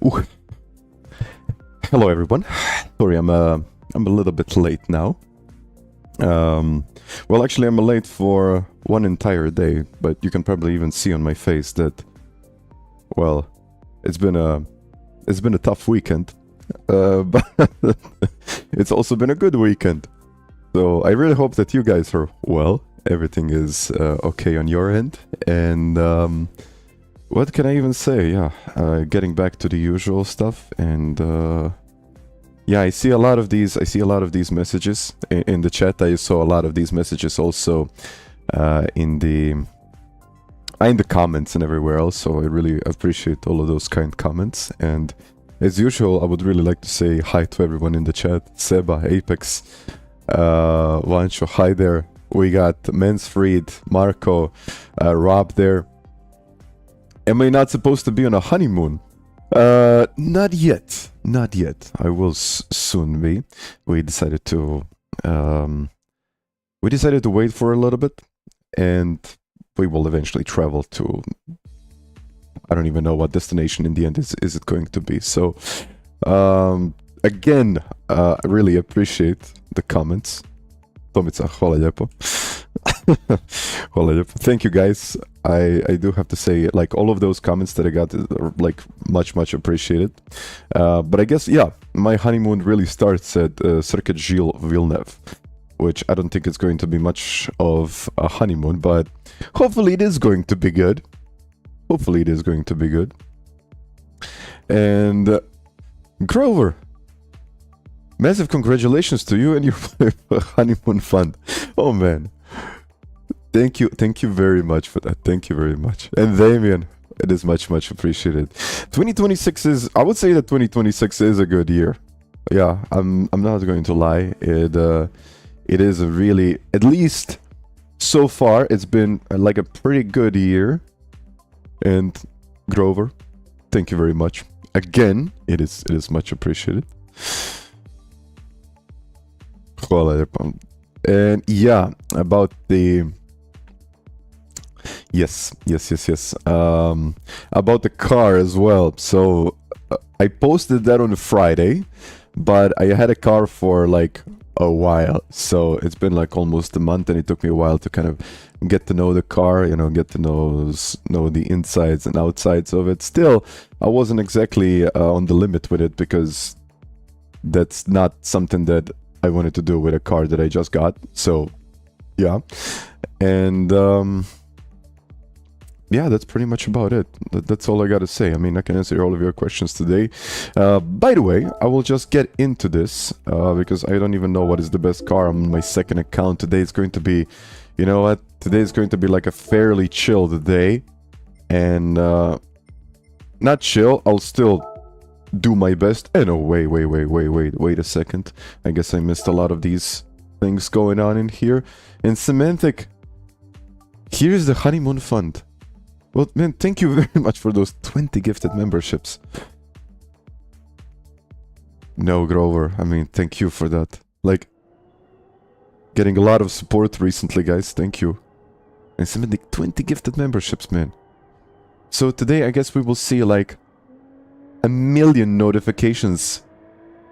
Ooh. Hello everyone. Sorry, I'm a little bit late now. Well, actually, I'm late for one entire day, but you can probably even see on my face that, well, it's been a tough weekend, but it's also been a good weekend. So I really hope that you guys are well. Everything is okay on your end, and what can I even say? Yeah, getting back to the usual stuff, and yeah, I see a lot of these messages in the chat. I saw a lot of these messages also in the comments and everywhere else. So I really appreciate all of those kind comments. And as usual, I would really like to say hi to everyone in the chat. Seba, Apex, Wancho, hi there. We got Mansfried, Marko, Rob there. Am I not supposed to be on a honeymoon? Not yet. Not yet. I will soon be. We decided to wait for a little bit, and we will eventually travel to, I don't even know what destination in the end is it going to be. So again, I really appreciate the comments. Tomica, hvala lijepo. Hvala lijepo. Thank you guys. I do have to say, like, all of those comments that I got are like much appreciated. But I guess, yeah, my honeymoon really starts at Circuit Gilles Villeneuve. which I don't think it's going to be much of a honeymoon, but hopefully it is going to be good. Hopefully it is going to be good. And Grover, massive congratulations to you and your honeymoon fund. Oh man, thank you very much for that. Thank you very much. And Damien, it is much appreciated. 2026 is, I would say that 2026 is a good year. Yeah, I'm not going to lie. It is a really, at least so far, it's been like a pretty good year. And Grover, thank you very much. Again, it is much appreciated. And yeah, about the yes. About the car as well. So I posted that on Friday, but I had a car for like a while. So it's been like almost a month, and it took me a while to kind of get to know the car, you know, get to know the insides and outsides of it. Still, I wasn't exactly on the limit with it, because that's not something that I wanted to do with a car that I just got. So yeah, and yeah, that's pretty much about it. That's all I gotta say. I mean, I can answer all of your questions today. By the way, I will just get into this because I don't even know what is the best car on my second account. Today is going to be, you know what? Today is going to be like a fairly chilled day. And not chill, I'll still do my best. And oh, wait a second. I guess I missed a lot of these things going on in here. And Semantic, here's the honeymoon fund. Well, man, thank you very much for those 20 gifted memberships. No, Grover, I mean, thank you for that. Like, getting a lot of support recently, guys. Thank you. And submitting 20 gifted memberships, man. So today, I guess we will see, like, 1 million notifications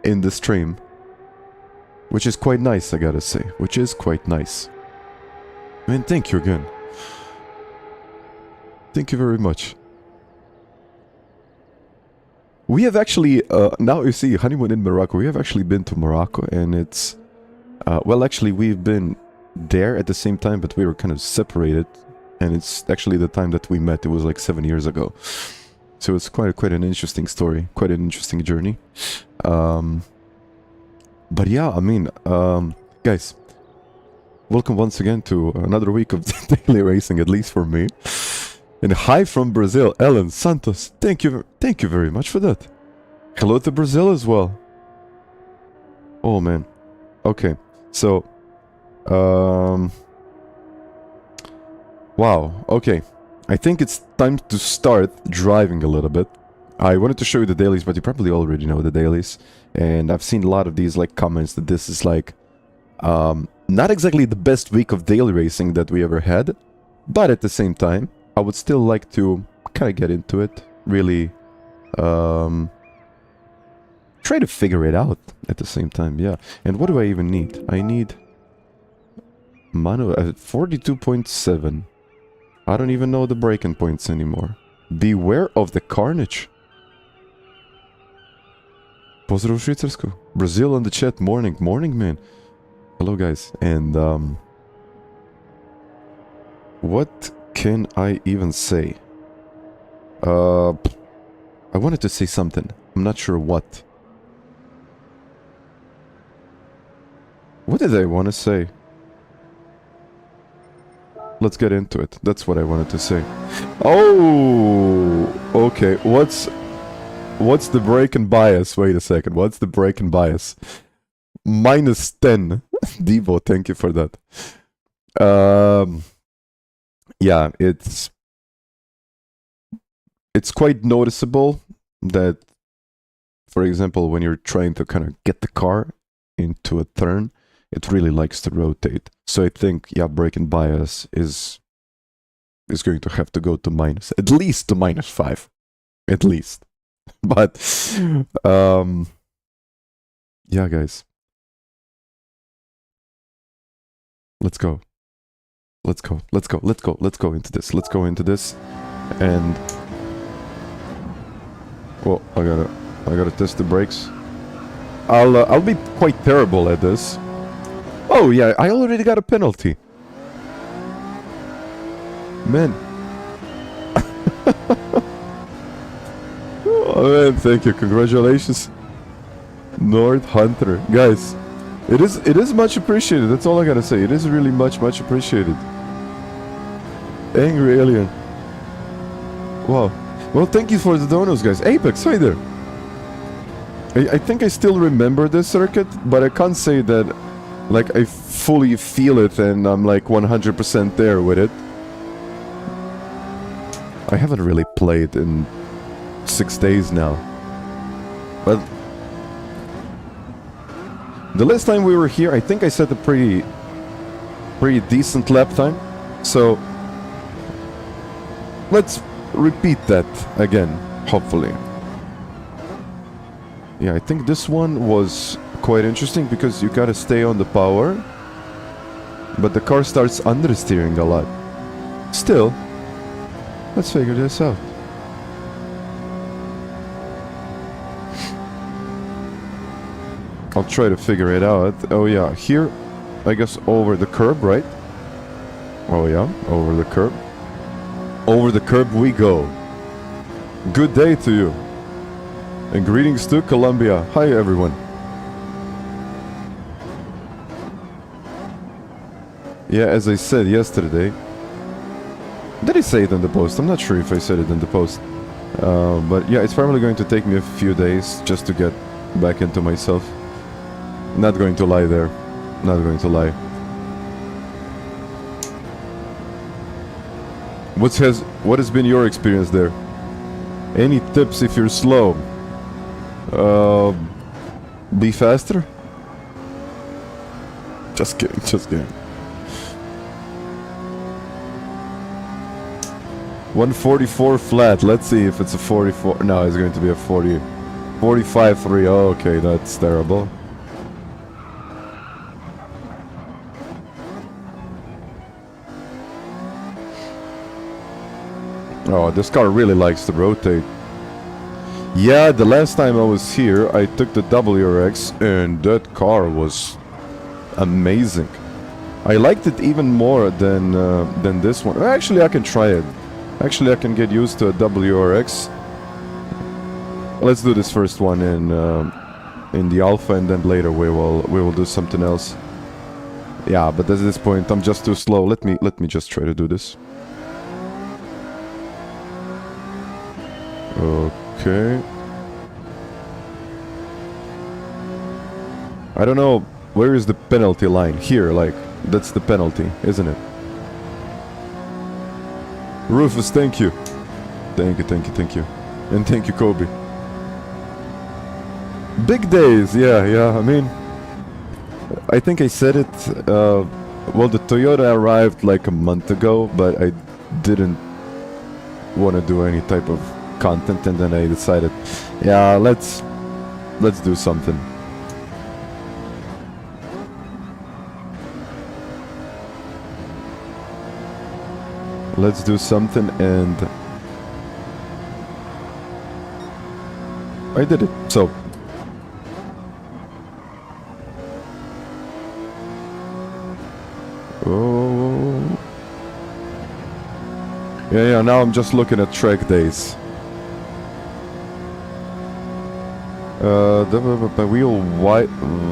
in the stream. Which is quite nice, I gotta say. Which is quite nice. Man, thank you again. Thank you very much. We have actually, now you see, honeymoon in Morocco. We have actually been to Morocco, and it's, well, actually, we've been there at the same time, but we were kind of separated. And it's actually the time that we met. It was like 7 years ago. So it's quite an interesting story, quite an interesting journey. But yeah, I mean, guys, welcome once again to another week of daily racing, at least for me. And hi from Brazil, Ellen Santos. Thank you very much for that. Hello to Brazil as well. Oh man. Okay. So, wow. Okay. I think it's time to start driving a little bit. I wanted to show you the dailies, but you probably already know the dailies. And I've seen a lot of these like comments that this is like not exactly the best week of daily racing that we ever had, but at the same time, I would still like to kind of get into it, really try to figure it out at the same time, yeah. And what do I even need? I need Mano at 42.7. I don't even know the breaking points anymore. Beware of the carnage. Pozdrav Švicarsku. Brazil on the chat, morning, man. Hello guys, and what can I even say? I wanted to say something. I'm not sure what. What did I want to say? Let's get into it. That's what I wanted to say. Oh, okay. What's the break and bias? Wait a second. What's the break and bias? -10. Devo, thank you for that. Yeah, it's quite noticeable that, for example, when you're trying to kind of get the car into a turn, it really likes to rotate. So I think, yeah, brake and bias is going to have to go to at least to -5, at least. But yeah, guys, let's go into this. Let's go into this. And well, I gotta test the brakes. I'll be quite terrible at this. Oh yeah, I already got a penalty. Man. Oh man, thank you, congratulations. Nord Hunter. Guys, it is much appreciated, that's all I gotta say. It is really much appreciated. Angry Alien. Wow. Well, thank you for the donos, guys. Apex, hi there. I think I still remember this circuit, but I can't say that, like, I fully feel it and I'm like 100% there with it. I haven't really played in 6 days now. But the last time we were here, I think I set a pretty decent lap time. So let's repeat that again, hopefully. Yeah, I think this one was quite interesting because you gotta stay on the power, but the car starts understeering a lot. Still, let's figure this out. I'll try to figure it out. Oh yeah, here, I guess over the curb, right? Oh yeah, over the curb. Over the curb we go. Good day to you. And greetings to Colombia. Hi everyone. Yeah, as I said yesterday. Did I say it in the post? I'm not sure if I said it in the post. But yeah, it's probably going to take me a few days just to get back into myself. Not going to lie there. Not going to lie. What has been your experience there? Any tips if you're slow? Be faster? Just kidding, just kidding. 144 flat. Let's see if it's a 44. No, it's going to be a 40. 45.3. Oh, okay, that's terrible. Oh, this car really likes to rotate. Yeah, the last time I was here, I took the WRX and that car was amazing. I liked it even more than this one. Actually, I can try it. Actually, I can get used to a WRX. Let's do this first one in the alpha, and then later we will do something else. Yeah, but at this point I'm just too slow. Let me just try to do this. Okay. I don't know, where is the penalty line? Here, like, that's the penalty, isn't it? Rufus, thank you. Thank you, thank you, thank you. And thank you, Kobe. Big days, yeah, I mean, I think I said it, well, the Toyota arrived like a month ago, but I didn't want to do any type of content, and then I decided, yeah, let's do something. Let's do something, and I did it, so. Oh. Yeah, now I'm just looking at track days. The wheel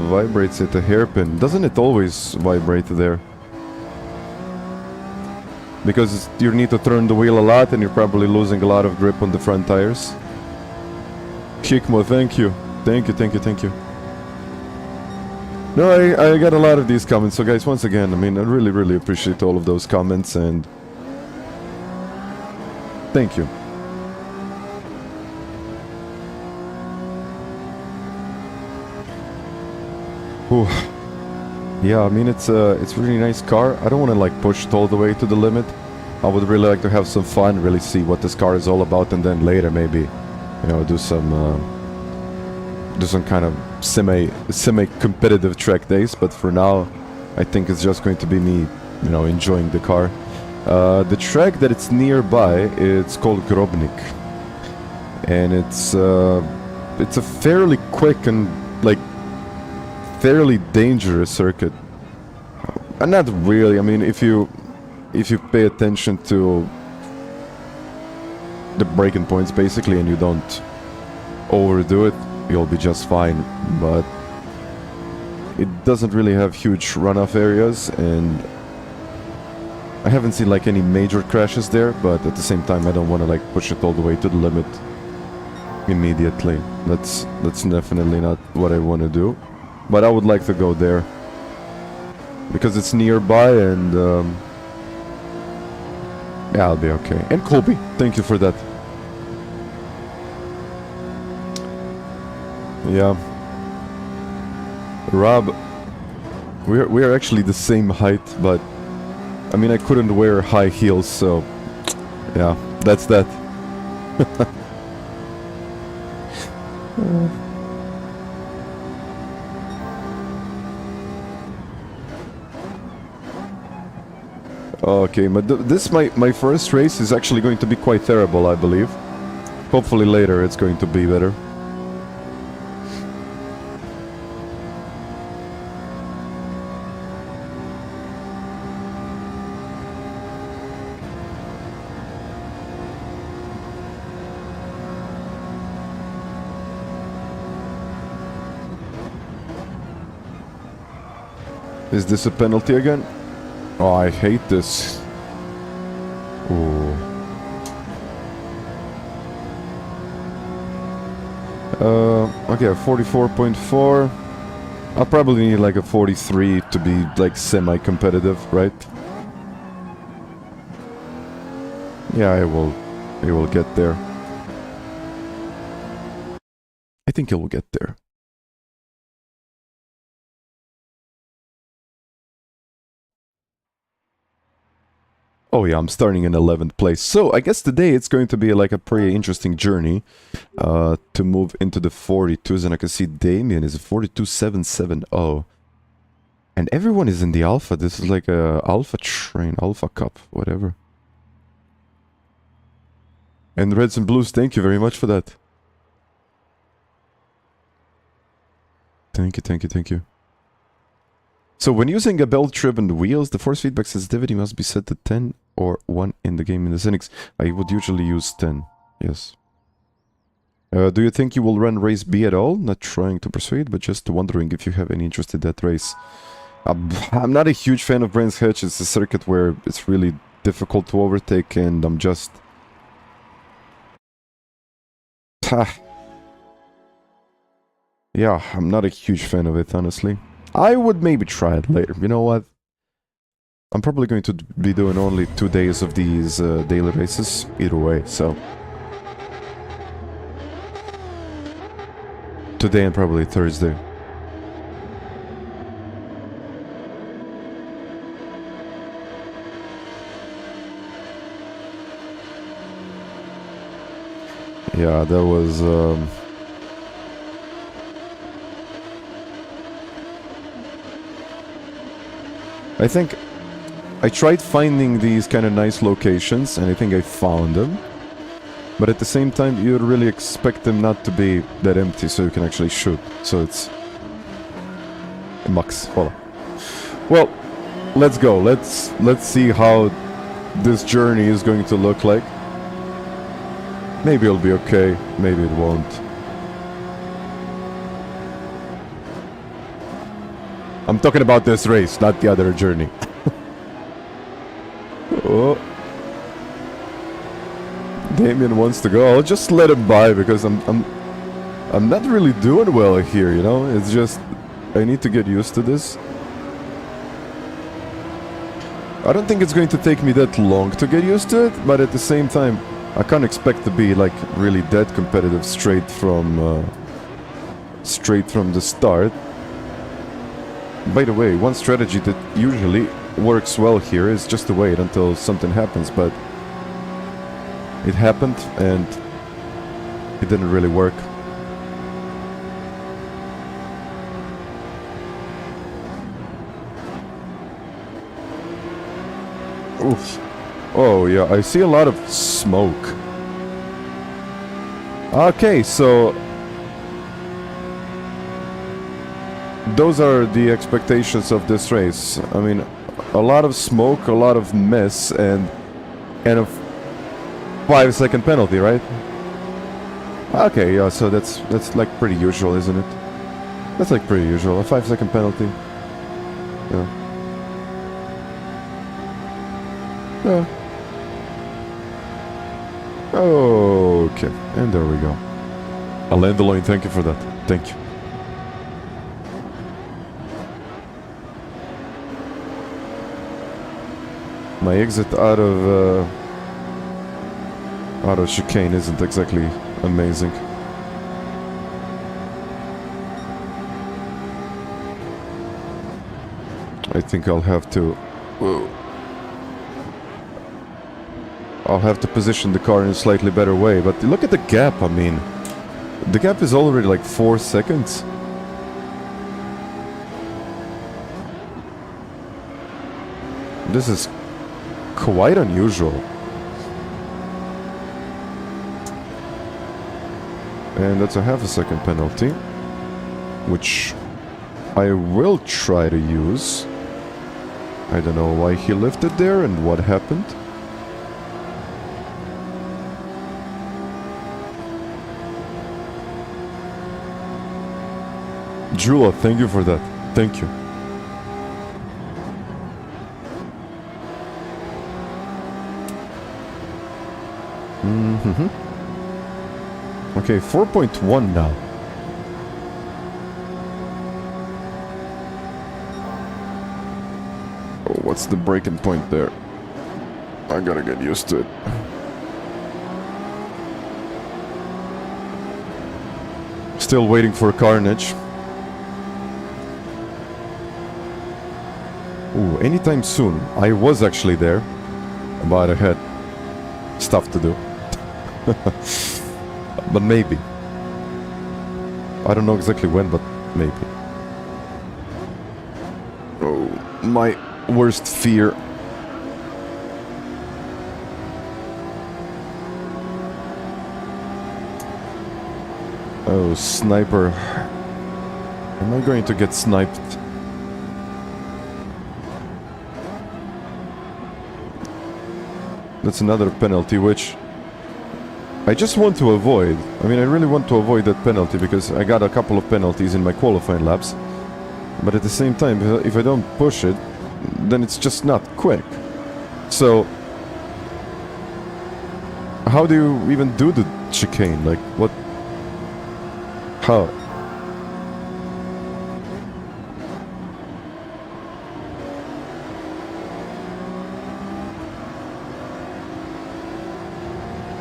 vibrates at a hairpin. Doesn't it always vibrate there? Because you need to turn the wheel a lot and you're probably losing a lot of grip on the front tires. Kikmo, thank you. Thank you, thank you, thank you. No, I got a lot of these comments, so guys, once again, I mean, I really appreciate all of those comments, and thank you. Whew. Yeah, I mean, it's a really nice car. I don't want to like push it all the way to the limit. I would really like to have some fun, really see what this car is all about, and then later maybe, you know, do some kind of semi-competitive track days. But for now, I think it's just going to be me, you know, enjoying the car. The track that it's nearby, it's called Grobnik, and it's a fairly quick and like fairly dangerous circuit. Not really. I mean, if you pay attention to the breaking points basically, and you don't overdo it, you'll be just fine. But it doesn't really have huge runoff areas, and I haven't seen like any major crashes there. But at the same time, I don't want to like push it all the way to the limit immediately. That's definitely not what I want to do. But I would like to go there because it's nearby, and yeah, I'll be okay. And Colby, thank you for that. Yeah, Rob, we're actually the same height, but I mean I couldn't wear high heels, so yeah, that's that. Okay, but this my first race is actually going to be quite terrible, I believe. Hopefully later it's going to be better. Is this a penalty again? Oh, I hate this. Ooh. Okay, 44.4. I'll probably need like a 43 to be like semi-competitive, right? Yeah, I will get there. I think it will get there. Oh yeah, I'm starting in 11th place. So I guess today it's going to be like a pretty interesting journey to move into the 42s. And I can see Damien is a 42.770. And everyone is in the Alpha. This is like a Alpha train, Alpha Cup, whatever. And Reds and Blues, thank you very much for that. Thank you, thank you, thank you. So when using a belt-driven wheels, the force feedback sensitivity must be set to 10 or 1 in the game in the Cynics. I would usually use 10, yes. Do you think you will run race B at all? Not trying to persuade, but just wondering if you have any interest in that race. I'm not a huge fan of Brands Hatch. It's a circuit where it's really difficult to overtake, and I'm just... Yeah, I'm not a huge fan of it, honestly. I would maybe try it later. You know what? I'm probably going to be doing only 2 days of these daily races, either way, so... Today and probably Thursday. Yeah, that was... I think I tried finding these kind of nice locations, and I think I found them. But at the same time, you really expect them not to be that empty, so you can actually shoot. So it's... Max, voila. Well, let's go. Let's see how this journey is going to look like. Maybe it'll be okay, maybe it won't. I'm talking about this race, not the other journey. Oh. Damien wants to go. I'll just let him by because I'm not really doing well here, you know? It's just I need to get used to this. I don't think it's going to take me that long to get used to it, but at the same time, I can't expect to be like really that competitive straight from the start. By the way, one strategy that usually works well here is just to wait until something happens, but it happened and it didn't really work. Oof. Oh yeah, I see a lot of smoke. Okay, so those are the expectations of this race. I mean, a lot of smoke, a lot of mess, and a 5-second penalty, right? Okay, yeah, so that's like pretty usual, isn't it? That's like pretty usual, a 5-second penalty. Yeah. Yeah. Okay, and there we go. Alain Deloitte, thank you for that. Thank you. My exit out of chicane isn't exactly amazing. I think I'll have to position the car in a slightly better way, but look at the gap. I mean, the gap is already like 4 seconds. This is quite unusual. And that's a half-a-second penalty, which I will try to use. I don't know why he lifted there and what happened. Jula, thank you for that. Thank you. Okay, 4.1 now. Oh, what's the breaking point there? I gotta get used to it. Still waiting for carnage. Ooh, anytime soon. I was actually there, but I had stuff to do. But maybe. I don't know exactly when, but maybe. Oh, my worst fear. Oh, sniper. Am I going to get sniped? That's another penalty, which I just want to avoid. I mean, I really want to avoid that penalty because I got a couple of penalties in my qualifying laps. But at the same time, if I don't push it, then it's just not quick. So, how do you even do the chicane? Like, what? How?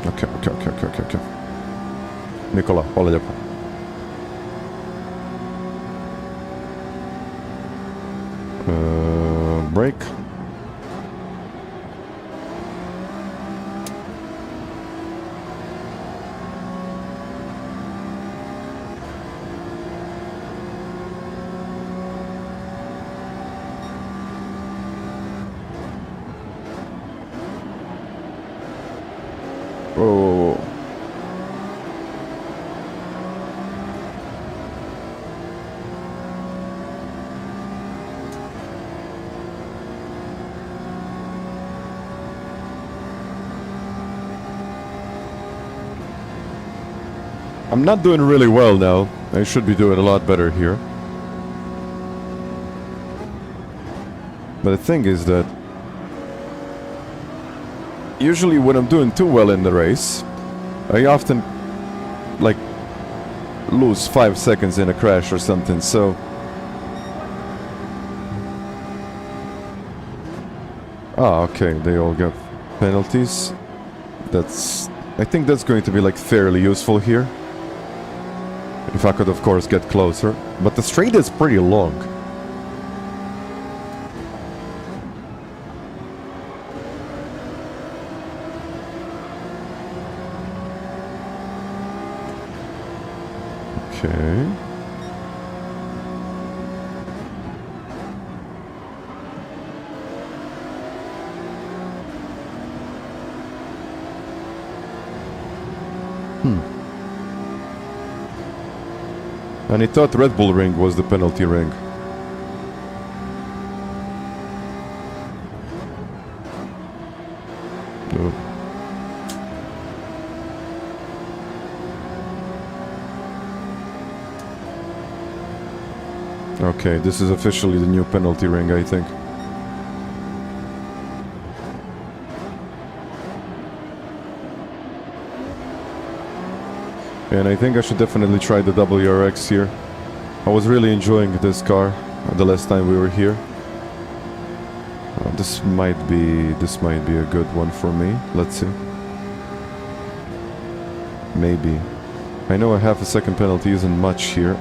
Okay. Nikola, hvala lijepo. Break. Oh. I'm not doing really well now. I should be doing a lot better here. But the thing is that usually when I'm doing too well in the race, I often like lose 5 seconds in a crash or something, so okay, they all got penalties. I think that's going to be like fairly useful here. If I could of course get closer, but the straight is pretty long. Okay. And I thought Red Bull Ring was the penalty ring. No. Okay, this is officially the new penalty ring, I think. And I think I should definitely try the WRX here. I was really enjoying this car the last time we were here. This might be a good one for me. Let's see. Maybe. I know a half a second penalty isn't much here.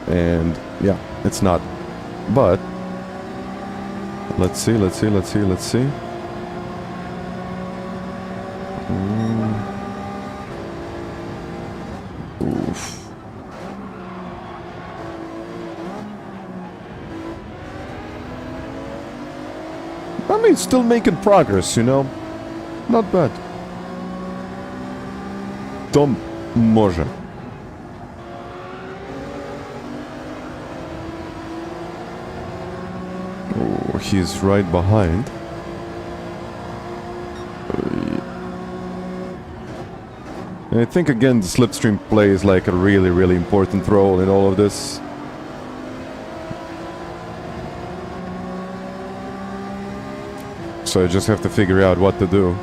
And yeah, it's not. But let's see. Oof. I mean, still making progress, you know? Not bad. Tom może. Oh, he's right behind. And I think again the slipstream plays like a really important role in all of this. So I just have to figure out what to do.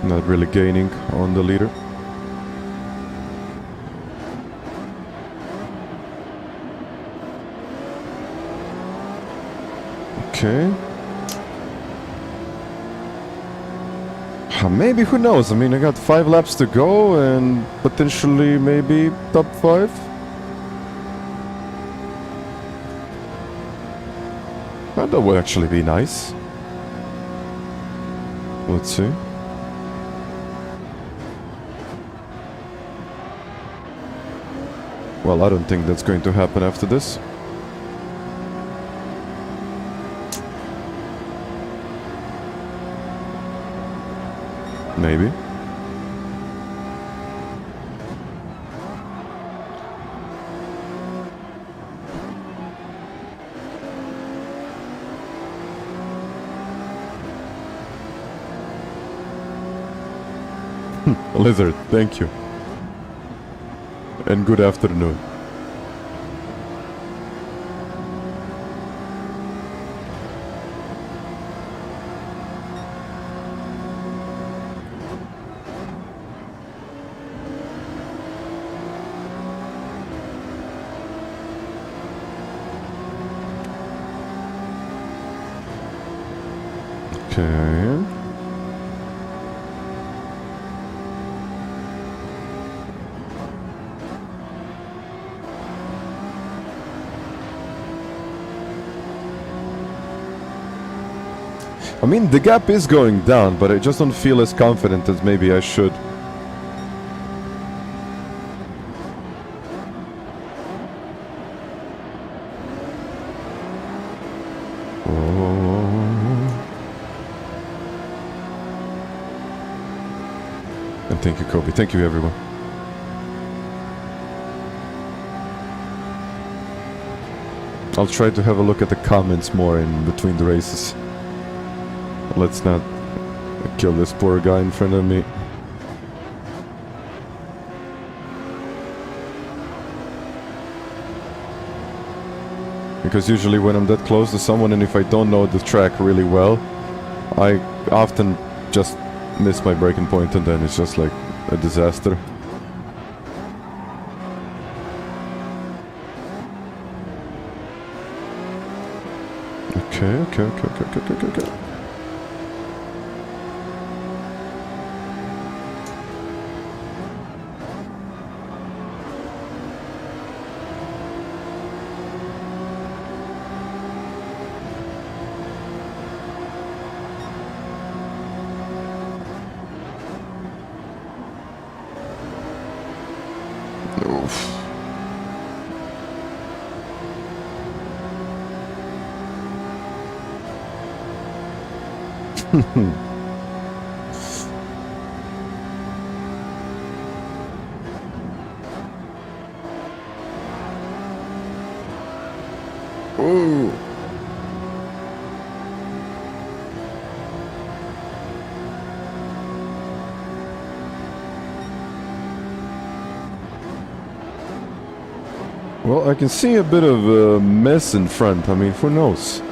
Not really gaining on the leader. Okay. Maybe, who knows? I mean, I got 5 laps to go and potentially maybe top 5. That would actually be nice. Let's see. Well, I don't think that's going to happen after this. Maybe. Lizard, thank you. And good afternoon. Okay. I mean, the gap is going down, but I just don't feel as confident as maybe I should. And thank you, Kobe. Thank you, everyone. I'll try to have a look at the comments more in between the races. Let's not kill this poor guy in front of me. Because usually when I'm that close to someone and if I don't know the track really well, I often just miss my braking point and then it's just like a disaster. Okay. Ooh. Well, I can see a bit of a mess in front. I mean, who knows?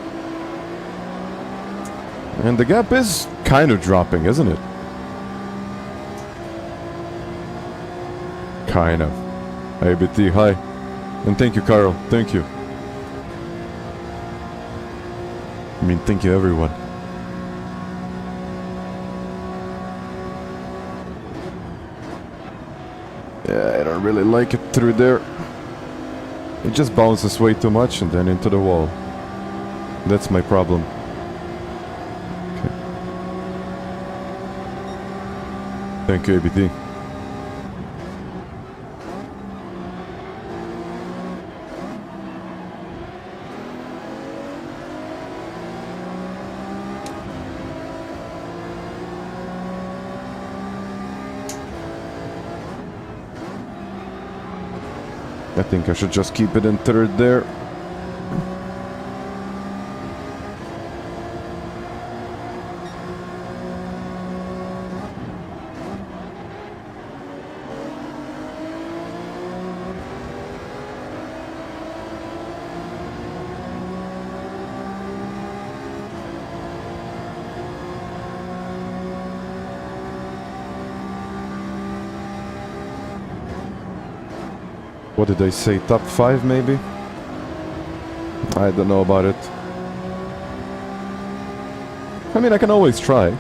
And the gap is kind of dropping, isn't it? Kind of. Hey, BT, hi. And thank you, Carl. Thank you. I mean, thank you, everyone. Yeah, I don't really like it through there. It just bounces way too much and then into the wall. That's my problem. Okay. Thank you, ABT. I think I should just keep it in third there. What did I say? Top 5 maybe? I don't know about it. I mean, I can always try.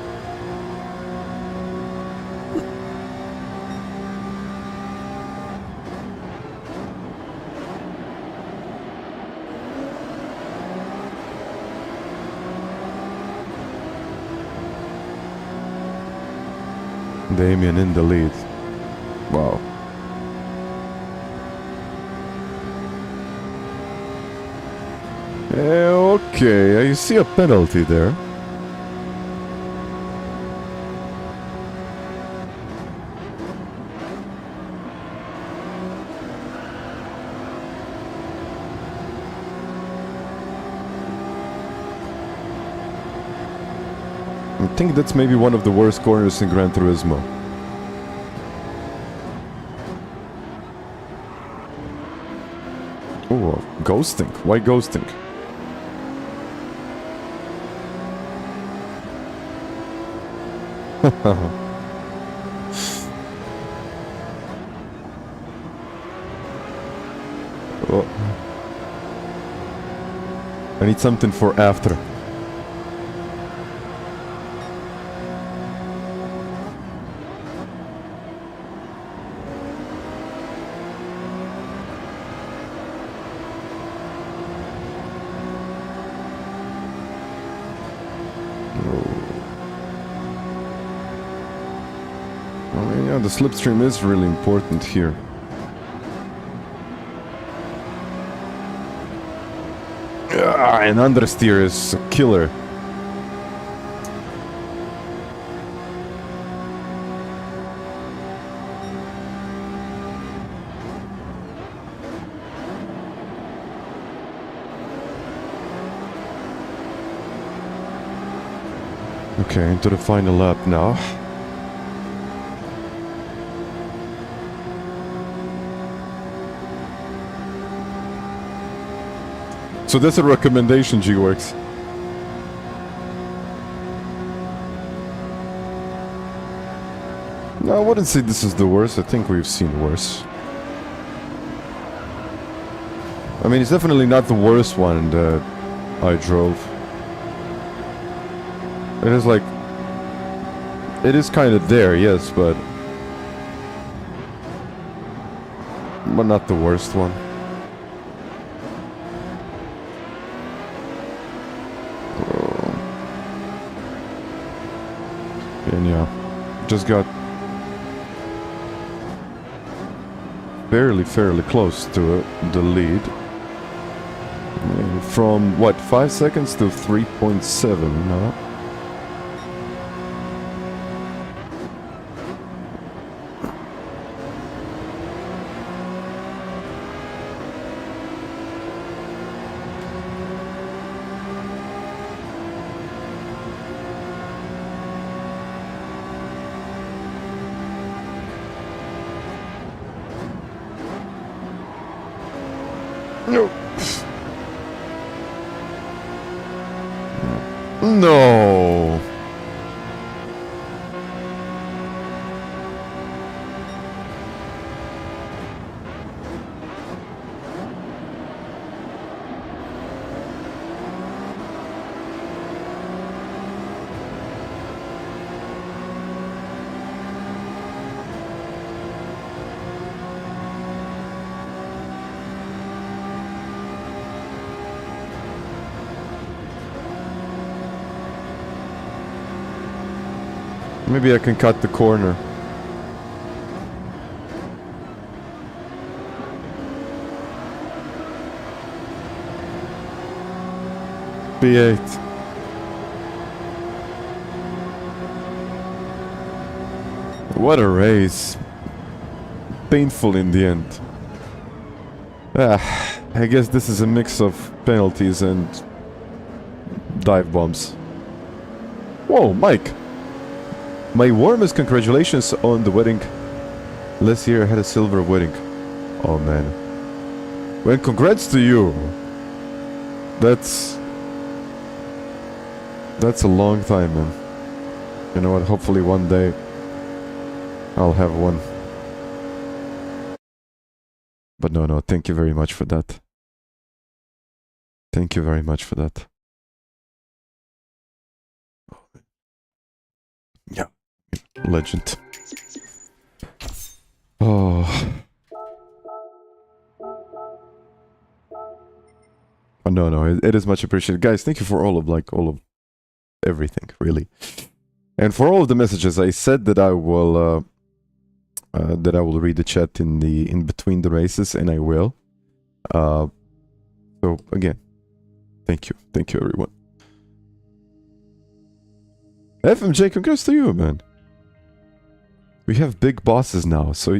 Damien in the lead. Wow. Okay, I see a penalty there. I think that's maybe one of the worst corners in Gran Turismo. Oh, ghosting. Why ghosting? Oh. I need something for after. The slipstream is really important here. And understeer is a killer. Okay, into the final lap now. So that's a recommendation, G-Works. No, I wouldn't say this is the worst. I think we've seen worse. I mean, it's definitely not the worst one that I drove. It is like... It is kind of there, yes, but not the worst one. And yeah, just got fairly close to the lead. From what, 5 seconds to 3.7 now. No. No. Maybe I can cut the corner. B8. What a race. Painful in the end. I guess this is a mix of penalties and dive bombs. Whoa, Mike! My warmest congratulations on the wedding. Last year I had a silver wedding. Oh man. Well, congrats to you. That's a long time, man. You know what, hopefully one day I'll have one. But no, thank you very much for that. Thank you very much for that. Yeah. Legend. Oh. Oh no, it is much appreciated. Guys, thank you for all of everything, really. And for all of the messages, I said that I will read the chat in between the races, and I will. So again, thank you everyone. FMJ, congrats to you, man. We have big bosses now, so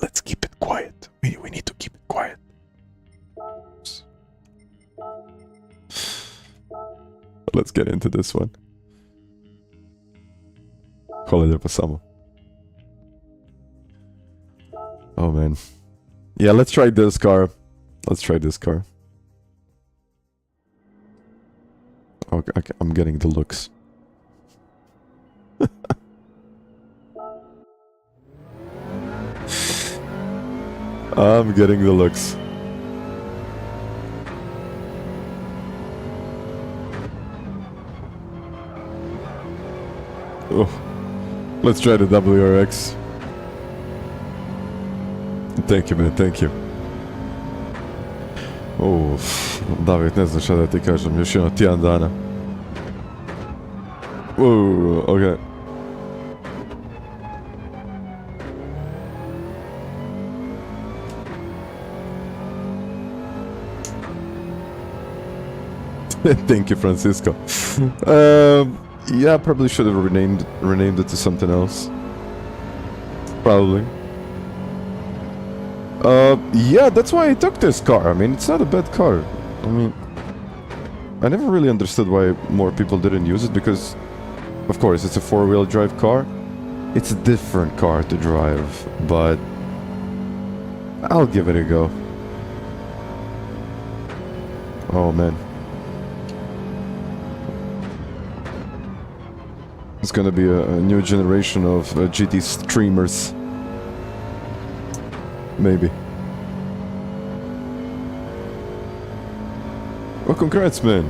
let's keep it quiet. We need to keep it quiet. Let's get into this one. Holiday pasamo. Oh man. Yeah, let's try this car. Let's try this car. Okay, I'm getting the looks. I'm getting the looks. Oh, let's try the WRX. Thank you, man, thank you. David, ne znam šta da ti kažem, još jedno tjedan dana. Okay. Thank you, Francisco. Yeah, probably should have renamed it to something else. Probably. Yeah, that's why I took this car. I mean, it's not a bad car. I mean, I never really understood why more people didn't use it, because, of course, it's a four-wheel drive car. It's a different car to drive, but I'll give it a go. Oh, man. It's gonna be a new generation of GT streamers. Maybe. Well, congrats, man.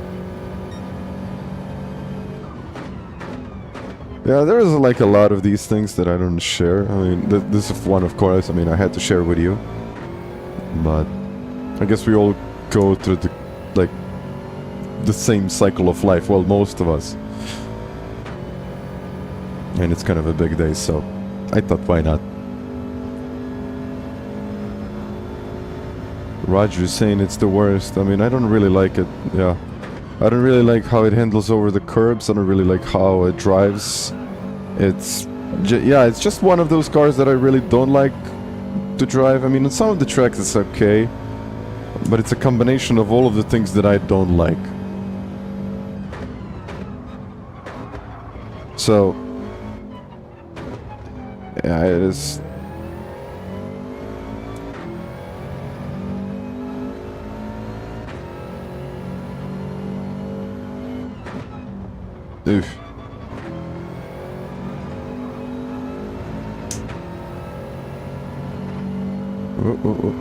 Yeah, there's like a lot of these things that I don't share. I mean, this is one, of course. I mean, I had to share with you. But I guess we all go through the same cycle of life. Well, most of us. And it's kind of a big day, so I thought, why not? Roger's saying it's the worst. I mean, I don't really like it. Yeah. I don't really like how it handles over the curbs. I don't really like how it drives. It's just one of those cars that I really don't like to drive. I mean, on some of the tracks it's okay, but it's a combination of all of the things that I don't like. So, yeah, it is. Oof. Oh, oh, oh.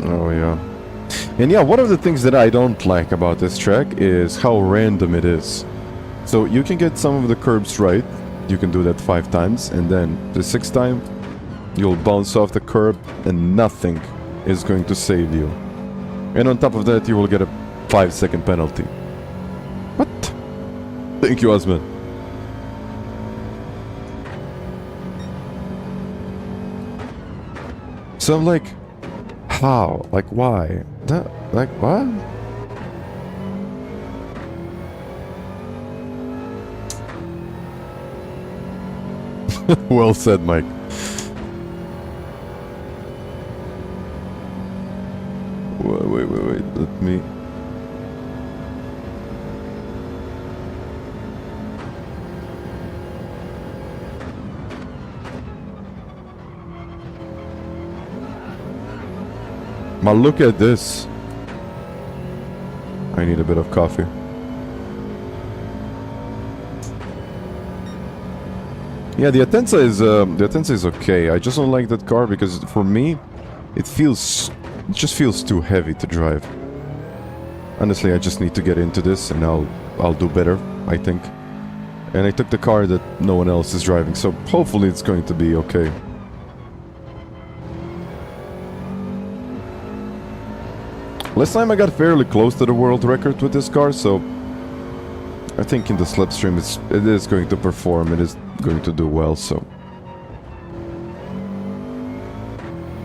Oh, yeah. And yeah, one of the things that I don't like about this track is how random it is. So you can get some of the curbs right. You can do that 5 times, and then the 6th time, you'll bounce off the curb, and nothing is going to save you. And on top of that, you will get a 5-second penalty. What? Thank you, Osman. So I'm like, how? Like, why? That, like, what? Well said, Mike. Wait, let me... Ma, look at this. I need a bit of coffee. Yeah, the Atenza is okay. I just don't like that car because for me, it just feels too heavy to drive. Honestly, I just need to get into this and I'll do better, I think. And I took the car that no one else is driving, so hopefully it's going to be okay. Last time I got fairly close to the world record with this car, so I think in the slipstream it is going to perform, it is going to do well, so.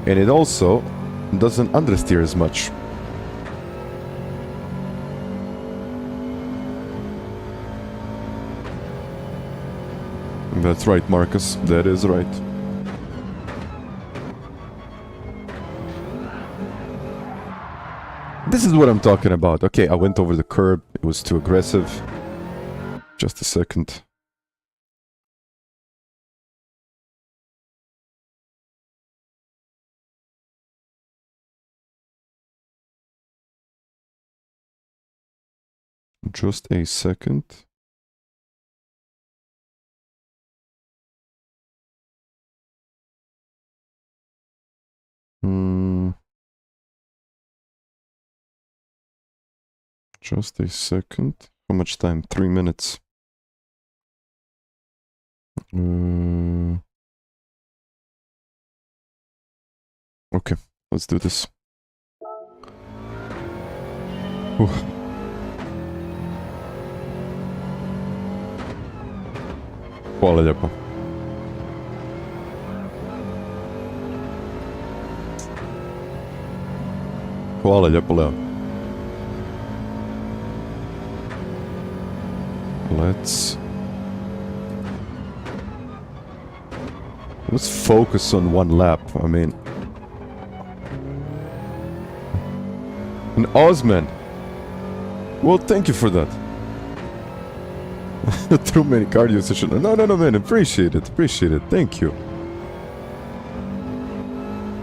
And it also doesn't understeer as much. That's right, Marcus, that is right. This is what I'm talking about. Okay, I went over the curb. It was too aggressive. Just a second. Just a second. Just a second. How much time? 3 minutes. Okay, let's do this. Hvala lijepo. Hvala lijepo, Leo. Let's focus on one lap. I mean, an Osman. Well, thank you for that. Too many cardio sessions. No, man. Appreciate it. Thank you.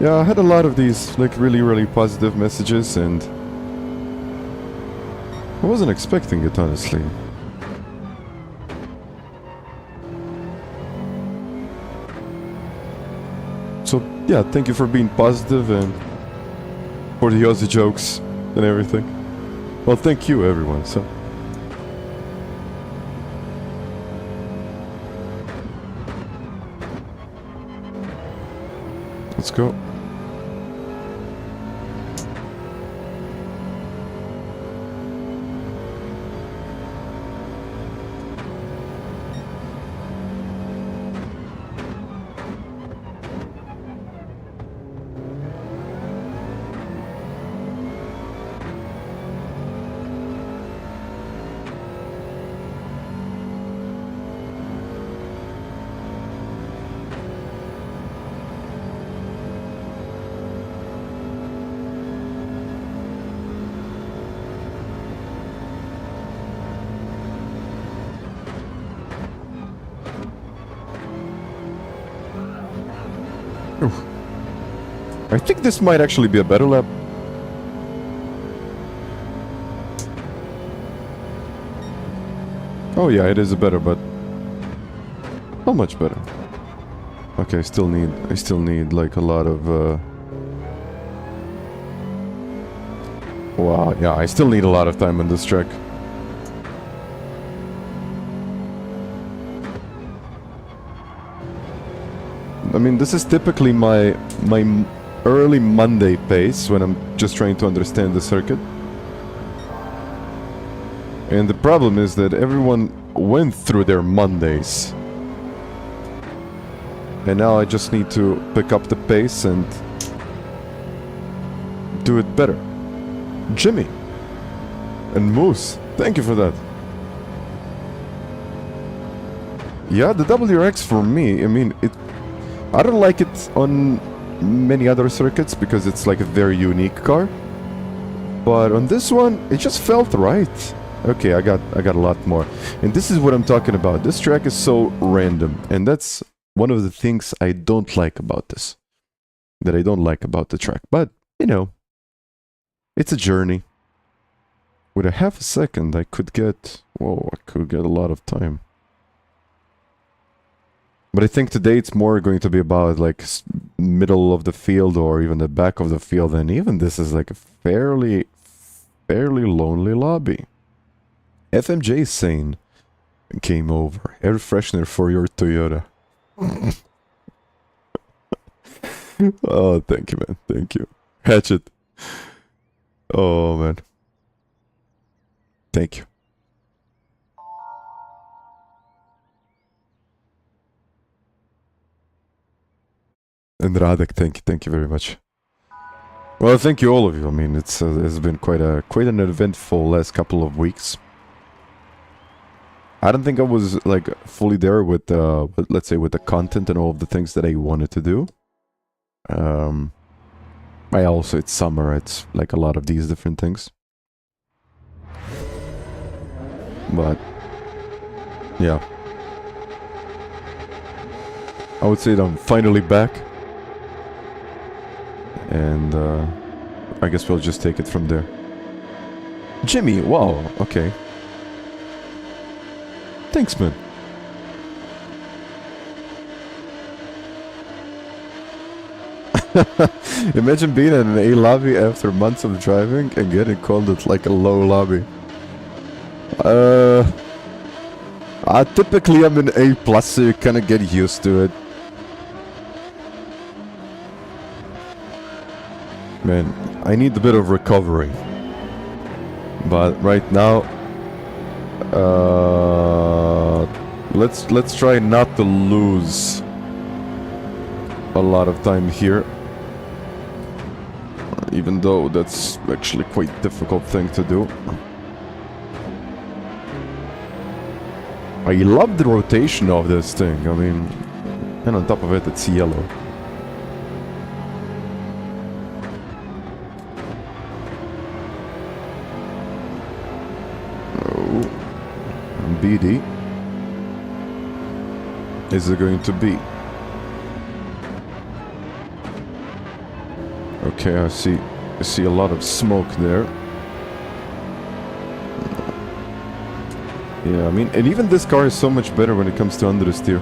Yeah, I had a lot of these, like, really positive messages, and I wasn't expecting it, honestly. So, yeah, thank you for being positive and for the Aussie jokes and everything. Well, thank you, everyone, so. Let's go. I think this might actually be a better lap. Oh yeah, it is a better, but how much better? Okay, I still need like a lot of wow, yeah, I still need a lot of time on this track. I mean, this is typically my early Monday pace when I'm just trying to understand the circuit. And the problem is that everyone went through their Mondays. And now I just need to pick up the pace and do it better. Jimmy and Moose, thank you for that. Yeah, the WRX for me, I mean, I don't like it on many other circuits because it's like a very unique car. But on this one, it just felt right. Okay, I got a lot more. And this is what I'm talking about. This track is so random. And that's one of the things I don't like about this. That I don't like about the track. But, you know, it's a journey. With a half a second, I could get... Whoa, I could get a lot of time. But I think today it's more going to be about like middle of the field or even the back of the field. And even this is like a fairly lonely lobby. FMJ Sane came over. Air freshener for your Toyota. Oh, thank you, man. Thank you. Hatchet. Oh, man. Thank you. And Radek, thank you very much. Well, thank you all of you. I mean, it's been quite an eventful last couple of weeks. I don't think I was like fully there with let's say with the content and all of the things that I wanted to do. I also, it's summer, it's like a lot of these different things. But yeah, I would say that I'm finally back. And I guess we'll just take it from there. Jimmy, wow, okay. Thanks, man. Imagine being in an A lobby after months of driving and getting called it like a low lobby. Typically I'm in A+, so you kind of get used to it. Man, I need a bit of recovery. But right now, let's try not to lose a lot of time here. Even though that's actually quite a difficult thing to do. I love the rotation of this thing. I mean, and on top of it, it's yellow. BD is it going to be? Okay, I see a lot of smoke there. Yeah, I mean, and even this car is so much better when it comes to understeer.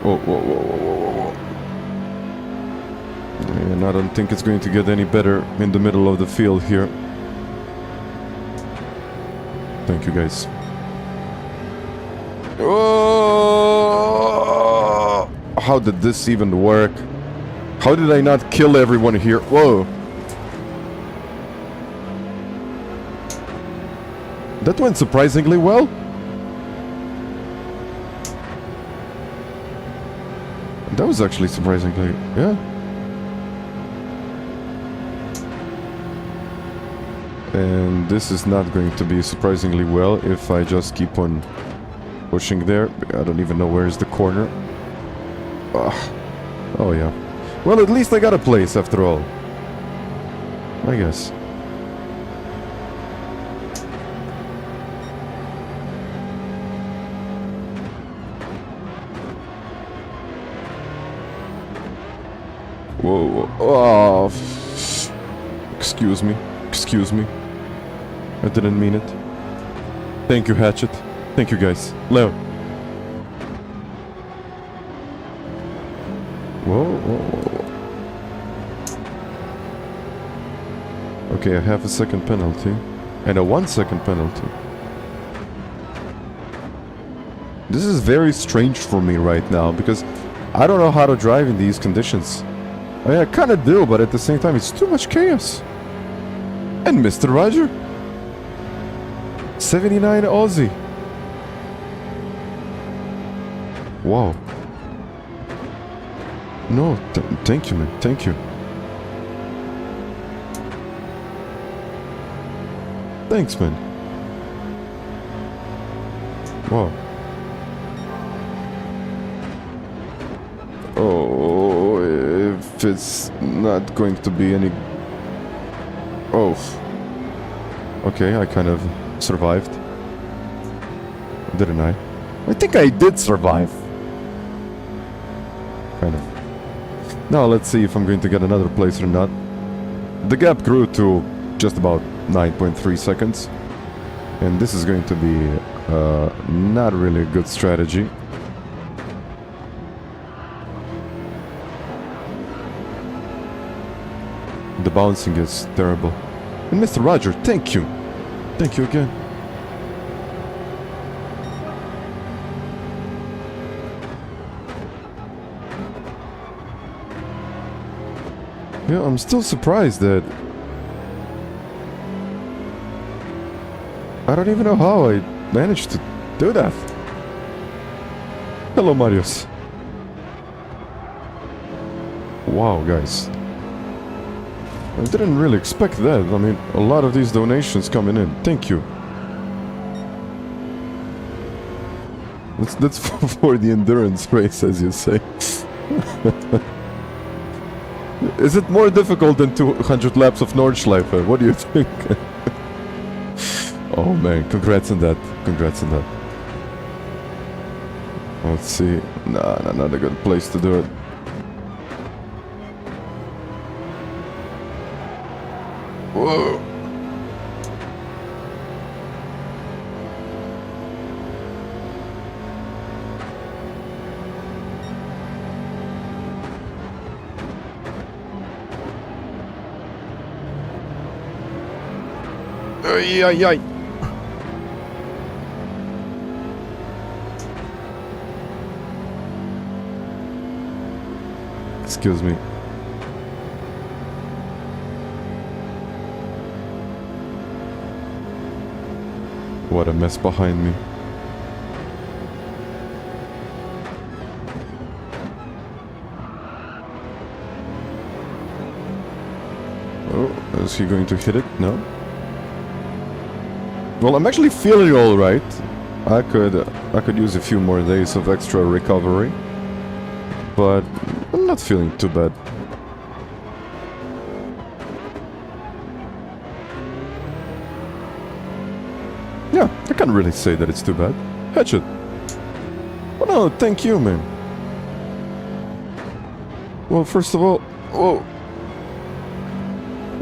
Whoa. And I don't think it's going to get any better in the middle of the field here. Thank you, guys. Oh! How did this even work? How did I not kill everyone here? Whoa! That went surprisingly well. That was actually surprisingly, yeah. And this is not going to be surprisingly well if I just keep on pushing there. I don't even know where is the corner. Ugh. Oh yeah. Well, at least I got a place after all. I guess. Whoa. Oh. Excuse me. Excuse me. I didn't mean it. Thank you, Hatchet. Thank you, guys. Leo. Whoa. Okay, I have a second penalty. And a 1 second penalty. This is very strange for me right now, because I don't know how to drive in these conditions. I mean, I kinda do, but at the same time, it's too much chaos. And Mr. Roger. 79 Aussie. Wow. No, thank you, man. Thank you. Thanks, man. Wow. Oh, if it's not going to be any... Oh. Okay, I kind of survived. Didn't I? I think I did survive. Kind of. Now let's see if I'm going to get another place or not. The gap grew to just about 9.3 seconds. And this is going to be not really a good strategy. The bouncing is terrible. And Mr. Roger, thank you. Thank you again. Yeah, I'm still surprised that... I don't even know how I managed to do that. Hello, Marius. Wow, guys. I didn't really expect that. I mean, a lot of these donations coming in. Thank you. That's for the endurance race, as you say. Is it more difficult than 200 laps of Nordschleife? What do you think? Oh man, congrats on that. Congrats on that. Let's see. Nah, not a good place to do it. Whoa. Ay, ay, ay. Excuse me. What a mess behind me. Oh, is he going to hit it? No? Well, I'm actually feeling alright. I could use a few more days of extra recovery. But I'm not feeling too bad. Yeah, I can't really say that it's too bad. Hatchet. Oh no, thank you, man. Well, first of all, whoa.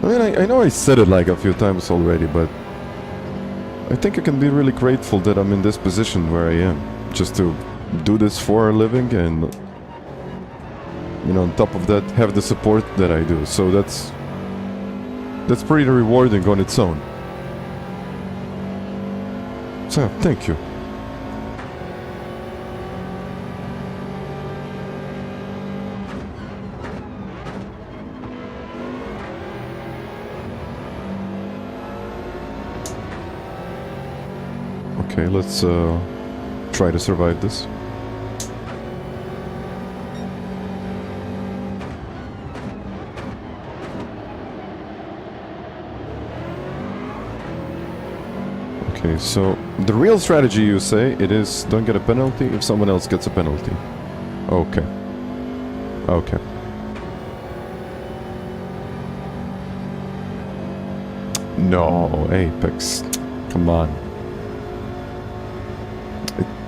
I mean, I know I said it like a few times already, but I think I can be really grateful that I'm in this position where I am. Just to do this for a living and, you know, on top of that, have the support that I do. So that's pretty rewarding on its own. So, thank you. Okay, let's try to survive this. Okay, so the real strategy, you say, it is don't get a penalty if someone else gets a penalty. Okay. Okay. No, Apex. Come on.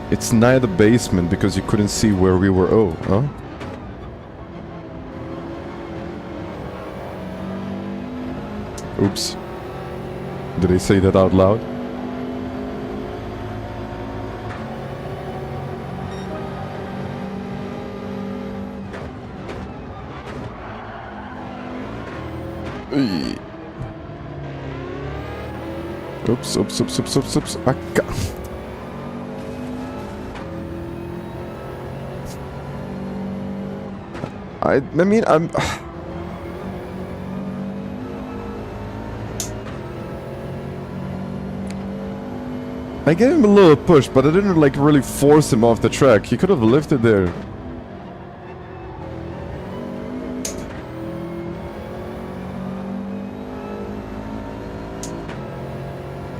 It's near the basement because you couldn't see where we were. Oh, huh? Oops. Did I say that out loud? Oops, oops, oops, oops, oops, oops. I mean, I gave him a little push, but I didn't like really force him off the track. He could have lifted there.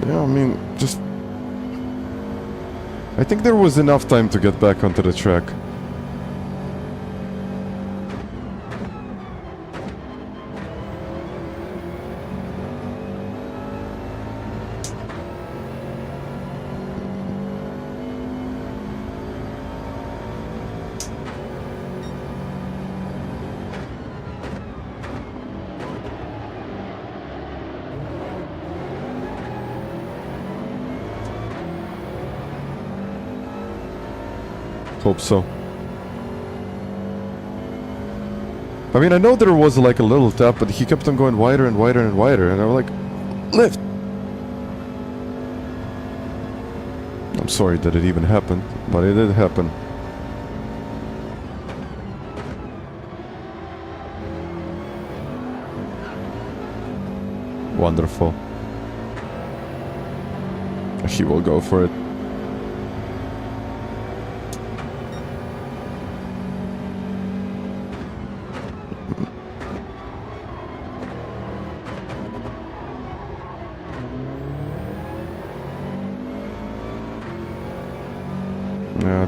Yeah, I mean, just... I think there was enough time to get back onto the track. Hope so. I mean, I know there was like a little tap, but he kept on going wider and wider and wider, and I'm like, lift! I'm sorry that it even happened, but it did happen. Wonderful. He will go for it.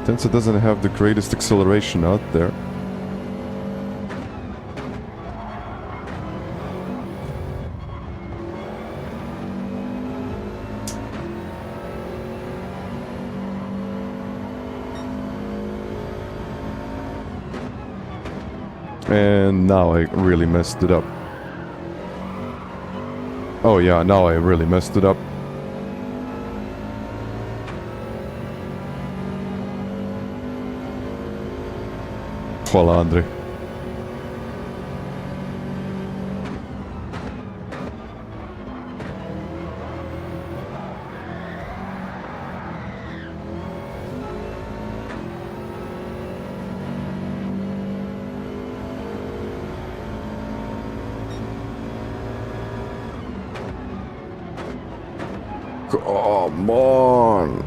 Tensa doesn't have the greatest acceleration out there. And now I really messed it up. Oh yeah, now I really messed it up. Hvala, Andrej. Come on.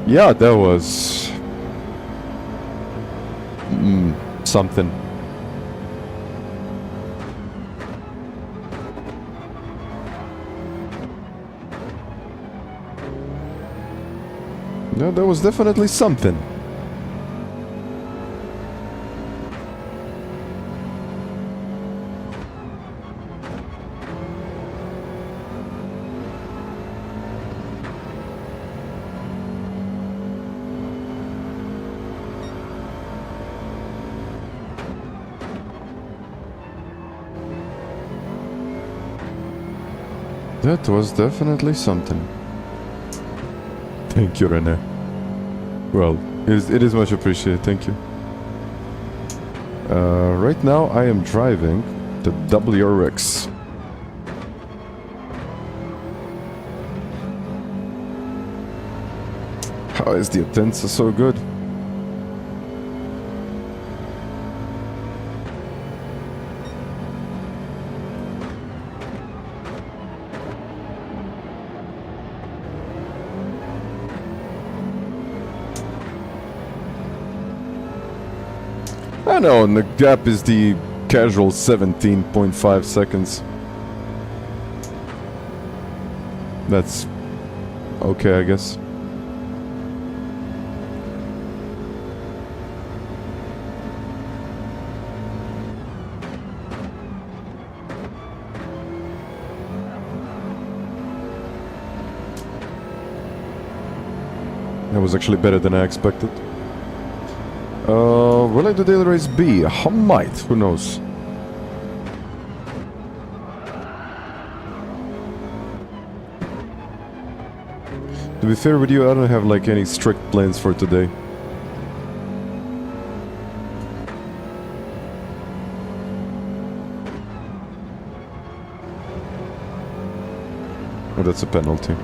Yeah, that was... something. Yeah, that was definitely something. That was definitely something. Thank you, René. Well, it is much appreciated, thank you. Right now I am driving the WRX. How is the Atenza so good? I know, and the gap is the casual 17.5 seconds. That's okay, I guess. That was actually better than I expected. Will I do daily race B? I might, who knows? To be fair with you, I don't have like any strict plans for today. Oh, that's a penalty.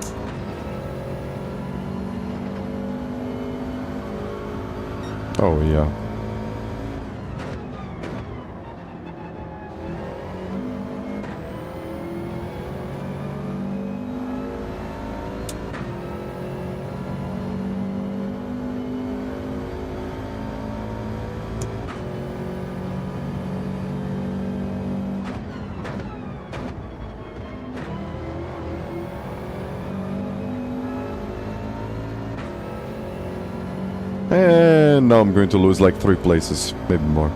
Oh, yeah. And now I'm going to lose like 3 places, maybe more.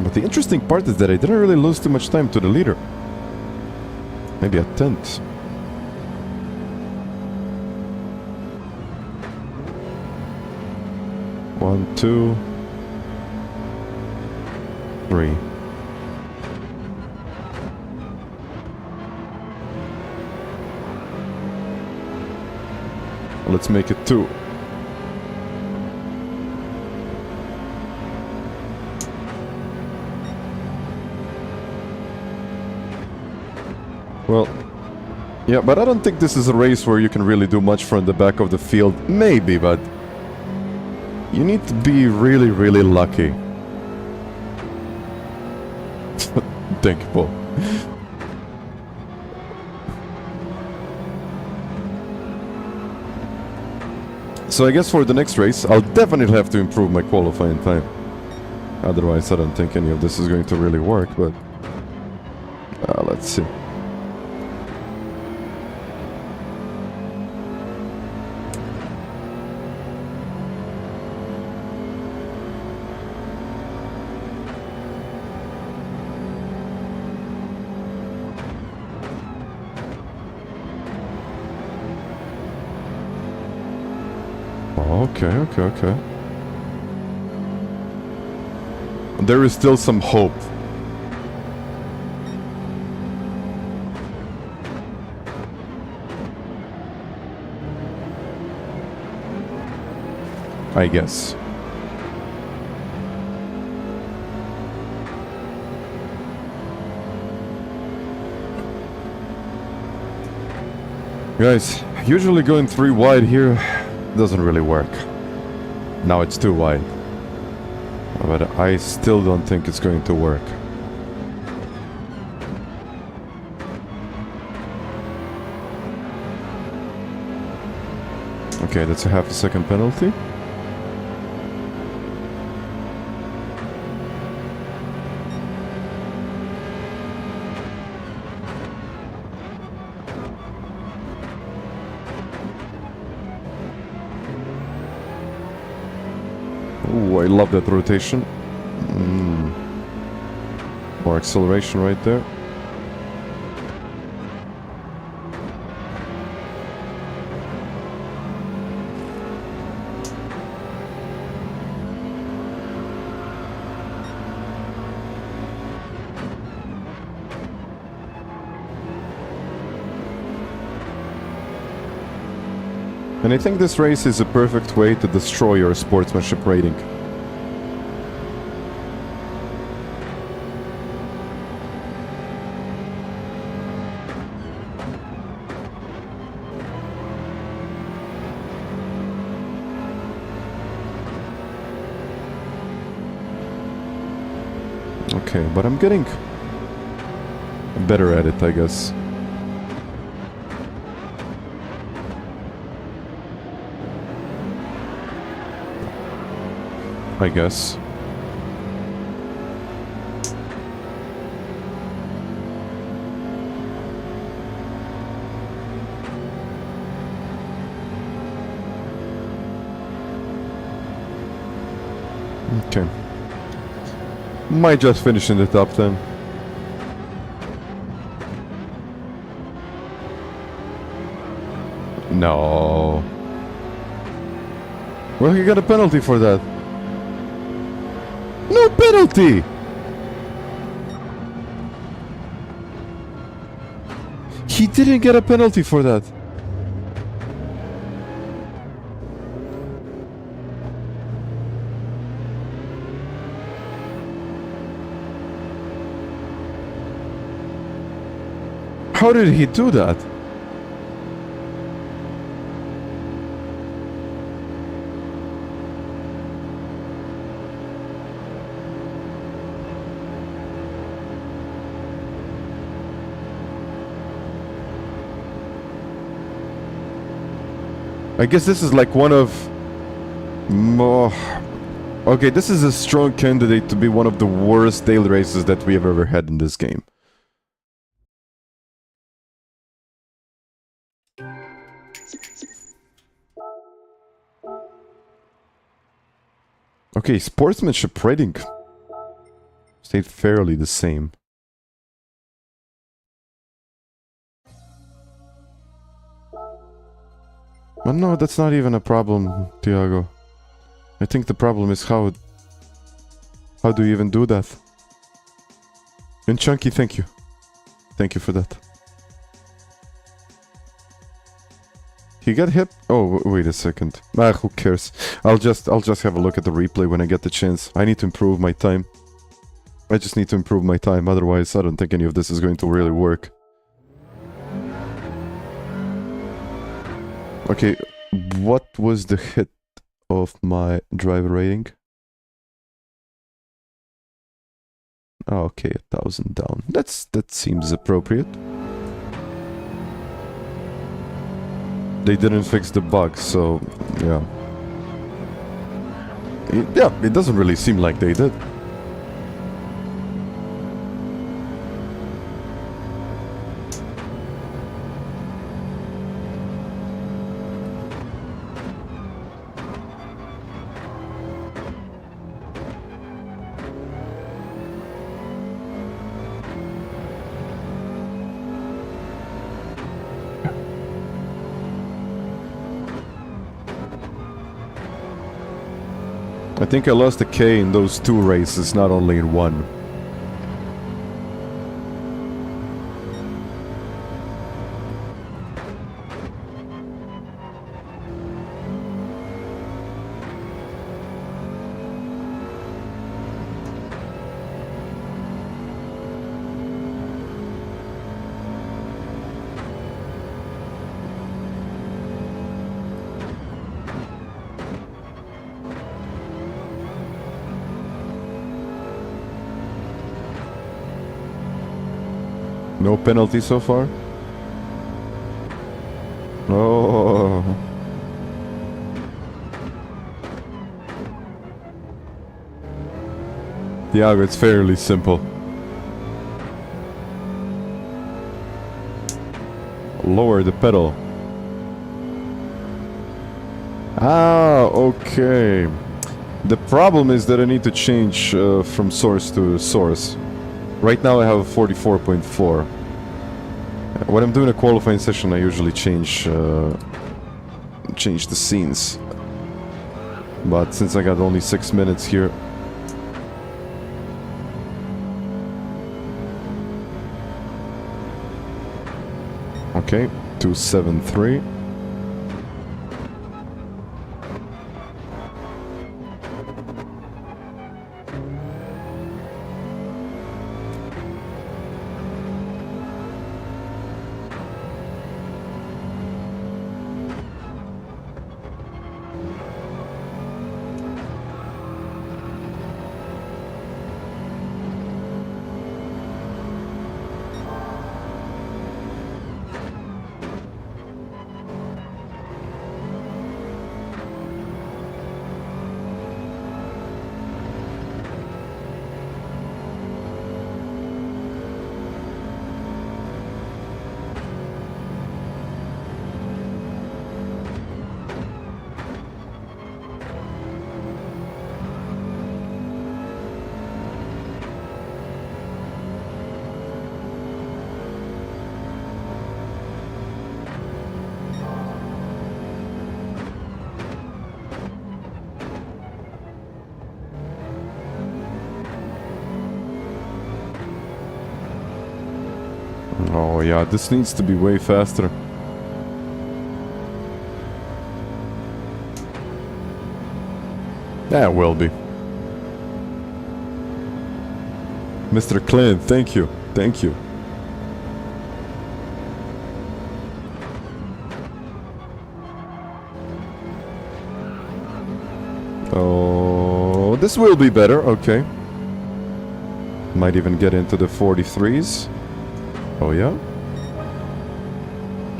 But the interesting part is that I didn't really lose too much time to the leader. Maybe a tenth. One, two, three. Let's make it 2. Well, yeah, but I don't think this is a race where you can really do much from the back of the field. Maybe, but you need to be really, really lucky. Thank you, Paul. So I guess for the next race, I'll definitely have to improve my qualifying time. Otherwise, I don't think any of this is going to really work, but let's see. Okay. There is still some hope. I guess. Guys, usually going 3 wide here doesn't really work. Now it's 2 wide. But I still don't think it's going to work. Okay, that's a half a second penalty. Ooh, I love that rotation. More acceleration right there. And I think this race is a perfect way to destroy your sportsmanship rating. Okay, but I'm getting better at it, I guess. I guess. Okay. Might just finish in the top 10. No. Well, he got a penalty for that. No penalty! He didn't get a penalty for that. How did he do that? I guess this is like one of more... Okay, this is a strong candidate to be one of the worst daily races that we have ever had in this game. Okay, sportsmanship rating stayed fairly the same. But no, that's not even a problem, Tiago. I think the problem is how do you even do that? And Chunky, thank you. Thank you for that. He got hit? Oh, wait a second. Ah, who cares? I'll just have a look at the replay when I get the chance. I need to improve my time. I just need to improve my time, otherwise I don't think any of this is going to really work. Okay, what was the hit of my driver rating? Oh, okay, 1,000 down. That seems appropriate. They didn't fix the bug, so yeah. It doesn't really seem like they did. I think I lost a K in those 2 races, not only in 1. No penalty so far? Oh. Tiago, it's fairly simple. Lower the pedal. Ah, okay. The problem is that I need to change from source to source. Right now I have a 44.4. When I'm doing a qualifying session, I usually change the scenes. But since I got only 6 minutes here... Okay, 273. Oh yeah, this needs to be way faster. Yeah, it will be. Mr. Clint, thank you. Thank you. Oh, this will be better. Okay. Might even get into the 43s. Oh yeah.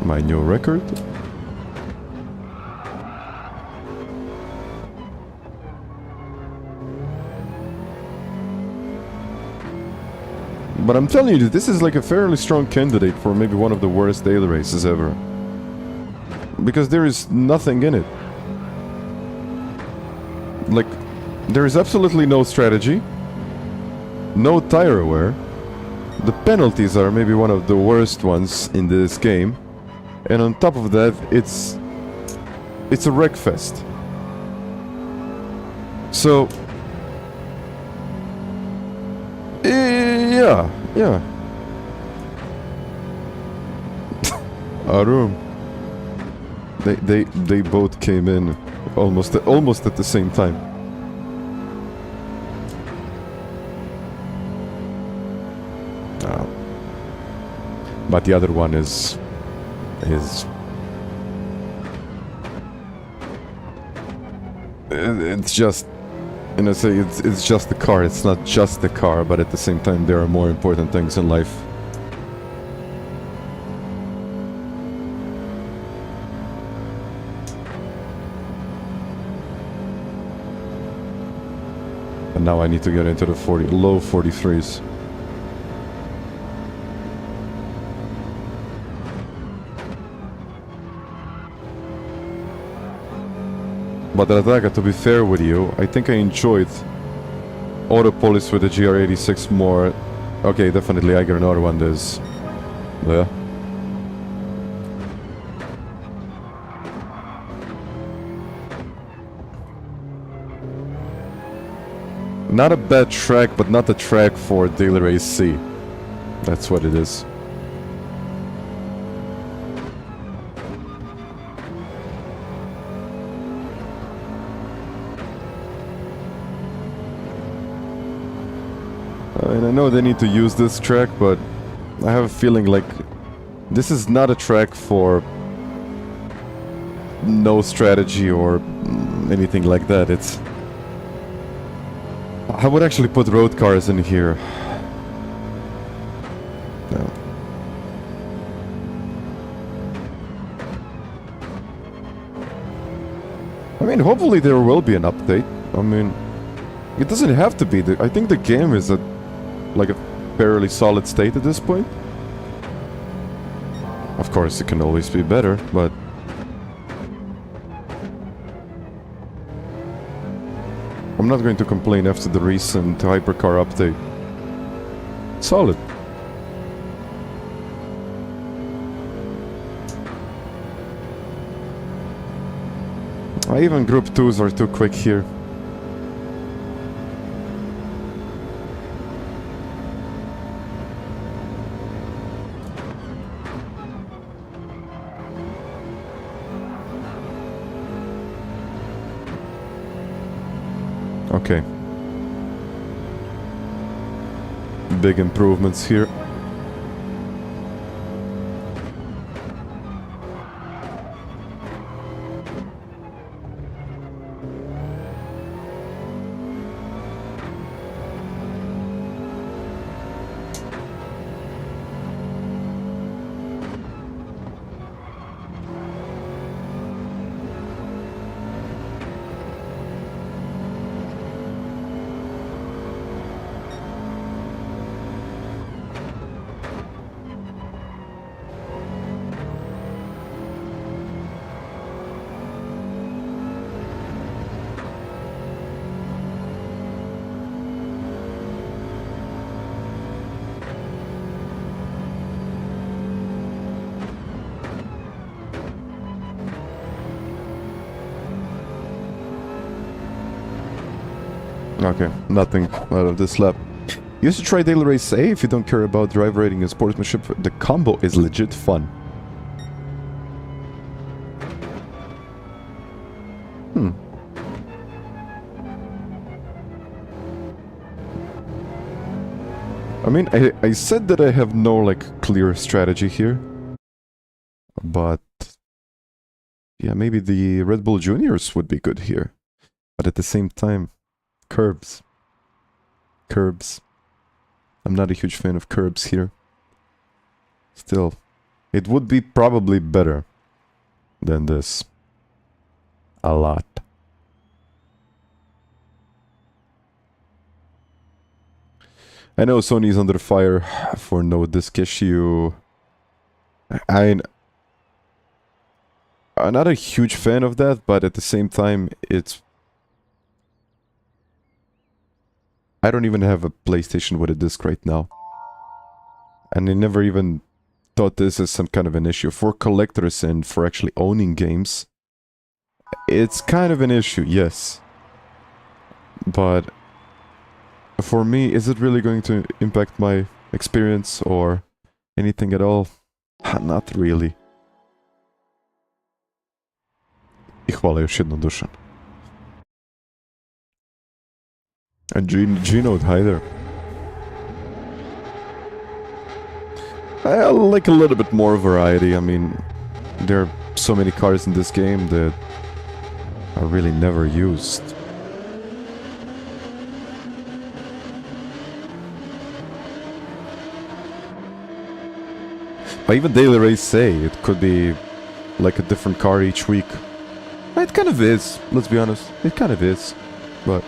My new record. But I'm telling you, this is like a fairly strong candidate for maybe one of the worst daily races ever. Because there is nothing in it. Like, there is absolutely no strategy. No tire wear. The penalties are maybe one of the worst ones in this game. And on top of that, it's a wreck fest. So... yeah. Arum. They both came in almost at the same time. But the other one is it's just, you know, say it's just the car. It's not just the car, but at the same time there are more important things in life. And now I need to get into the low 43s. But Radaka, to be fair with you, I think I enjoyed Auto Police with the GR86 more. Okay, definitely I get another one this. Yeah. Not a bad track, but not the track for Daily Race C. That's what it is. And I know they need to use this track, but I have a feeling like this is not a track for no strategy or anything like that. It's... I would actually put road cars in here. No. I mean, hopefully there will be an update. I mean, it doesn't have to be. I think the game is at like a fairly solid state at this point. Of course, it can always be better, but... I'm not going to complain after the recent hypercar update. Solid. Even Group 2s are too quick here. Okay. Big improvements here. Okay, nothing out of this lap. You should try Daily Race A if you don't care about drive rating and sportsmanship. The combo is legit fun. I mean, I said that I have no, like, clear strategy here. But... yeah, maybe the Red Bull Juniors would be good here. But at the same time, curbs. Curbs. I'm not a huge fan of curbs here. Still, it would be probably better than this. A lot. I know Sony's under fire for no disc issue. I'm not a huge fan of that, but at the same time, it's... I don't even have a PlayStation with a disc right now. And I never even thought this as some kind of an issue. For collectors and for actually owning games, it's kind of an issue, yes. But for me, is it really going to impact my experience or anything at all? Not really. I hvala još jednom, Dušan. And Gino, hi there. I like a little bit more variety. I mean, there are so many cars in this game that are really never used. But even Daily Race say it could be like a different car each week. It kind of is, let's be honest. It kind of is, but...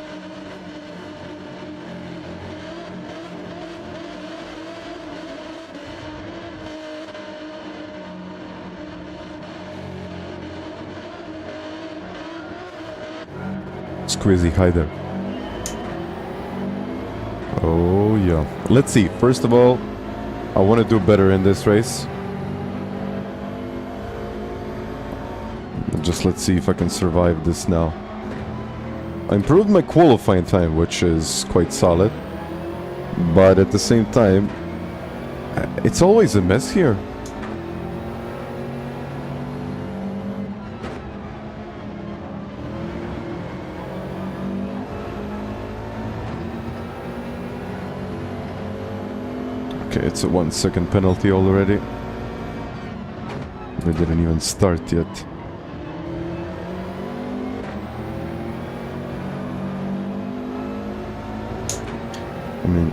Squizzy, hi there. Oh yeah. Let's see, first of all, I want to do better in this race. Just let's see if I can survive this now. I improved my qualifying time, which is quite solid. But at the same time, it's always a mess here. Okay, it's a 1 second penalty already. We didn't even start yet. I mean...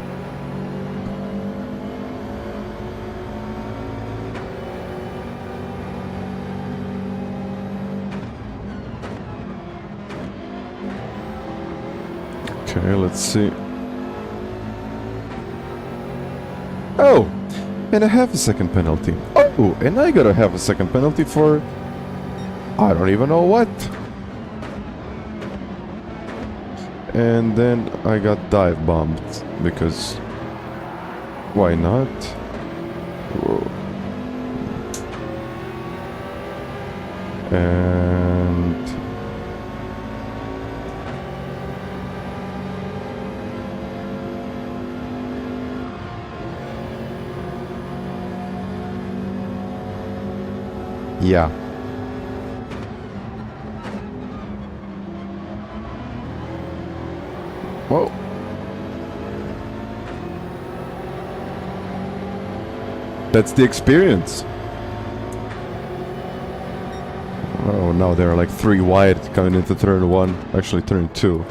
okay, let's see. Oh! And I have a second penalty. Oh! And I gotta have a second penalty for... I don't even know what. And then I got dive bombed. Because... why not? Whoa. And... yeah. Whoa. That's the experience. Oh, now there are like 3 wide coming into turn 1. Actually, turn 2.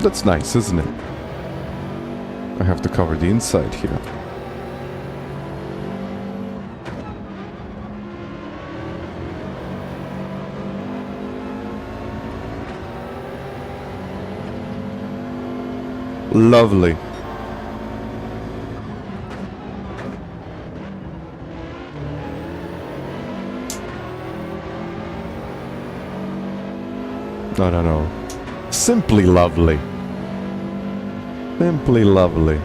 That's nice, isn't it? I have to cover the inside here. Lovely. No, no, no. Simply lovely. Simply lovely.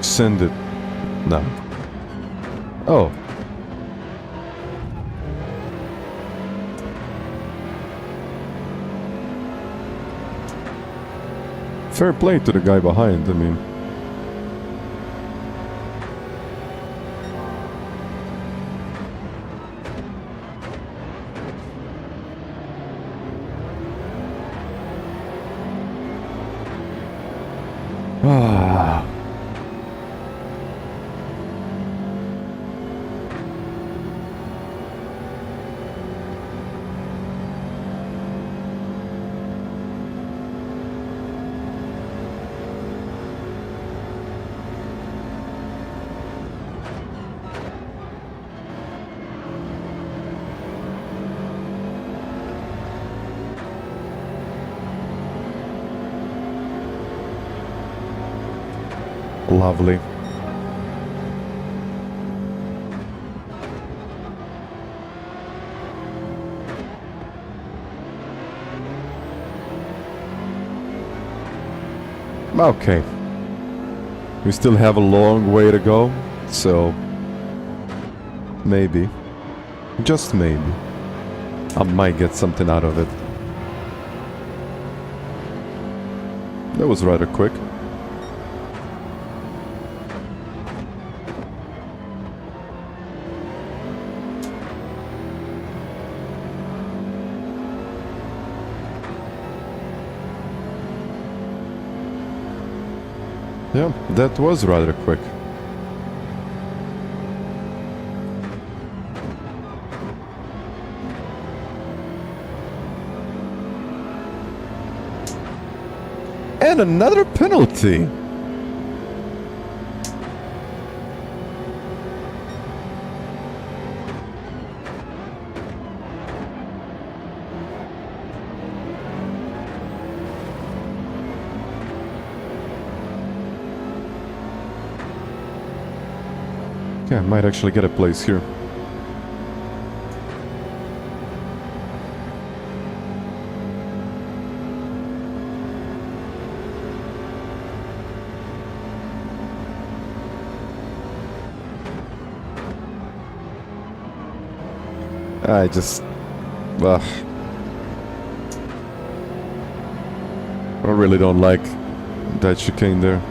Send it. No. Oh. fair play to the guy behind, I mean. Ah. Lovely. Okay. We still have a long way to go, so maybe, just maybe, I might get something out of it. That was rather quick. Yeah, that was rather quick. And another penalty. Yeah, I might actually get a place here. I just... I really don't like that chicane there.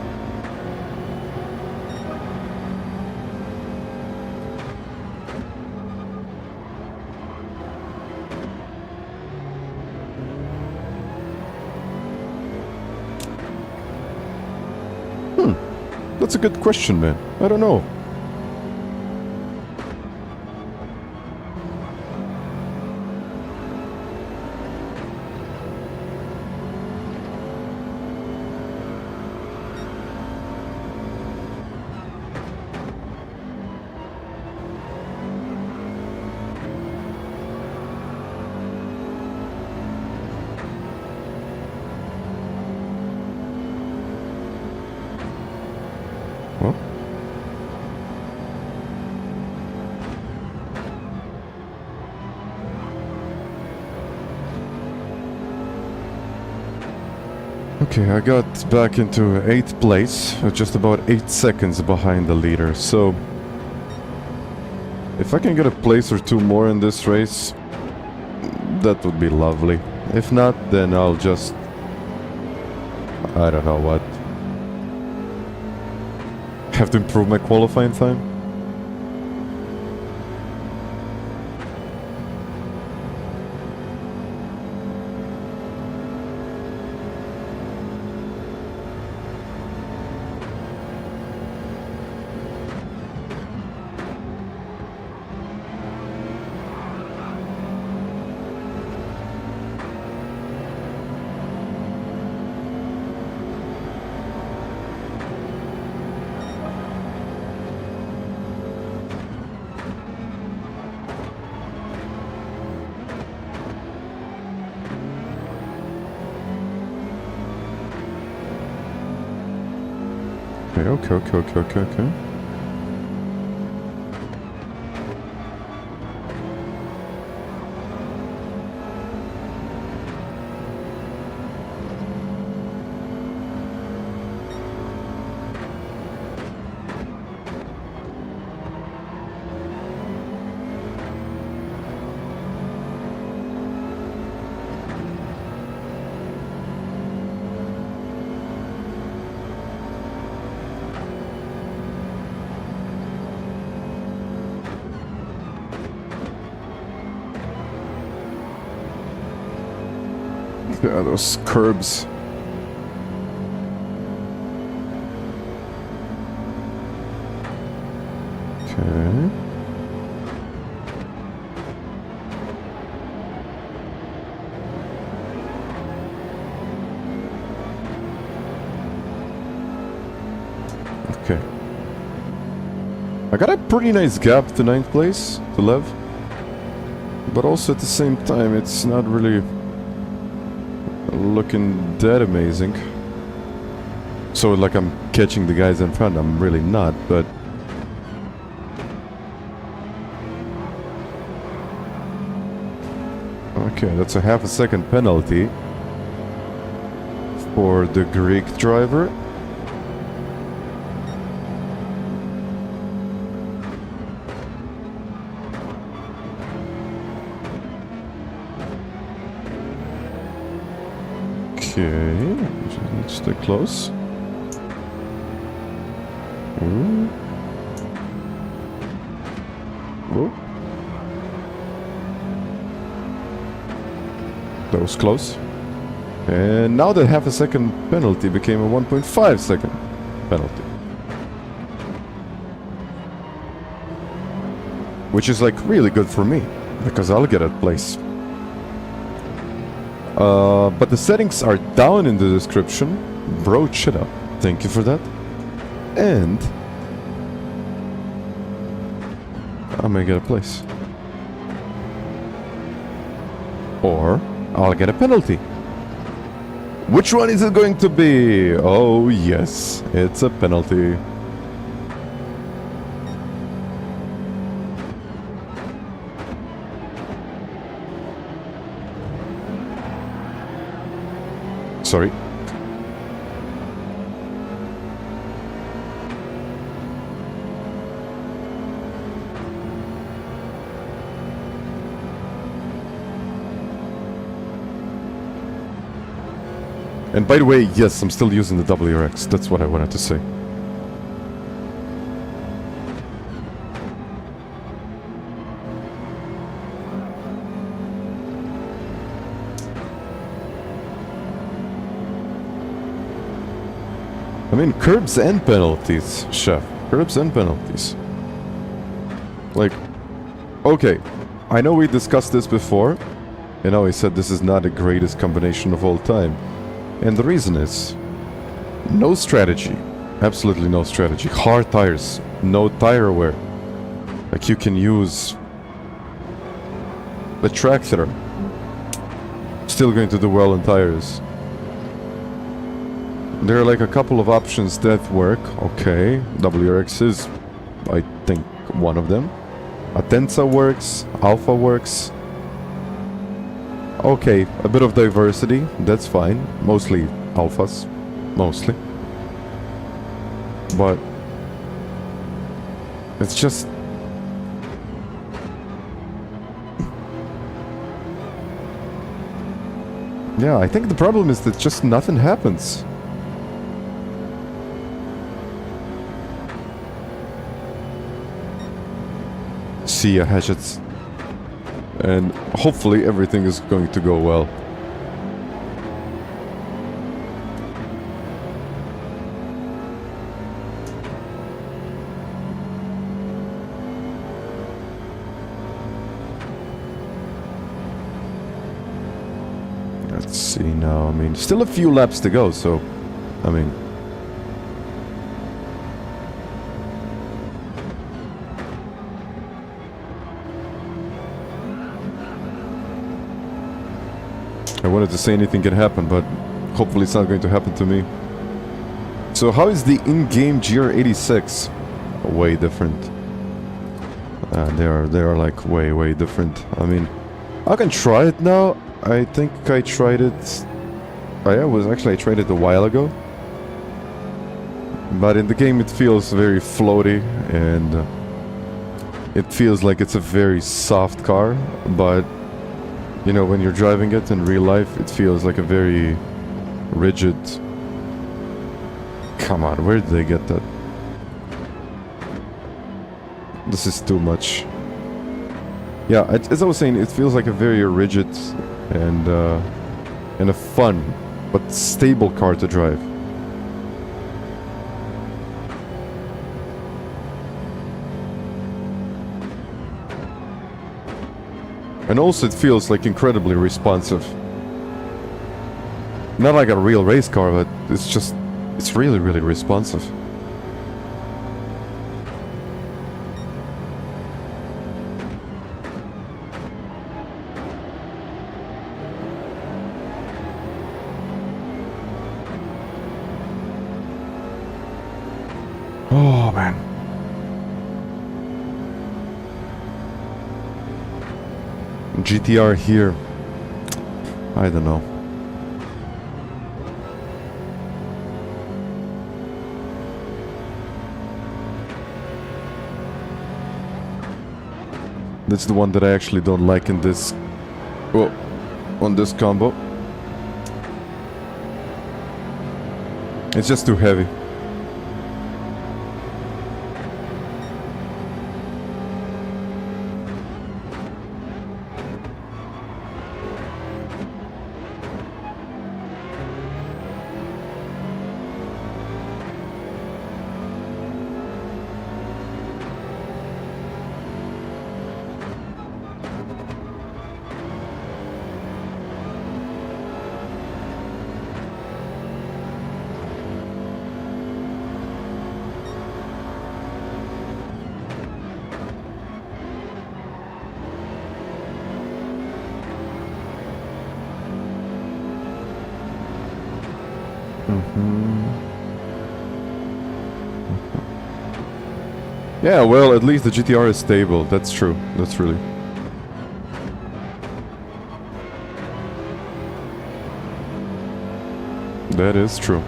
That's a good question, man. I don't know. Okay, I got back into 8th place, just about 8 seconds behind the leader, so if I can get a place or two more in this race, that would be lovely. If not, then I'll just... I don't know what. Have to improve my qualifying time? Okay. Yeah, those curbs. Okay. Okay. I got a pretty nice gap to 9th place, to Lev. But also at the same time, it's not really looking that amazing. So like I'm catching the guys in front, I'm really not, but... Okay, that's a half a second penalty for the Greek driver. Okay, let's stay close. Ooh. Ooh. That was close. And now the half a second penalty became a 1.5 second penalty. Which is like really good for me, because I'll get a place. But the settings are down in the description. Bro, shut up. Thank you for that. And I may get a place. Or I'll get a penalty. Which one is it going to be? Oh yes, it's a penalty. Sorry. And by the way, yes, I'm still using the WRX. That's what I wanted to say. I mean, curbs and penalties, chef. Curbs and penalties. Like, okay, I know we discussed this before. You know, he said this is not the greatest combination of all time. And the reason is, no strategy. Absolutely no strategy. Hard tires. No tire wear. Like, you can use the tractor. Still going to do well on tires. There are like a couple of options that work. Okay, WRX is, I think, one of them. Atenza works, Alpha works. Okay, a bit of diversity, that's fine. Mostly Alphas, mostly. But it's just... Yeah, I think the problem is that just nothing happens. See ya, hatchets. And hopefully everything is going to go well. Let's see now. I mean, still a few laps to go, so I mean, I wanted to say anything can happen, but hopefully it's not going to happen to me. So how is the in-game GR86? Way different. They are like way different. I mean, I can try it now. I think I tried it. Oh yeah, I tried it a while ago. But in the game it feels very floaty, and it feels like it's a very soft car, but you know, when you're driving it in real life, it feels like a very rigid... Come on, where did they get that? This is too much. Yeah, as I was saying, it feels like a very rigid and and a fun but stable car to drive. And also it feels like incredibly responsive. Not like a real race car, but it's really, really responsive. Oh, man. GTR here. I don't know. That's the one that I actually don't like in this... Oh, on this combo. It's just too heavy. Yeah, well, at least the GTR is stable. That's true. That's really... That is true.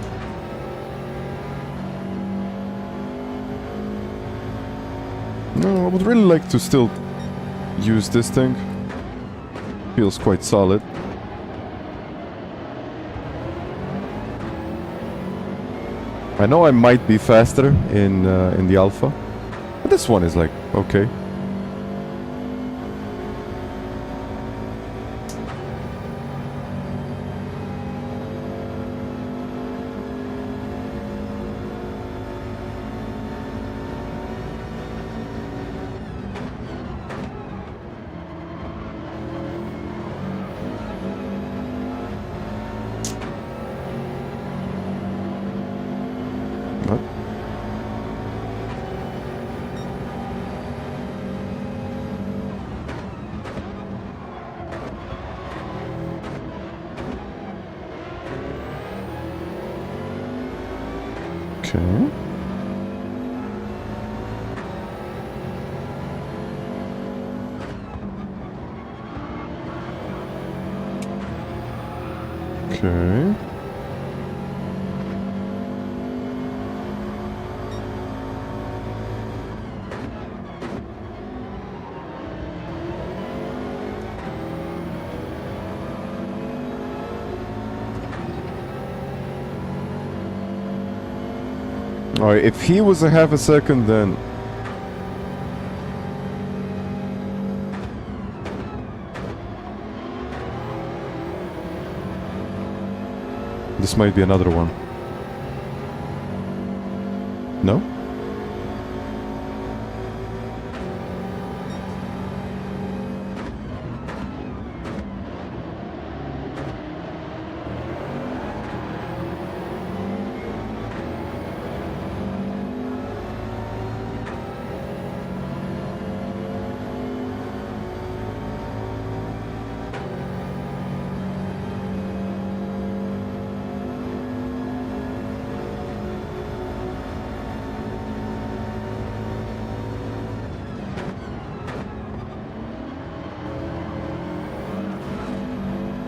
No, I would really like to still use this thing. Feels quite solid. I know I might be faster in the Alpha, but this one is like okay. Okay. Okay. Alright, if he was a half a second, then... This might be another one. No?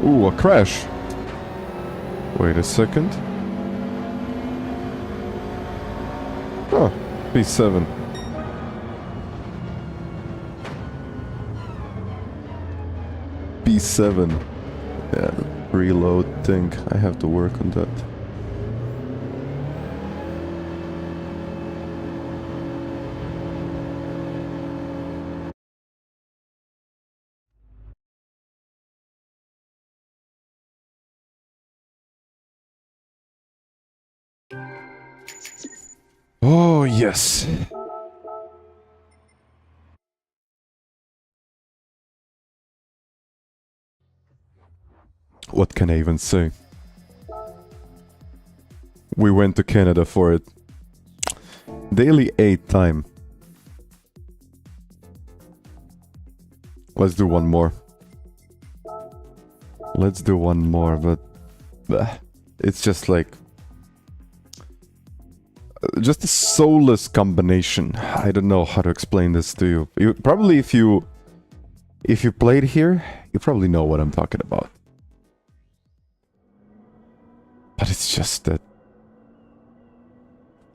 Ooh, a crash. Wait a second. Oh, P7. P7. Yeah, reload thing. I have to work on that. Oh, yes. What can I even say? We went to Canada for it. Daily 8 time. Let's do one more. Let's do one more, but it's just like just a soulless combination. I don't know how to explain this to you. Probably if you played here, you probably know what I'm talking about. But it's just that,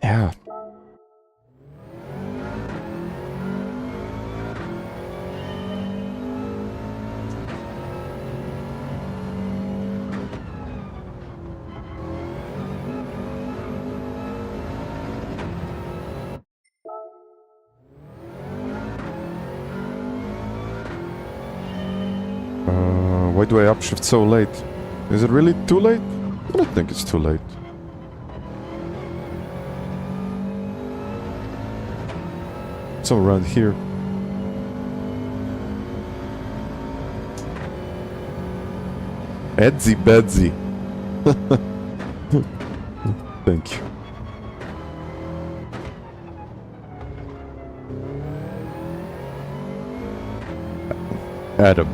yeah. Why do I upshift so late? Is it really too late? I don't think it's too late. So around here. Edsy Bedsy. Thank you. Adam.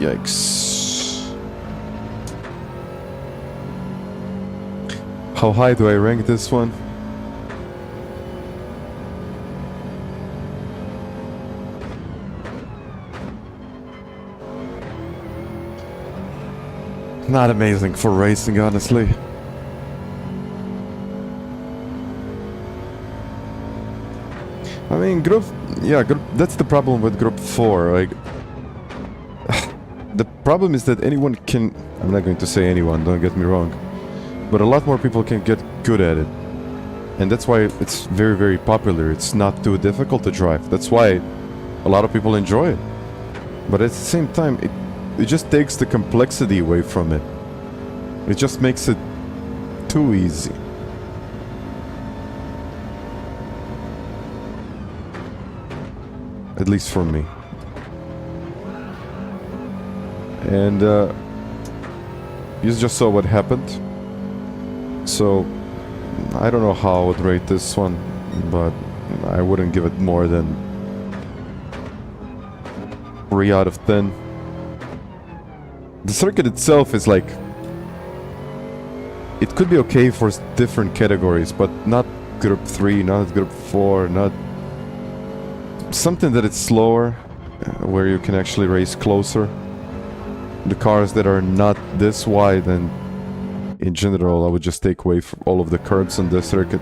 Yikes. How high do I rank this one? Not amazing for racing, honestly. I mean, that's the problem with Group 4, like... The problem is that anyone can... I'm not going to say anyone, don't get me wrong. But a lot more people can get good at it. And that's why it's very, very popular. It's not too difficult to drive. That's why a lot of people enjoy it. But at the same time, it just takes the complexity away from it. It just makes it too easy. At least for me. And you just saw what happened. So I don't know how I would rate this one, but I wouldn't give it more than 3 out of 10. The circuit itself is like... It could be okay for different categories, but not Group 3, not Group 4, not... Something that it's slower, where you can actually race closer. The cars that are not this wide, and in general I would just take away from all of the curbs on this circuit.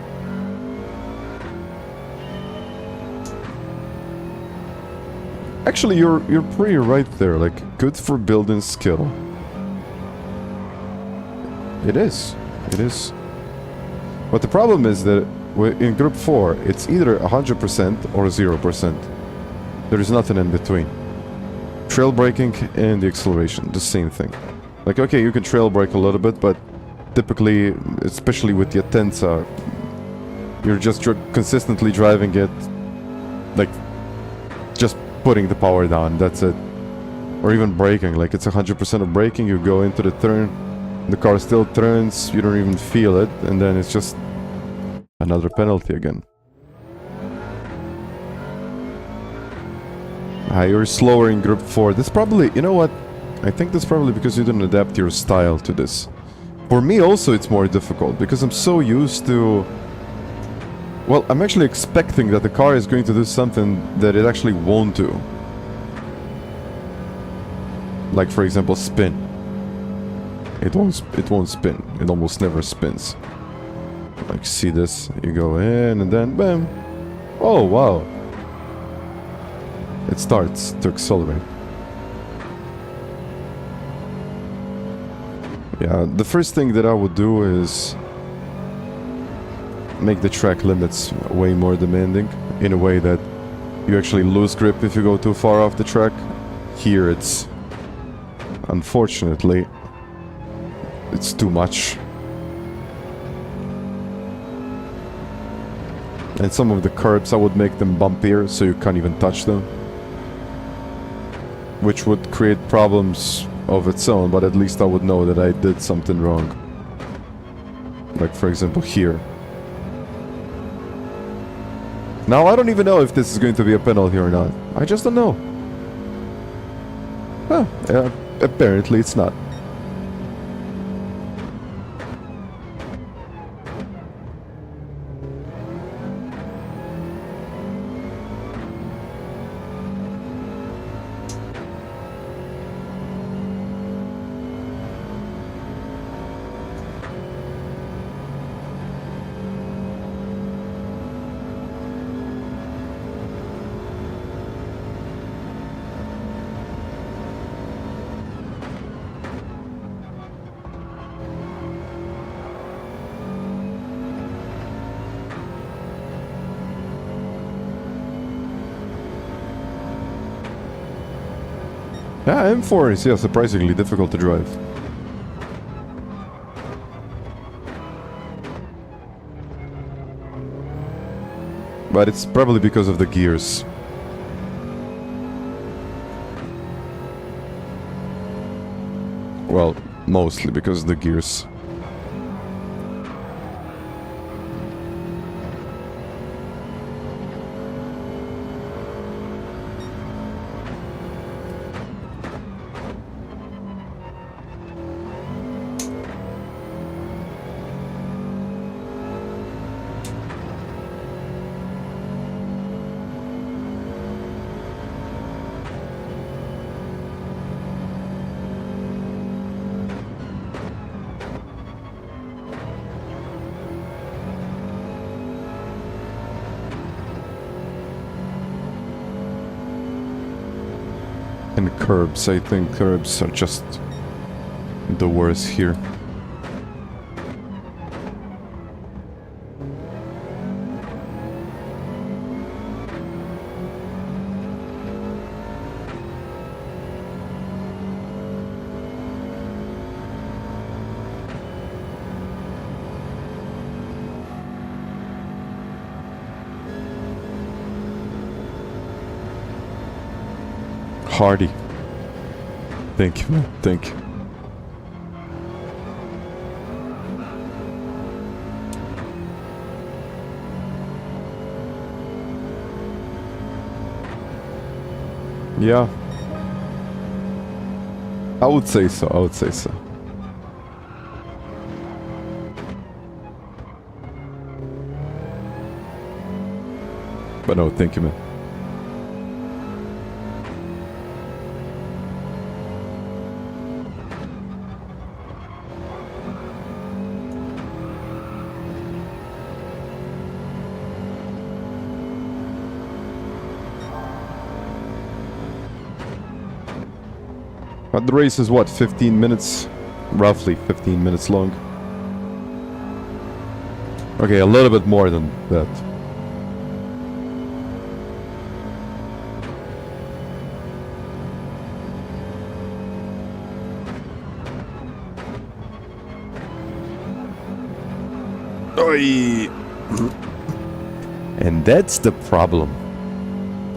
Actually, you're pretty right there, like, good for building skill. It is. But the problem is that in Group 4, it's either 100% or 0%. There is nothing in between. Trail braking and the acceleration, the same thing. Like, okay, you can trail brake a little bit, but typically, especially with the Atenza, you're just consistently driving it, like, just putting the power down, that's it. Or even braking, like, it's 100% of braking, you go into the turn, the car still turns, you don't even feel it, and then it's just another penalty again. You're slower in Group 4. This probably, you know what? I think that's probably because you didn't adapt your style to this. For me also it's more difficult, because I'm so used to... Well, I'm actually expecting that the car is going to do something that it actually won't do. Like, for example, spin. It won't spin. It almost never spins. Like, see this? You go in and then bam! Oh, wow! It starts to accelerate. Yeah, the first thing that I would do is make the track limits way more demanding, in a way that you actually lose grip if you go too far off the track. Here it's, unfortunately, it's too much. And some of the curbs I would make them bumpier so you can't even touch them, which would create problems of its own, but at least I would know that I did something wrong. Like, for example, here. Now, I don't even know if this is going to be a penalty or not. I just don't know. Well, apparently it's not. Yeah, M4 is, yeah, surprisingly difficult to drive. But it's probably because of the gears. Well, mostly because of the gears. And curbs, I think curbs are just the worst here. Hardy. Thank you, man. Thank you. Yeah. I would say so. I would say so. But no, thank you, man. But the race is what, 15 minutes? Roughly 15 minutes long. Okay, a little bit more than that. Oi! And that's the problem,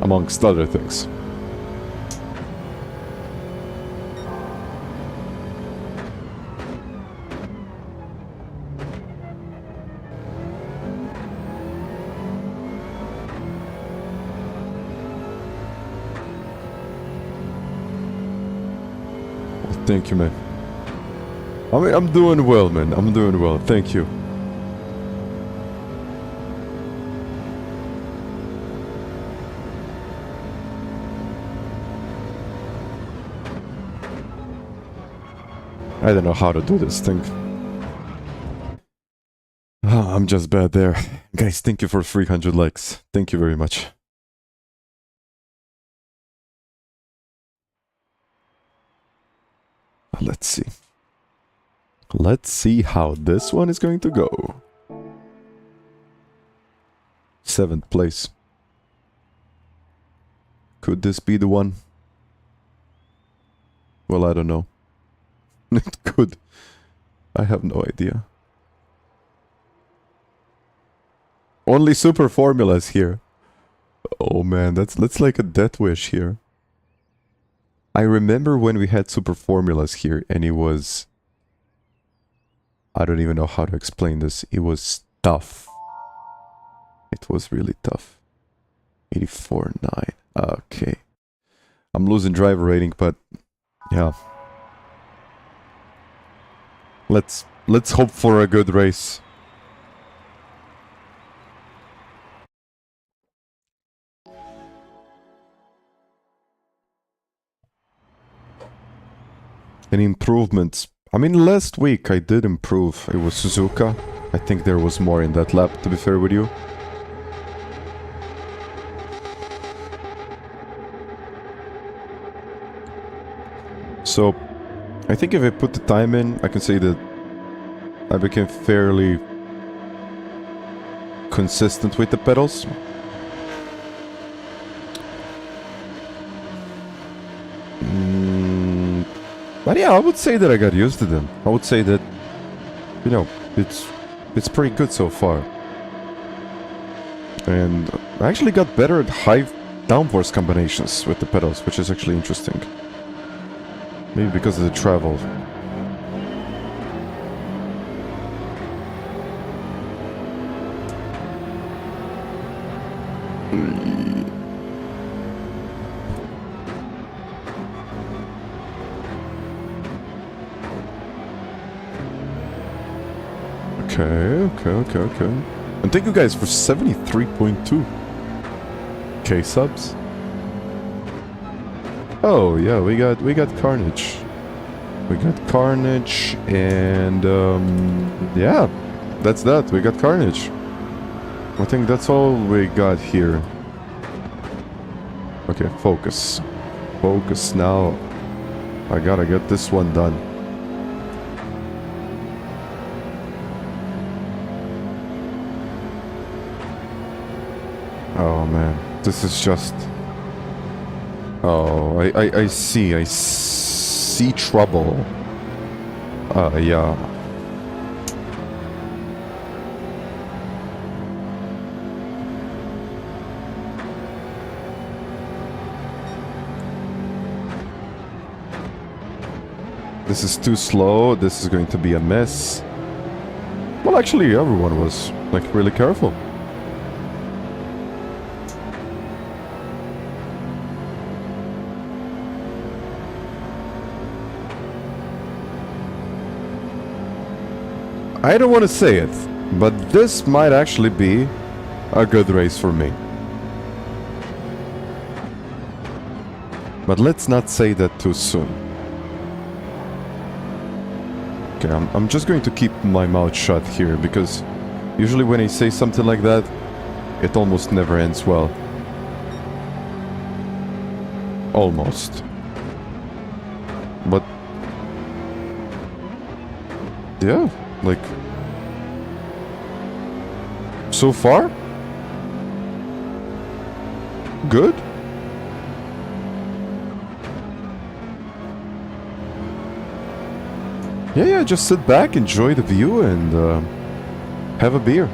amongst other things. Thank you, man. I mean, I'm doing well, man. I'm doing well. Thank you. I don't know how to do this thing. Oh, I'm just bad there. Guys, thank you for 300 likes. Thank you very much. Let's see. Let's see how this one is going to go. 7th place. Could this be the one? Well, I don't know. It could. I have no idea. Only super formulas here. Oh man, that's like a death wish here. I remember when we had super formulas here and it was... I don't even know how to explain this. It was tough. It was really tough. 84.9. Okay. I'm losing driver rating, but yeah. Let's hope for a good race. Any improvements? I mean, last week I did improve. It was Suzuka. I think there was more in that lap, to be fair with you. So, I think if I put the time in, I can say that I became fairly consistent with the pedals. But yeah, I would say that I got used to them. I would say that, you know, it's pretty good so far. And I actually got better at high downforce combinations with the pedals, which is actually interesting. Maybe because of the travel. Okay. And thank you guys for 73.2 K subs. Oh yeah, we got Carnage. We got Carnage and yeah, that's that. We got Carnage. I think that's all we got here. Okay, focus. Focus now. I gotta get this one done. Oh man, this is just... Oh, I see trouble. Yeah. This is too slow, this is going to be a mess. Well, actually, everyone was, like, really careful. I don't want to say it, but this might actually be a good race for me. But let's not say that too soon. Okay, I'm just going to keep my mouth shut here, because usually when I say something like that, it almost never ends well. Almost. But... yeah. Like, so far, good. Yeah, just sit back, enjoy the view, and have a beer.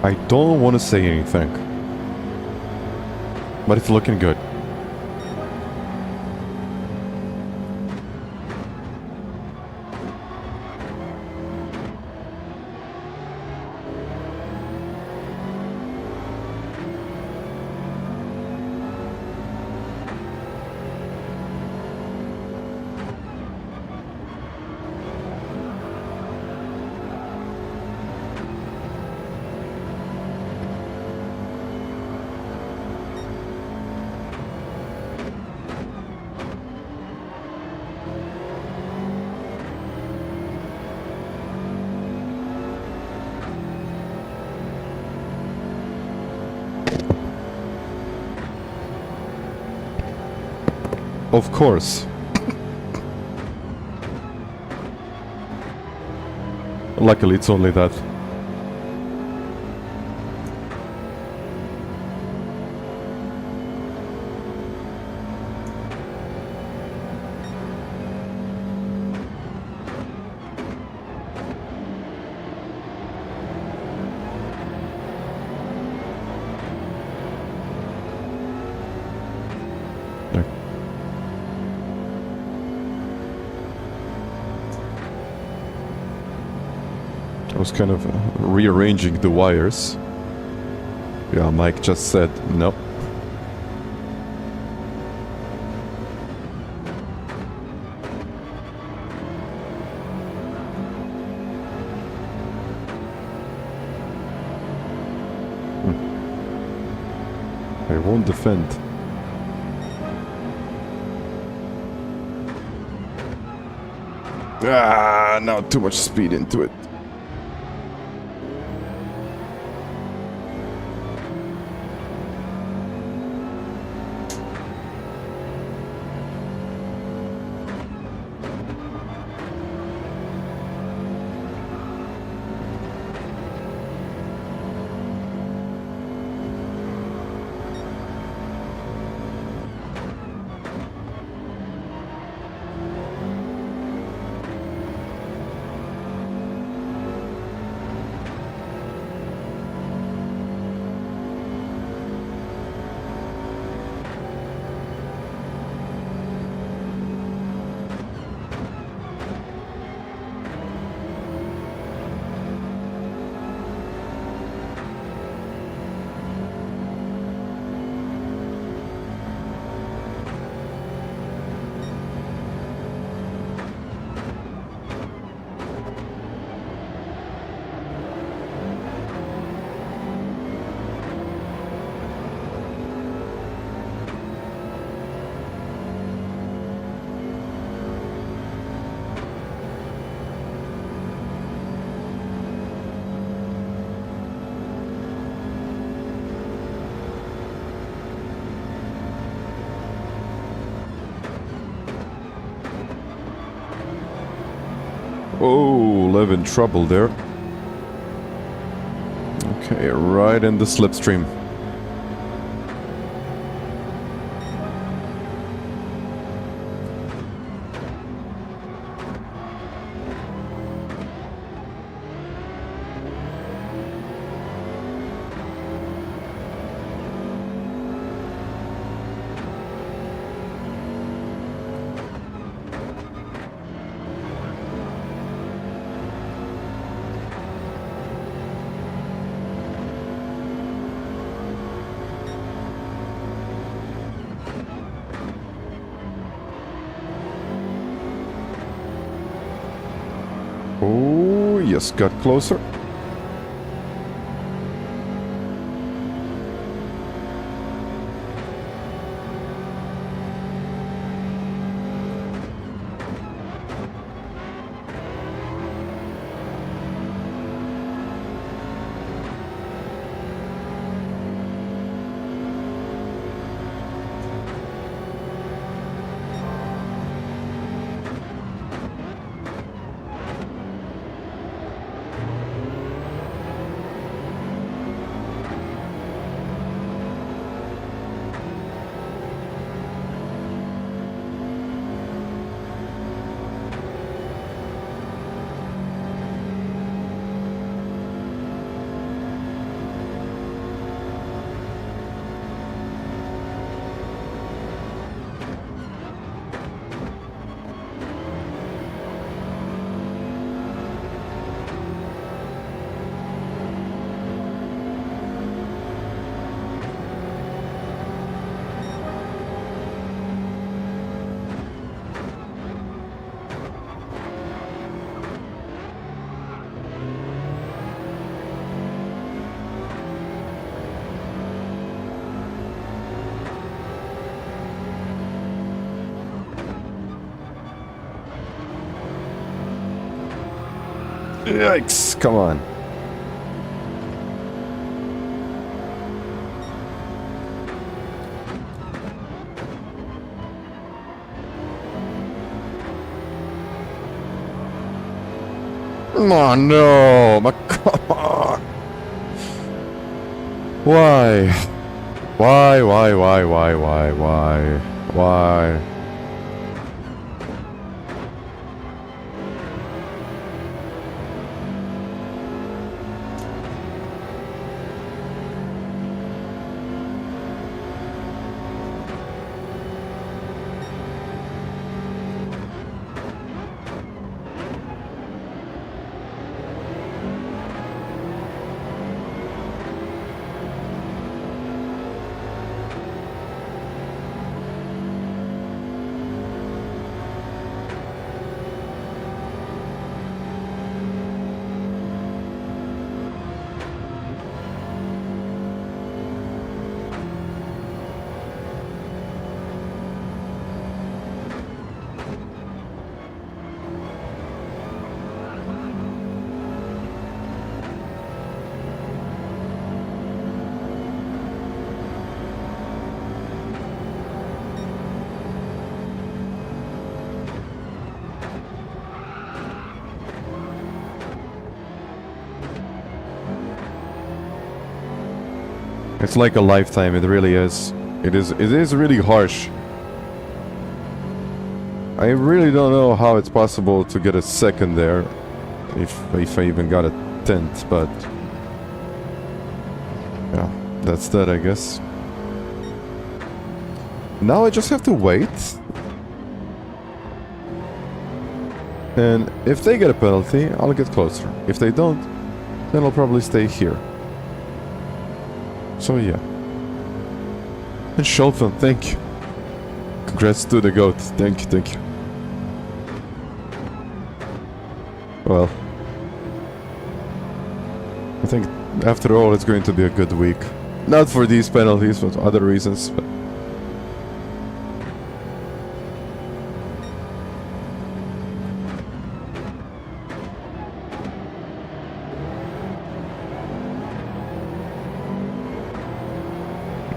I don't want to say anything, but it's looking good. Of course. Luckily, it's only that. I was kind of rearranging the wires. Yeah, Mike just said no. I won't defend. Ah, now too much speed into it. Oh, Lev in trouble there. Okay, right in the slipstream. Oh, yes, got closer. Yikes, come on. Oh no, but come on. Why? Why? It's like a lifetime, it really is. It is really harsh. I really don't know how it's possible to get a second there. If I even got a 10th, but... yeah, that's that, I guess. Now I just have to wait. And if they get a penalty, I'll get closer. If they don't, then I'll probably stay here. So yeah. And Shelton, thank you. Congrats to the GOAT. Thank you. Well, I think after all it's going to be a good week. Not for these penalties, but other reasons. But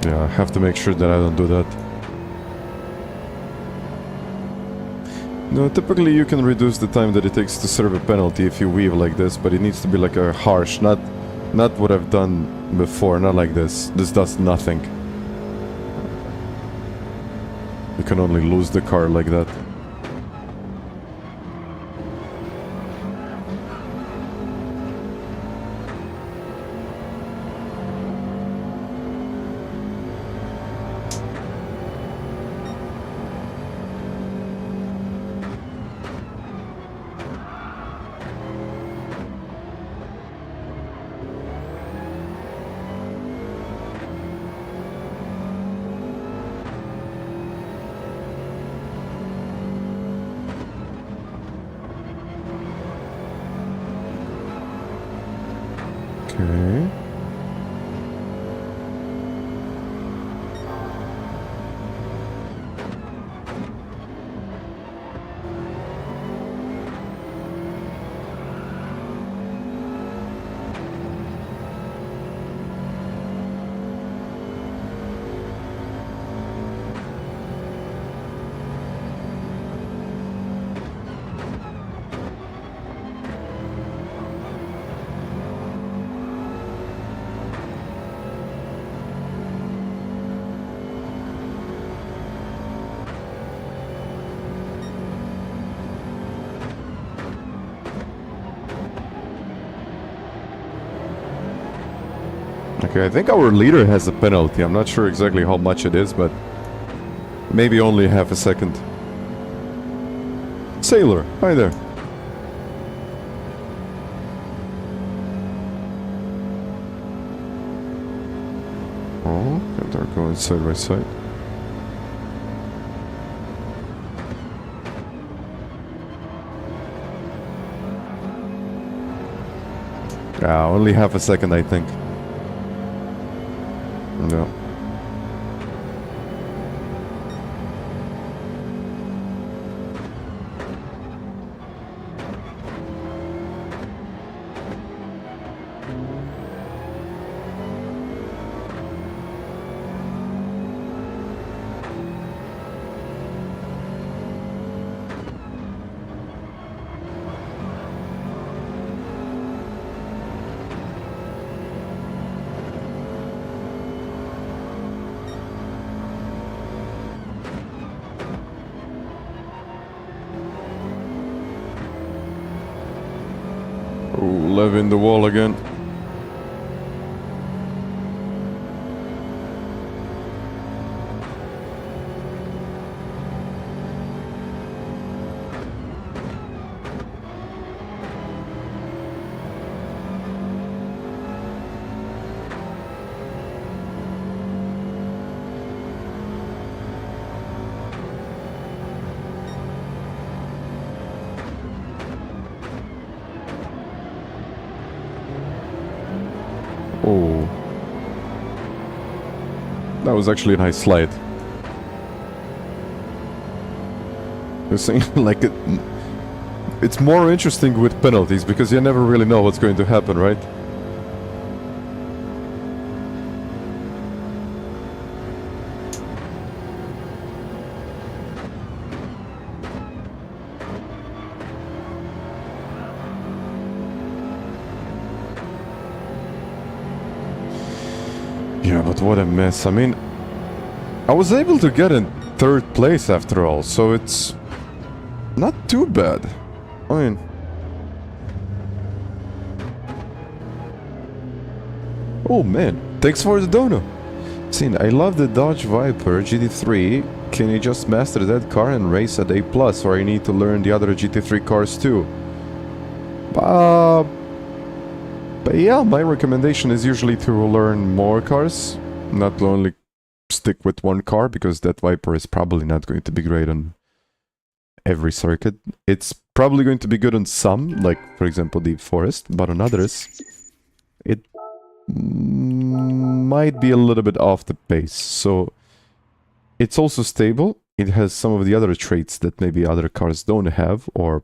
yeah, I have to make sure that I don't do that. No, typically you can reduce the time that it takes to serve a penalty if you weave like this, but it needs to be like a harsh, not what I've done before, not like this. This does nothing. You can only lose the car like that. Okay. Okay, I think our leader has a penalty. I'm not sure exactly how much it is, but maybe only half a second. Sailor, hi there. Oh, and they're going side by side. Yeah, only half a second, I think. No. Oh, levying the wall again. Oh, that was actually a nice slide. You're saying like it's more interesting with penalties because you never really know what's going to happen, right? Yeah, but what a mess. I mean, I was able to get in 3rd place after all, so it's not too bad. I mean... Oh man, thanks for the dono. See, I love the Dodge Viper GT3. Can you just master that car and race at A+, or I need to learn the other GT3 cars too? But yeah, my recommendation is usually to learn more cars, not only stick with one car, because that Viper is probably not going to be great on every circuit. It's probably going to be good on some, like for example Deep Forest, but on others, it might be a little bit off the pace. So it's also stable. It has some of the other traits that maybe other cars don't have, or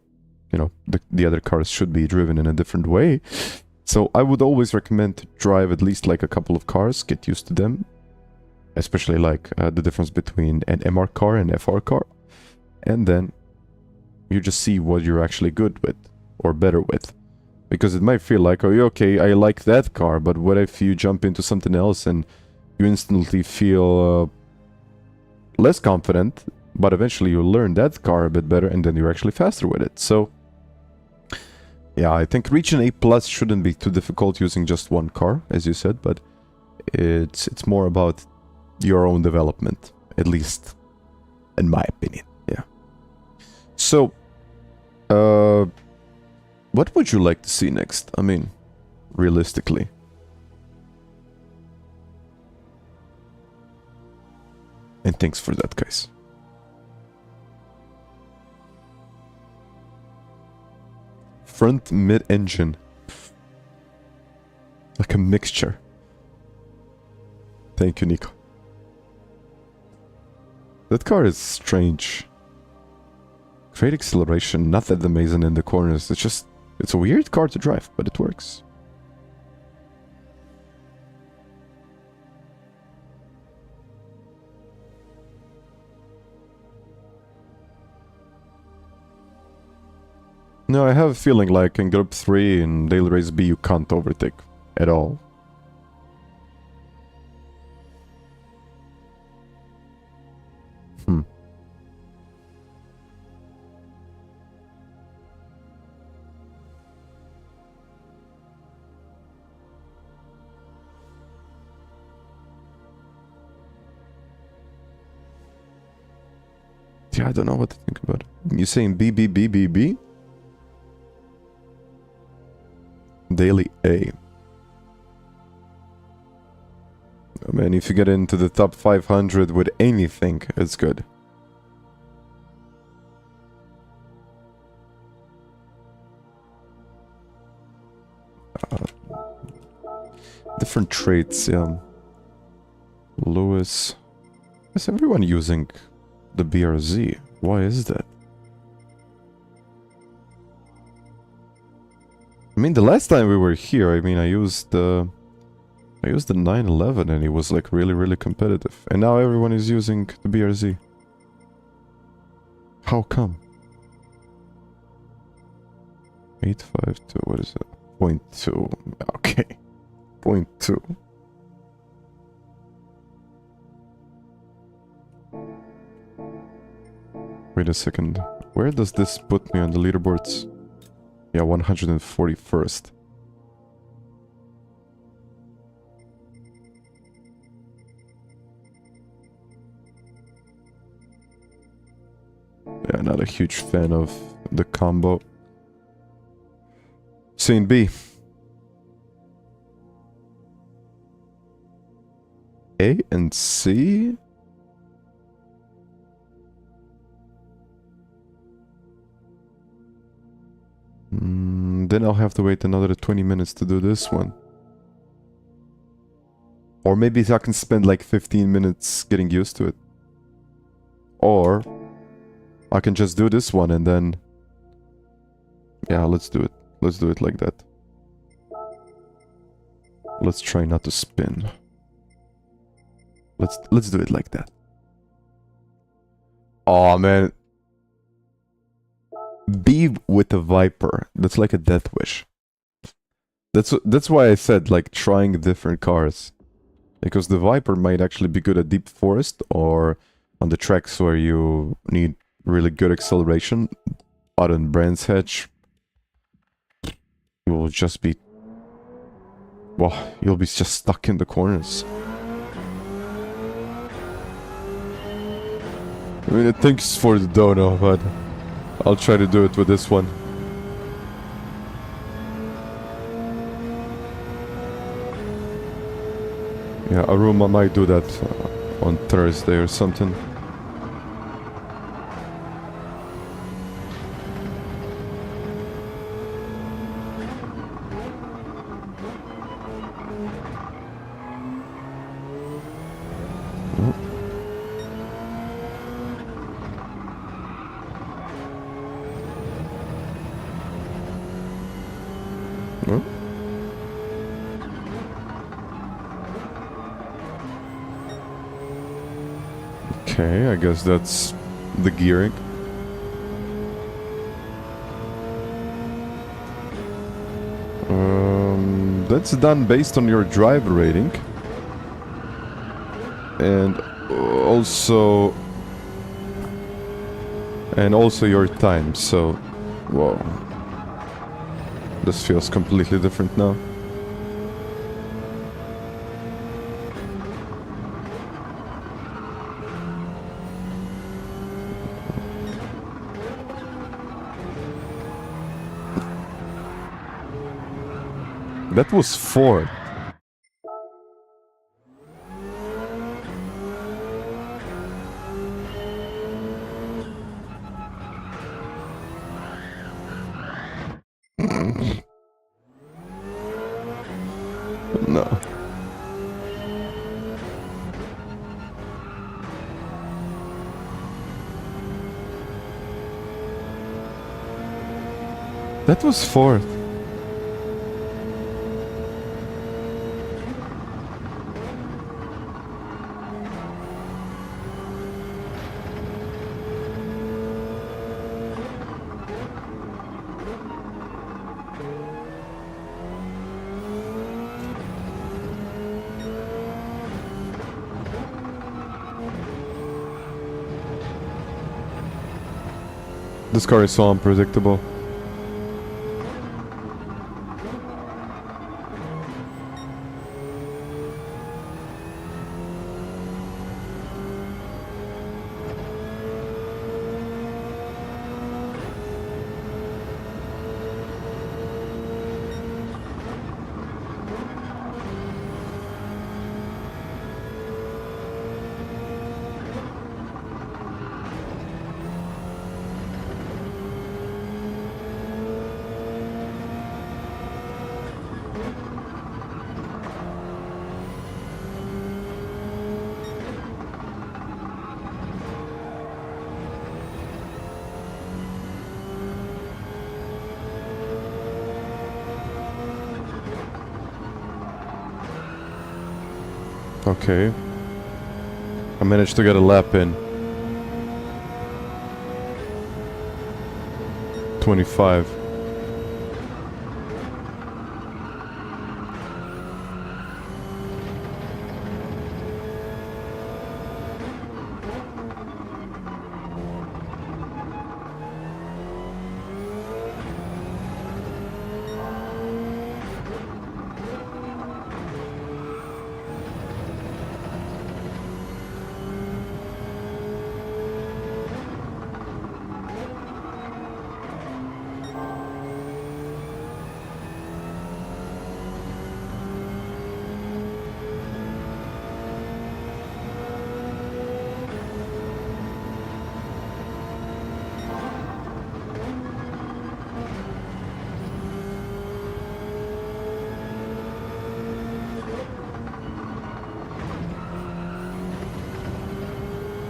you know, the other cars should be driven in a different way. So I would always recommend to drive at least like a couple of cars, get used to them, especially like the difference between an MR car and FR car, and then you just see what you're actually good with or better with. Because it might feel like, oh, okay, I like that car, but what if you jump into something else and you instantly feel less confident, but eventually you learn that car a bit better and then you're actually faster with it. So yeah, I think reaching A+ shouldn't be too difficult using just one car, as you said, but it's more about your own development, at least in my opinion. Yeah. So, what would you like to see next? I mean, realistically. And thanks for that, guys. Front mid-engine. Like a mixture. Thank you, Nico. That car is strange. Great acceleration, not that amazing in the corners. It's just... it's a weird car to drive, but it works. No, I have a feeling like in Group 3 in Daily Race B you can't overtake at all. Yeah, I don't know what to think about it. You saying B, B, B, B, B? Daily A. I mean, if you get into the top 500 with anything, it's good. Different traits, yeah. Lewis. Is everyone using the BRZ? Why is that? I mean, the last time we were here, I mean, I used the 911 and it was like really competitive. And now everyone is using the BRZ. How come? 852, what is it? 0.2. Okay. 0.2. Wait a second. Where does this put me on the leaderboards? Yeah, 141st. Yeah, not a huge fan of the combo. C and B. A and C? Then I'll have to wait another 20 minutes to do this one. Or maybe I can spend like 15 minutes getting used to it. Or I can just do this one and then... Yeah, let's do it. Let's do it like that. Let's try not to spin. Let's do it like that. Oh man. B with a Viper. That's like a death wish. That's why I said like trying different cars. Because the Viper might actually be good at deep forest or on the tracks where you need really good acceleration. Out in Brent's Hedge, you will just be... Well, you'll be just stuck in the corners. I mean, thanks for the dono, but I'll try to do it with this one. Yeah, Aruma might do that on Thursday or something. Okay, I guess that's the gearing. That's done based on your driver rating. And also your time, so whoa. This feels completely different now. That was 4. No. That was 4th. This car is so unpredictable. Okay. I managed to get a lap in. 25.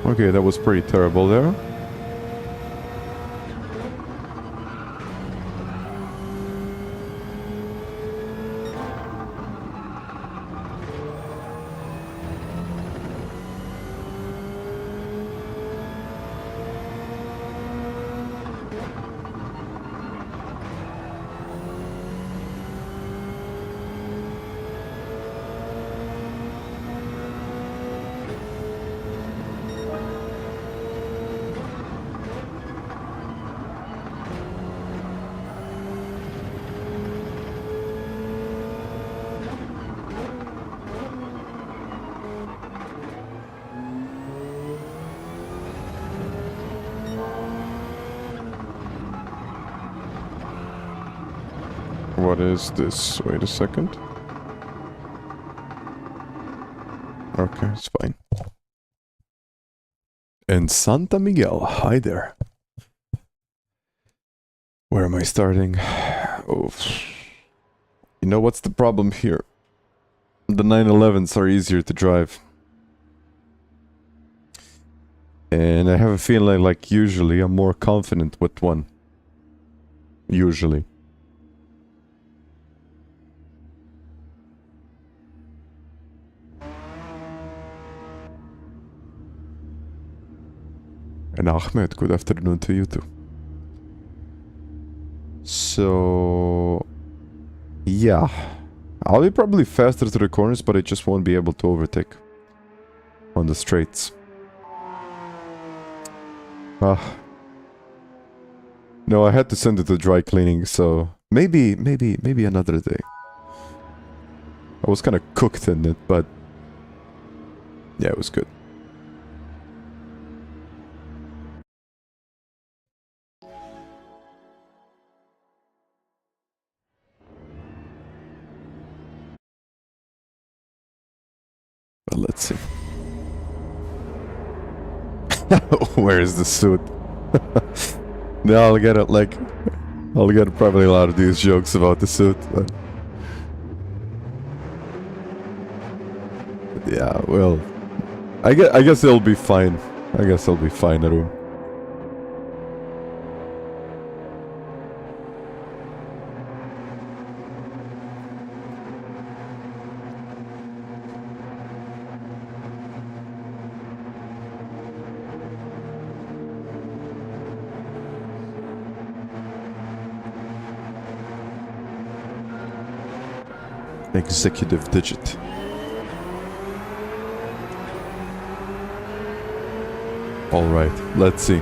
Okay, that was pretty terrible there. What is this? Wait a second. Okay, it's fine. And Santa Miguel, hi there. Where am I starting? Oh, you know what's the problem here? The 911s are easier to drive. And I have a feeling like usually I'm more confident with one. Usually. And Ahmed, good afternoon to you too. So... yeah. I'll be probably faster to the corners, but I just won't be able to overtake on the straights. No, I had to send it to dry cleaning, so maybe another day. I was kind of cooked in it, but yeah, it was good. But let's see. Where is the suit? No, I'll get it, like... I'll get probably a lot of these jokes about the suit, but... yeah, well... I guess it'll be fine. I guess it'll be fine at home. Executive digit. All right, let's see.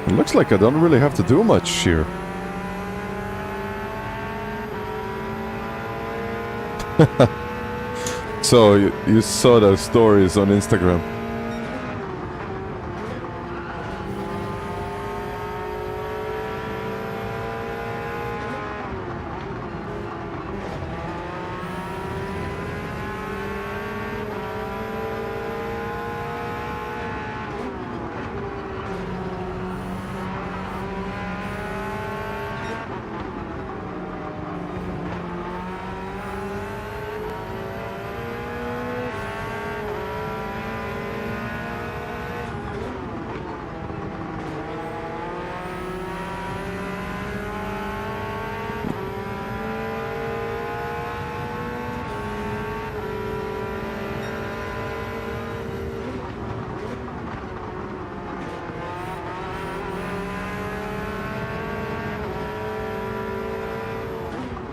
It looks like I don't really have to do much here. So, you saw the stories on Instagram.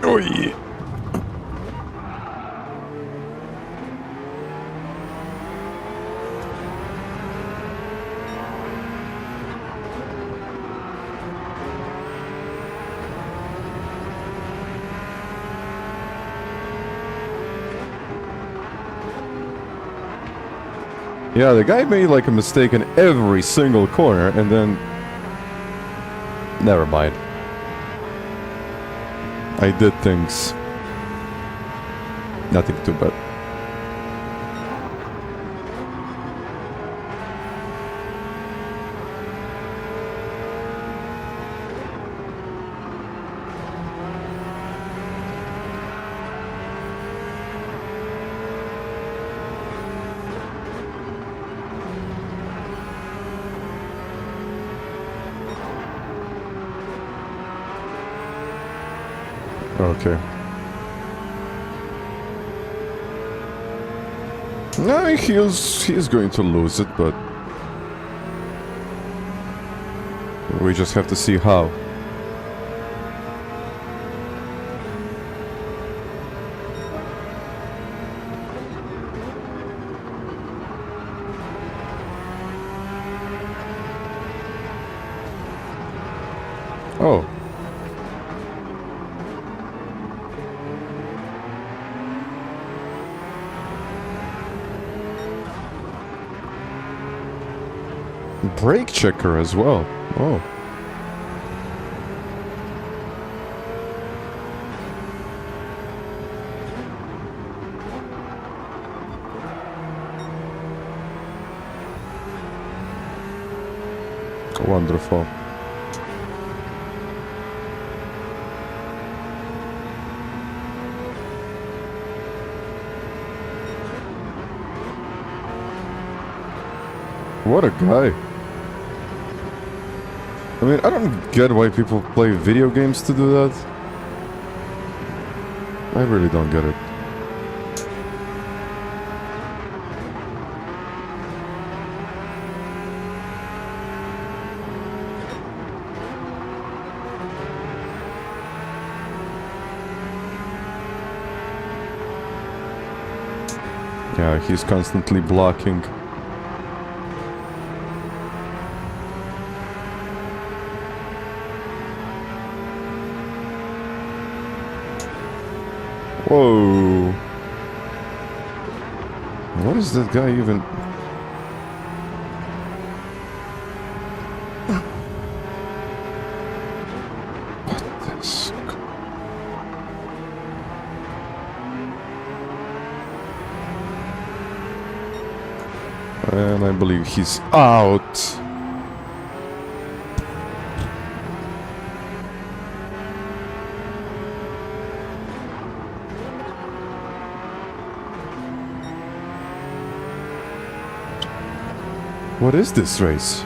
Oi. Yeah, the guy made like a mistake in every single corner and then... Never mind. I did things. Nothing too bad. Okay. No, he's going to lose it, but we just have to see how. Oh. Brake checker as well. Oh. Wonderful. What a guy. I mean, I don't get why people play video games to do that. I really don't get it. Yeah, he's constantly blocking. Whoa. What is that guy even... What this... And I believe he's out. What is this race?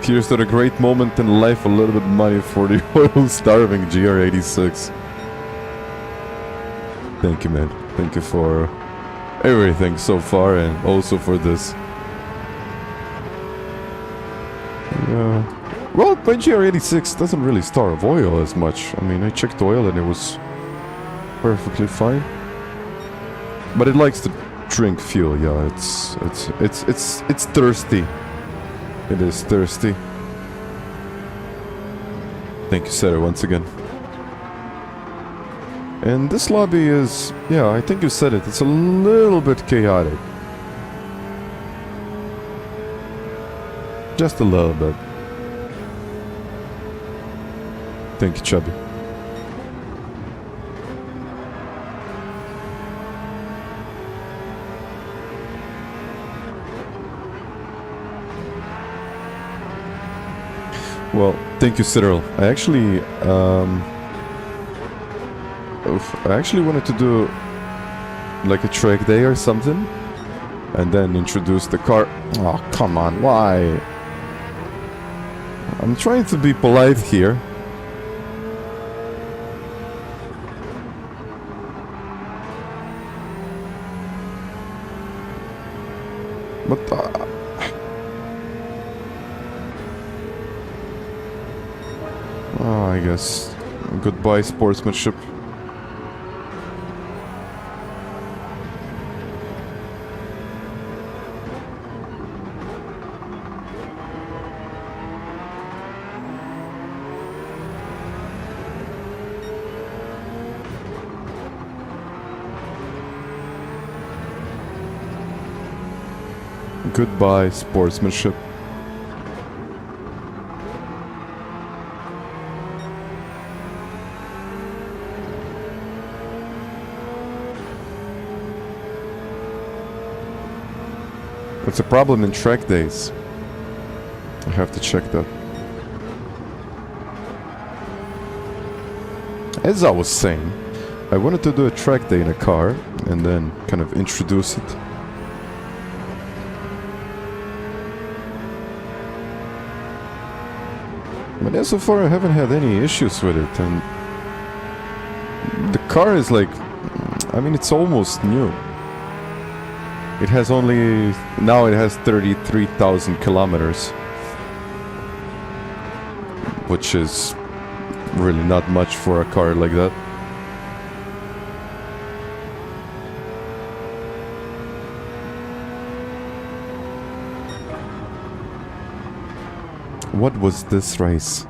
Here's to a great moment in life, a little bit of money for the oil-starving GR86. Thank you, man. Thank you for everything so far, and also for this. Well, my GR86 doesn't really starve oil as much. I mean, I checked oil and it was perfectly fine. But it likes to drink fuel, yeah. It's thirsty. It is thirsty. Thank you, Sarah, once again. And this lobby is... yeah, I think you said it. It's a little bit chaotic. Just a little bit. Thank you, Chubby. Well, thank you, Cyril. I actually wanted to do like a track day or something, and then introduce the car. Oh, come on, why? I'm trying to be polite here. But oh, I guess goodbye sportsmanship. Goodbye sportsmanship. It's a problem in track days. I have to check that. As I was saying, I wanted to do a track day in a car and then kind of introduce it. But yeah, so far I haven't had any issues with it, and the car is like, I mean, it's almost new. It has only, now it has 33,000 kilometers, which is really not much for a car like that. What was this race?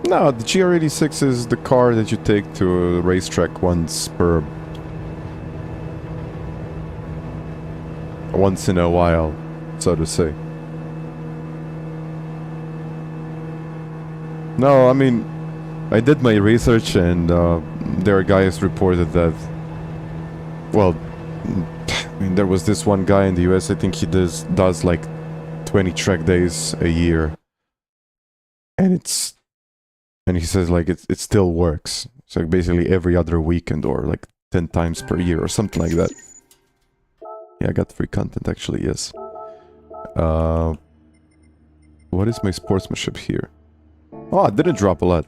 No, the GR86 is the car that you take to a racetrack once in a while, so to say. No, I mean, I did my research, and there are guys reported that, well, I mean, there was this one guy in the US, I think he does like 20 track days a year, and he says like it still works. So like basically every other weekend, or like 10 times per year or something like that. Yeah, I got free content actually, yes. What is my sportsmanship here? Oh, I didn't drop a lot.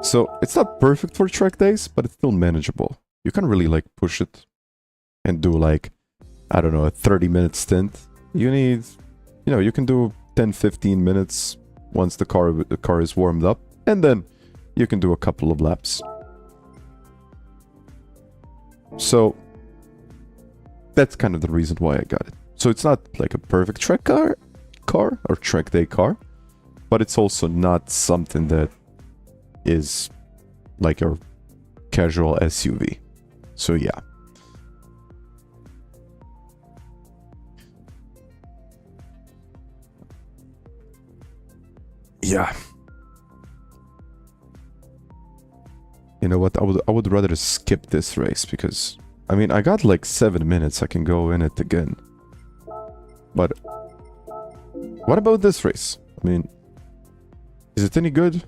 So it's not perfect for track days, but it's still manageable. You can really like push it and do like, I don't know, a 30-minute stint. You need, you know, you can do 10-15 minutes once the car is warmed up, and then you can do a couple of laps. So that's kind of the reason why I got it. So it's not like a perfect track car or track day car, but it's also not something that is like a casual SUV. So yeah. Yeah. You know what? I would rather skip this race, because I mean, I got like 7 minutes. I can go in it again. But what about this race? I mean, is it any good?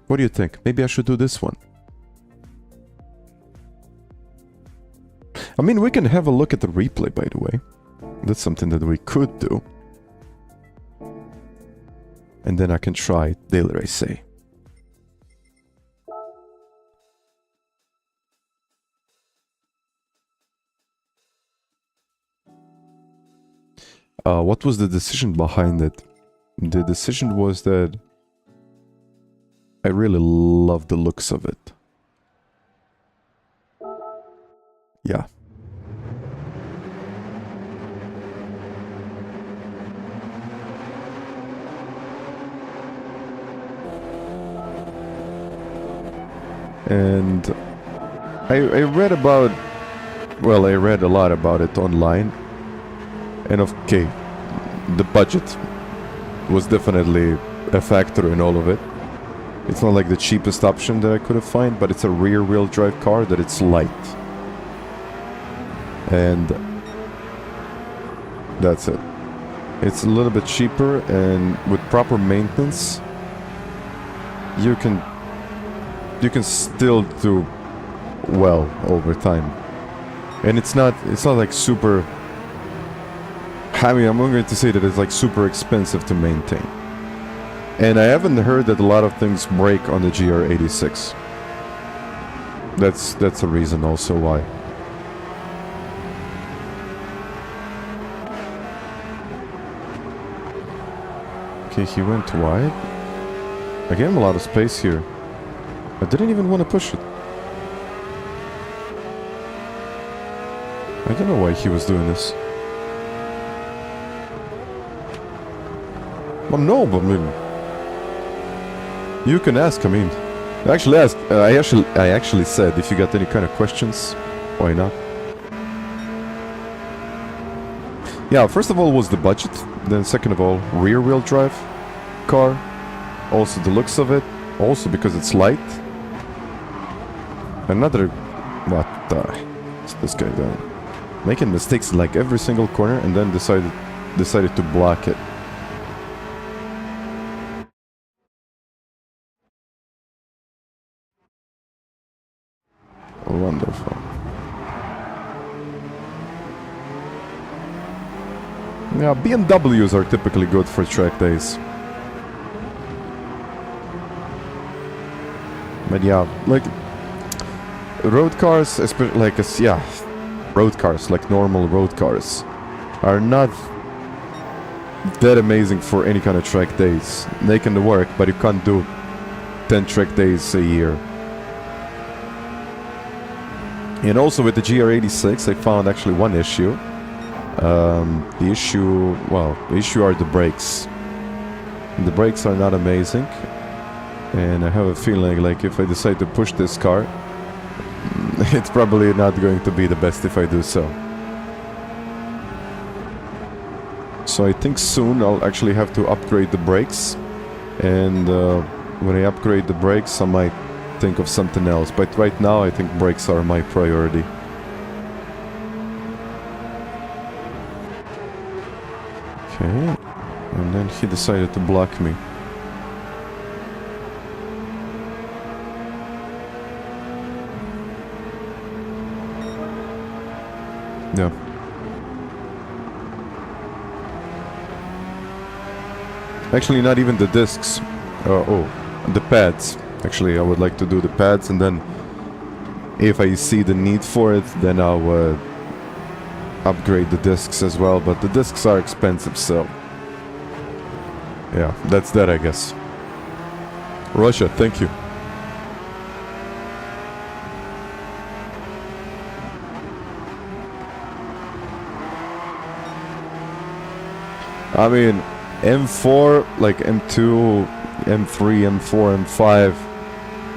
What do you think? Maybe I should do this one. I mean, we can have a look at the replay, by the way. That's something that we could do. And then I can try daily race say. What was the decision behind it? The decision was that I really love the looks of it. Yeah. And I read about, well, I read a lot about it online. And okay, the budget was definitely a factor in all of it. It's not like the cheapest option that I could have found, but it's a rear-wheel drive car that it's light. And that's it. It's a little bit cheaper, and with proper maintenance, you can still do well over time. And it's not like super, I mean, I'm not going to say that it's like super expensive to maintain. And I haven't heard that a lot of things break on the GR86. That's a reason also why. Okay, he went wide. I gave him a lot of space here. I didn't even want to push it. I don't know why he was doing this. Well, no, but I mean, you can ask. I mean, I actually asked. I actually said if you got any kind of questions, why not? Yeah, first of all was the budget. Then second of all, rear-wheel drive car. Also the looks of it. Also because it's light. Another, what the? What's this guy doing? Making mistakes in like every single corner, and then decided to block it. Wonderful. Yeah, BMWs are typically good for track days. But yeah, like road cars, especially like road cars, like normal road cars, are not that amazing for any kind of track days. They can work, but you can't do 10 track days a year. And also with the GR86, I found actually one issue. The issue are the brakes. The brakes are not amazing, and I have a feeling like if I decide to push this car, it's probably not going to be the best if I do so. So I think soon I'll actually have to upgrade the brakes, and when I upgrade the brakes I might think of something else, but right now I think brakes are my priority. Okay, and then he decided to block me. Yeah. Actually, not even the discs. The pads. Actually, I would like to do the pads, and then if I see the need for it, then I'll upgrade the discs as well. But the discs are expensive, so yeah, that's that, I guess. Russia, thank you. I mean, M4, like M2, M3, M4, M5,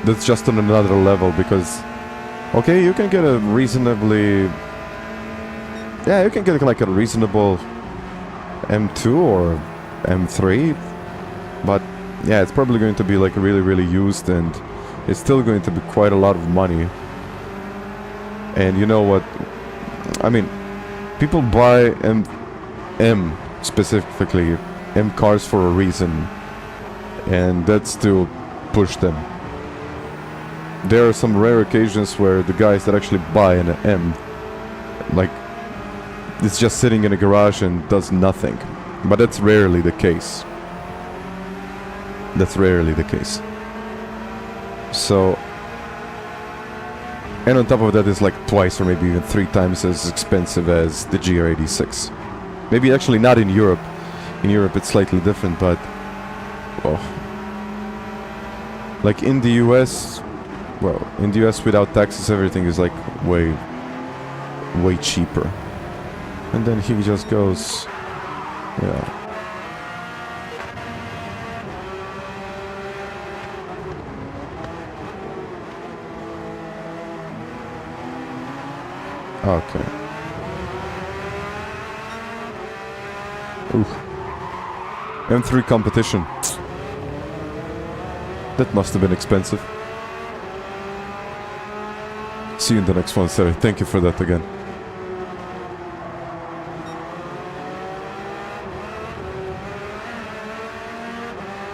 that's just on another level, because okay, you can get a reasonably, yeah, you can get like a reasonable M2 or M3, but yeah, it's probably going to be like really used, and it's still going to be quite a lot of money. And you know what, I mean, people buy M specifically M cars for a reason, and that's to push them. There are some rare occasions where the guys that actually buy an M, like, it's just sitting in a garage and does nothing. But that's rarely the case. That's rarely the case. So, and on top of that, it's like twice or maybe even 3 times as expensive as the GR86. Maybe actually not in Europe. In Europe it's slightly different, but well, like in the US, well, in the US without taxes everything is like way cheaper. And then he just goes, yeah. Okay. Oof. M3 competition. That must have been expensive. See you in the next one, Sarah. Thank you for that again.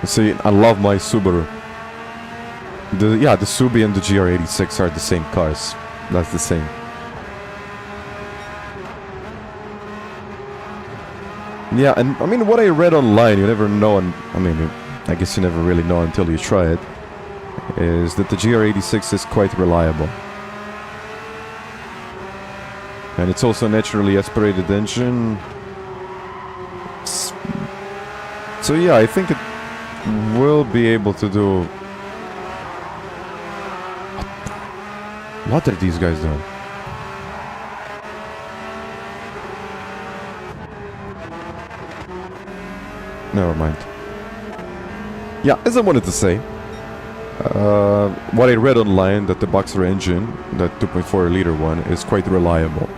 See, I love my Subaru. The Subi and the GR86 are the same cars. That's the same. Yeah, and I mean, what I read online, you never know, and I mean, I guess you never really know until you try it, is that the GR86 is quite reliable. And it's also a naturally aspirated engine. So yeah, I think it will be able to do... What are these guys doing? Never mind. Yeah, as I wanted to say, what I read online, that the Boxer engine, that 2.4 liter one, is quite reliable.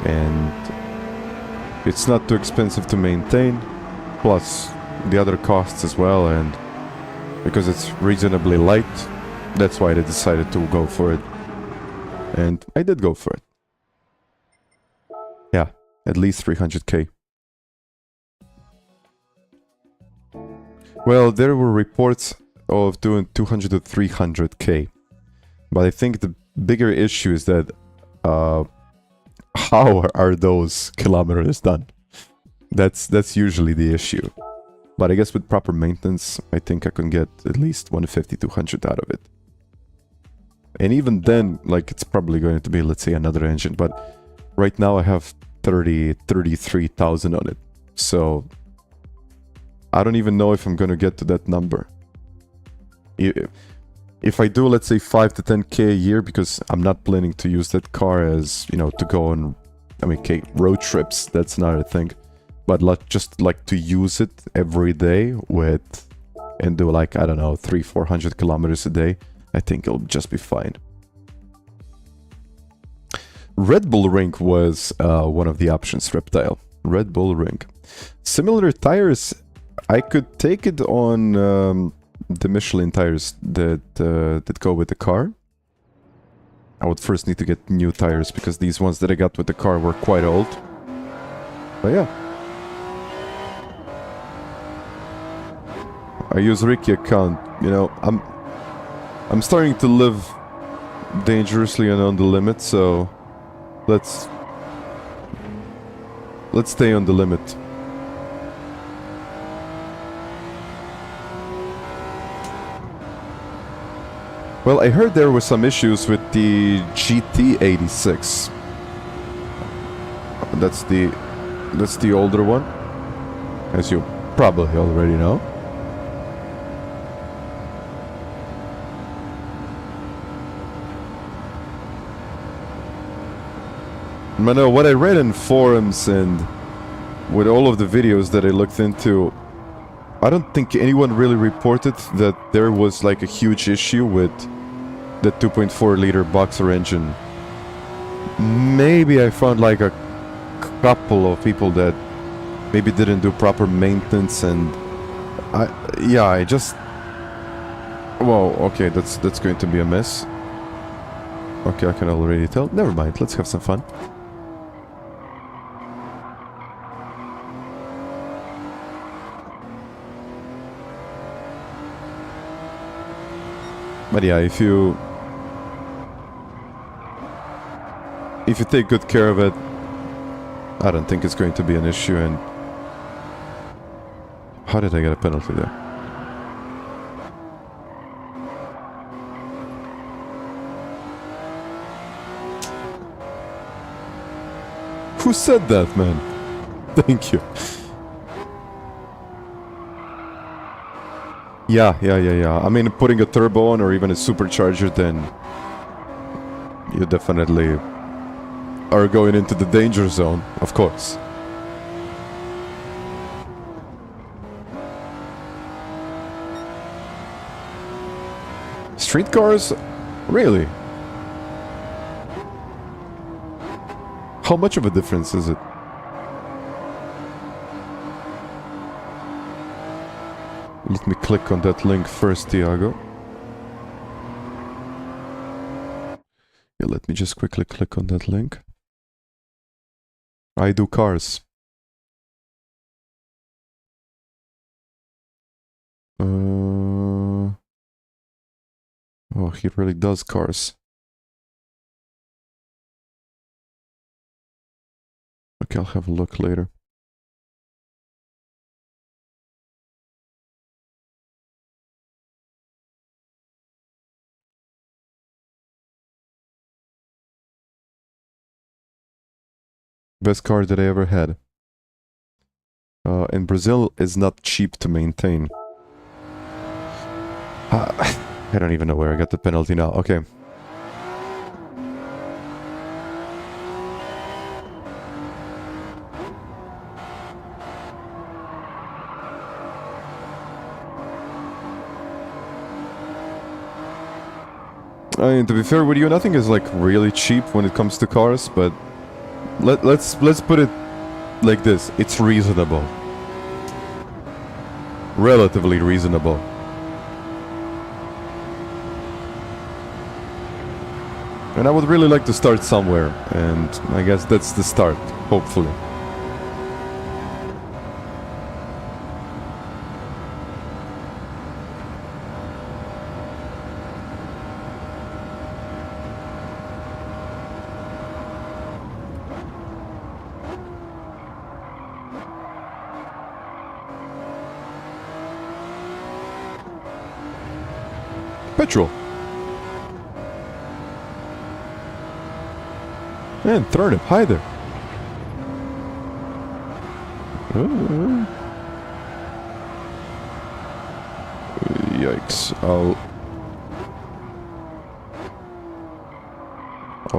And it's not too expensive to maintain, plus the other costs as well, and because it's reasonably light, that's why they decided to go for it. And I did go for it. Yeah, at least 300k. Well, there were reports of doing 200 to 300k, but I think the bigger issue is that how are those kilometers done? That's usually the issue. But I guess with proper maintenance, I think I can get at least 150, 200 out of it. And even then, like, it's probably going to be, let's say, another engine. But right now I have 33,000 on it. So I don't even know if I'm going to get to that number. If I do, let's say, 5 to 10k a year, because I'm not planning to use that car as, you know, to go on, I mean, okay, road trips, that's another thing. But just like to use it every day with, and do like, I don't know, 300-400 kilometers a day, I think it'll just be fine. Red Bull Ring was one of the options, Reptile. Red Bull Ring. Similar tires, I could take it on the Michelin tires that go with the car. I would first need to get new tires, because these ones that I got with the car were quite old. But yeah. I use Ricky account, you know, I'm starting to live dangerously and on the limit, so let's stay on the limit. Well, I heard there were some issues with the GT86. That's the older one, as you probably already know. I know what I read in forums and with all of the videos that I looked into, I don't think anyone really reported that there was like a huge issue with the 2.4 liter Boxer engine. Maybe I found like a couple of people that maybe didn't do proper maintenance, and I just, well, okay, that's going to be a mess. Okay, I can already tell. Never mind, let's have some fun. But yeah, if you take good care of it, I don't think it's going to be an issue. And how did I get a penalty there? Who said that, man? Thank you. Yeah. I mean, putting a turbo on or even a supercharger, then you definitely are going into the danger zone, of course. Street cars? Really? How much of a difference is it? Let me click on that link first, Tiago. Yeah, let me just quickly click on that link. I do cars. Oh, he really does cars. Okay, I'll have a look later. Best car that I ever had. In Brazil is not cheap to maintain. I don't even know where I got the penalty now. Okay. I mean, to be fair with you, nothing is like really cheap when it comes to cars, but let's put it like this. It's reasonable. Relatively reasonable. And I would really like to start somewhere, and I guess that's the start, hopefully. Petrol. Man, Turnip, hi there. Yikes, I'll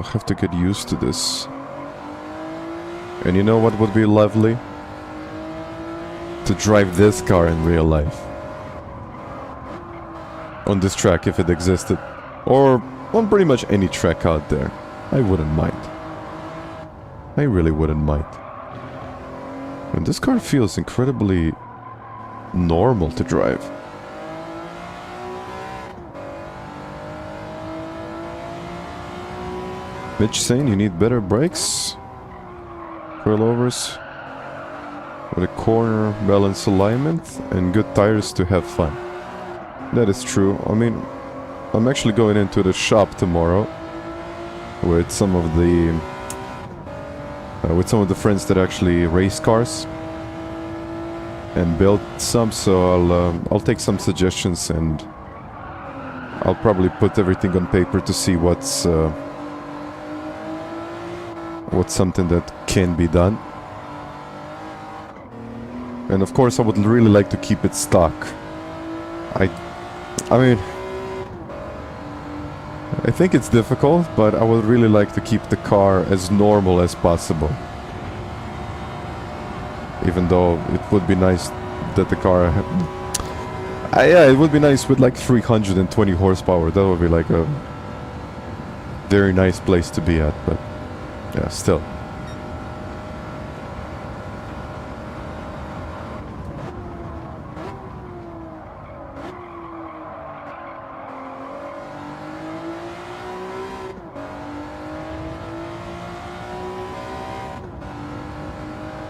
have to get used to this. And you know what would be lovely? To drive this car in real life. On this track, if it existed. Or on pretty much any track out there. I wouldn't mind. I really wouldn't mind. And this car feels incredibly normal to drive. Mitch saying you need better brakes. Coilovers. With a corner balance alignment and good tires to have fun. That is true. I mean, I'm actually going into the shop tomorrow with some of the friends that actually race cars and build some. So I'll take some suggestions and I'll probably put everything on paper to see what's something that can be done. And of course, I would really like to keep it stock. I mean, I think it's difficult, but I would really like to keep the car as normal as possible. Even though it would be nice that the car... yeah, it would be nice with like 320 horsepower. That would be like a very nice place to be at, but yeah, still.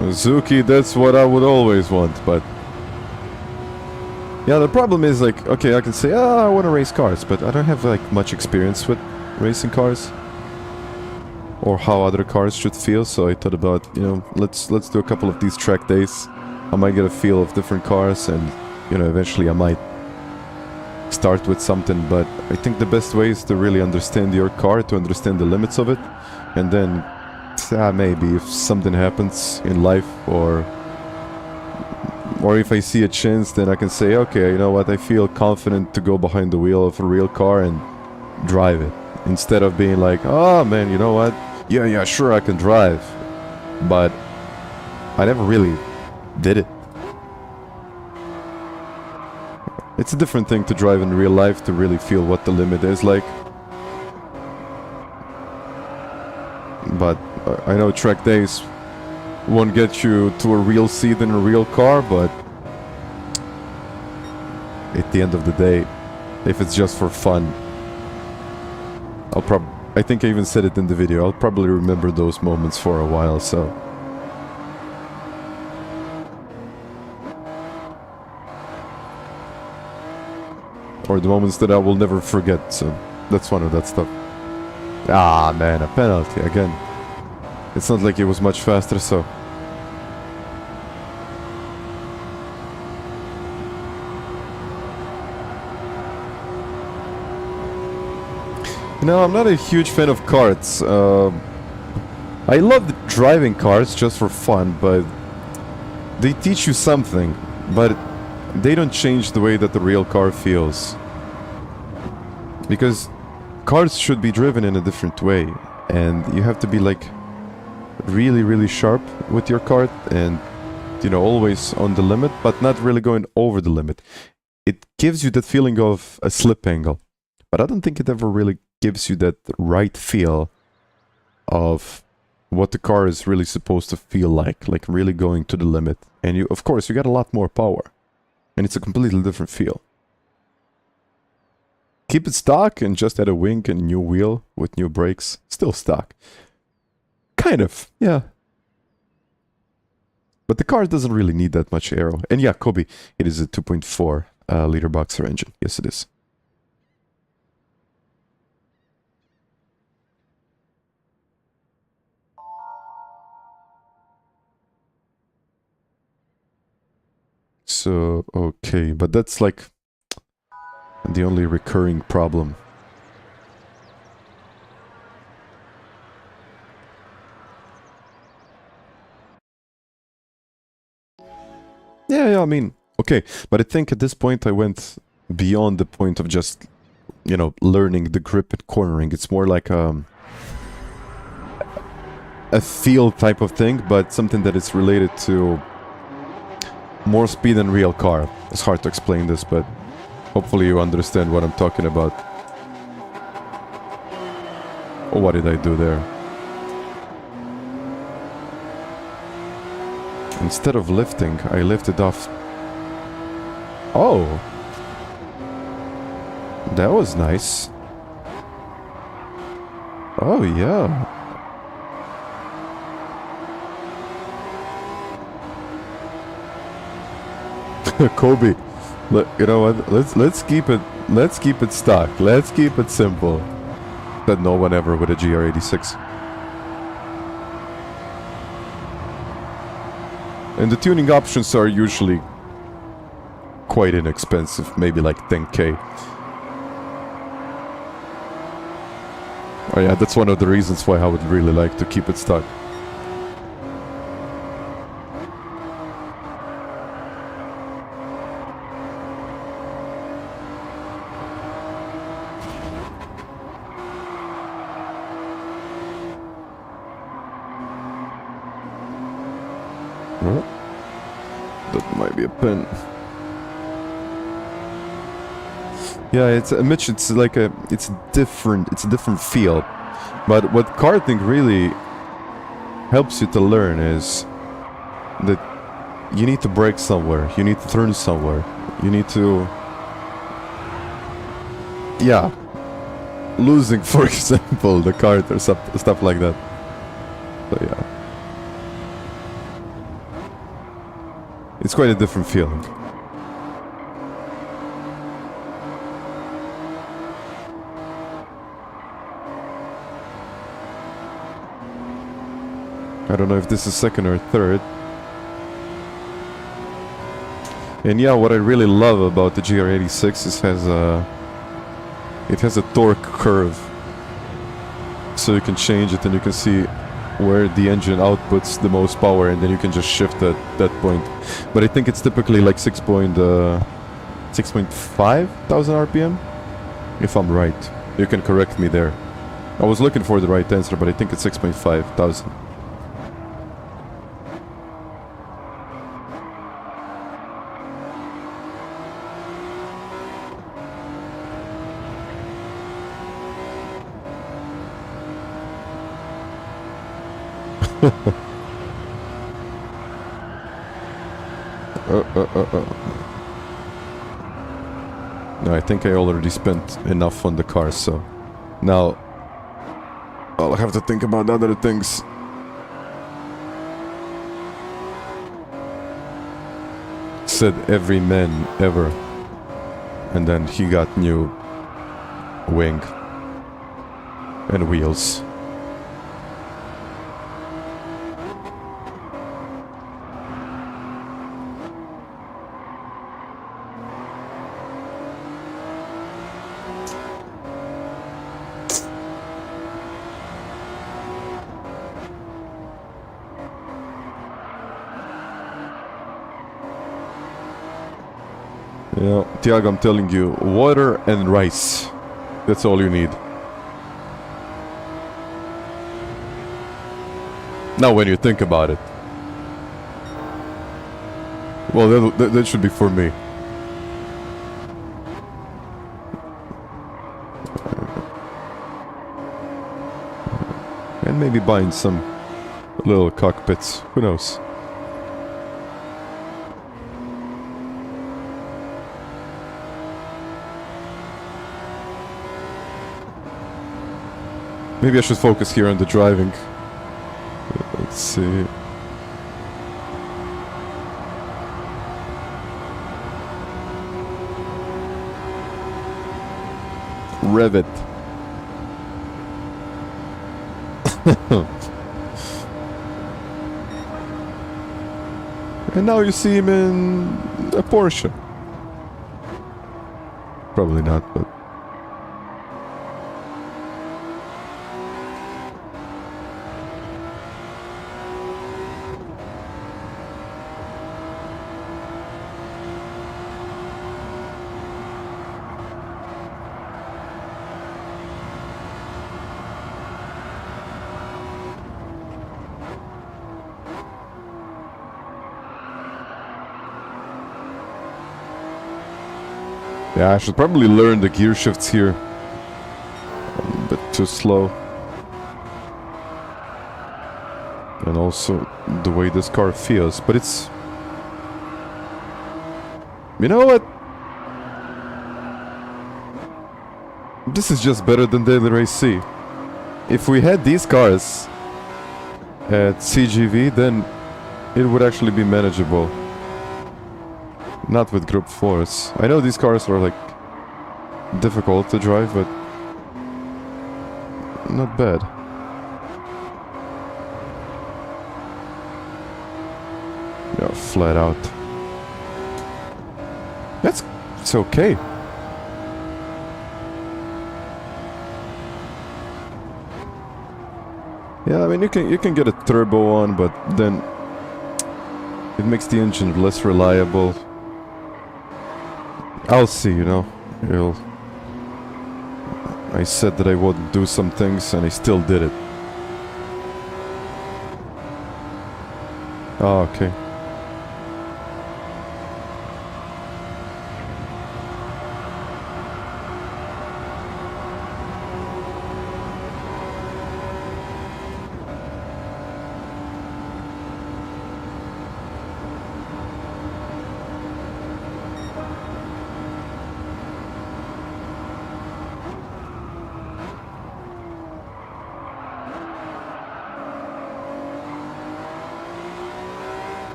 Zuki, that's what I would always want, but... Yeah, the problem is like, okay, I can say, I want to race cars, but I don't have like much experience with racing cars. Or how other cars should feel, so I thought about, you know, let's do a couple of these track days. I might get a feel of different cars and, you know, eventually I might start with something, but I think the best way is to really understand your car, to understand the limits of it, and then maybe if something happens in life or if I see a chance, then I can say, okay, you know what, I feel confident to go behind the wheel of a real car and drive it. Instead of being like, oh man, you know what, yeah, sure I can drive, but I never really did it. It's a different thing to drive in real life to really feel what the limit is like. But I know track days won't get you to a real seat in a real car, but at the end of the day, if it's just for fun, I think I even said it in the video, I'll probably remember those moments for a while, so... Or the moments that I will never forget, so that's one of that stuff. Ah, man, a penalty, again. It's not like it was much faster, so... No, I'm not a huge fan of karts. I love driving karts just for fun, but they teach you something, but they don't change the way that the real car feels. Because cars should be driven in a different way, and you have to be like really, really sharp with your kart and, you know, always on the limit, but not really going over the limit. It gives you that feeling of a slip angle, but I don't think it ever really gives you that right feel of what the car is really supposed to feel like really going to the limit. And you, of course, you got a lot more power, and it's a completely different feel. Keep it stock and just add a wing and new wheel with new brakes. Still stock. Kind of, yeah. But the car doesn't really need that much aero. And yeah, Kobe, it is a 2.4 liter boxer engine. Yes, it is. So, okay, but that's like the only recurring problem. Yeah, I mean, okay, but I think at this point I went beyond the point of just, you know, learning the grip and cornering. It's more like a feel type of thing, but something that is related to more speed than real car. It's hard to explain this, but hopefully you understand what I'm talking about. Oh, what did I do there? Instead of lifting, I lifted off. Oh! That was nice. Oh, yeah. Kobe, look, you know what? Let's keep it stock. Let's keep it simple. That no one ever with a GR86. And the tuning options are usually quite inexpensive, maybe like 10k. Oh yeah, that's one of the reasons why I would really like to keep it stock. That might be a pin. Yeah, it's Mitch. It's like it's different. It's a different feel. But what karting really helps you to learn is that you need to brake somewhere. You need to turn somewhere. You need to, yeah, losing, for example, the kart or stuff like that. So yeah. It's quite a different feeling. I don't know if this is second or third. And yeah, what I really love about the GR86 is it has a torque curve. So you can change it and you can see where the engine outputs the most power, and then you can just shift at that point. But I think it's typically like 6.5 thousand RPM, if I'm right. You can correct me there. I was looking for the right answer, but I think it's 6.5 thousand. No, I think I already spent enough on the car, so now I'll have to think about other things. Said every man ever. And then he got new wing and wheels. Yeah, Tiago, I'm telling you, water and rice. That's all you need. Now when you think about it. Well, that should be for me. And maybe buying some little cockpits. Who knows? Maybe I should focus here on the driving. Let's see. Rev it. And now you see him in a Porsche. Probably not, but... Yeah, I should probably learn the gear shifts here. I'm a bit too slow. And also the way this car feels, but it's... You know what? This is just better than Daily Race C. If we had these cars at CGV, then it would actually be manageable. Not with Group 4s. I know these cars are like difficult to drive, but not bad. Yeah, flat out. It's okay. Yeah, I mean you can get a turbo on, but then it makes the engine less reliable. I'll see, you know. I said that I wouldn't do some things, and I still did it. Oh, okay.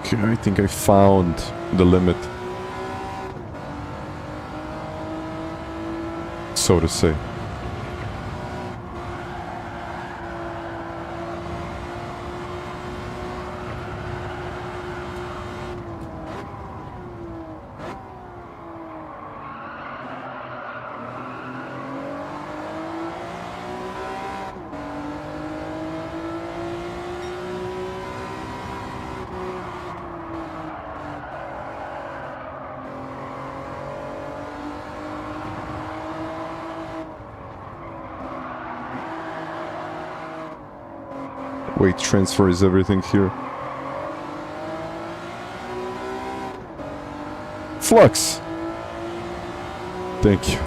Okay, I think I found the limit, so to say. Weight transfer is everything here. Flux! Thank you.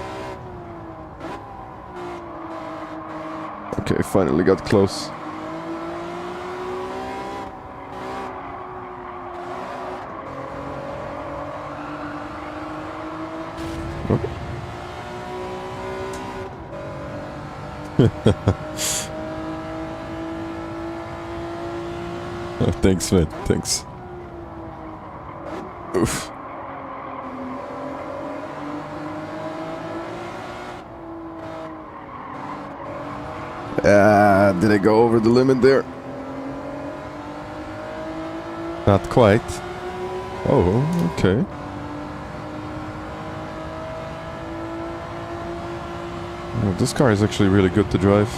Okay, I finally got close. Okay. Oh, thanks, man. Thanks. Oof. Did I go over the limit there? Not quite. Oh, okay. Oh, this car is actually really good to drive.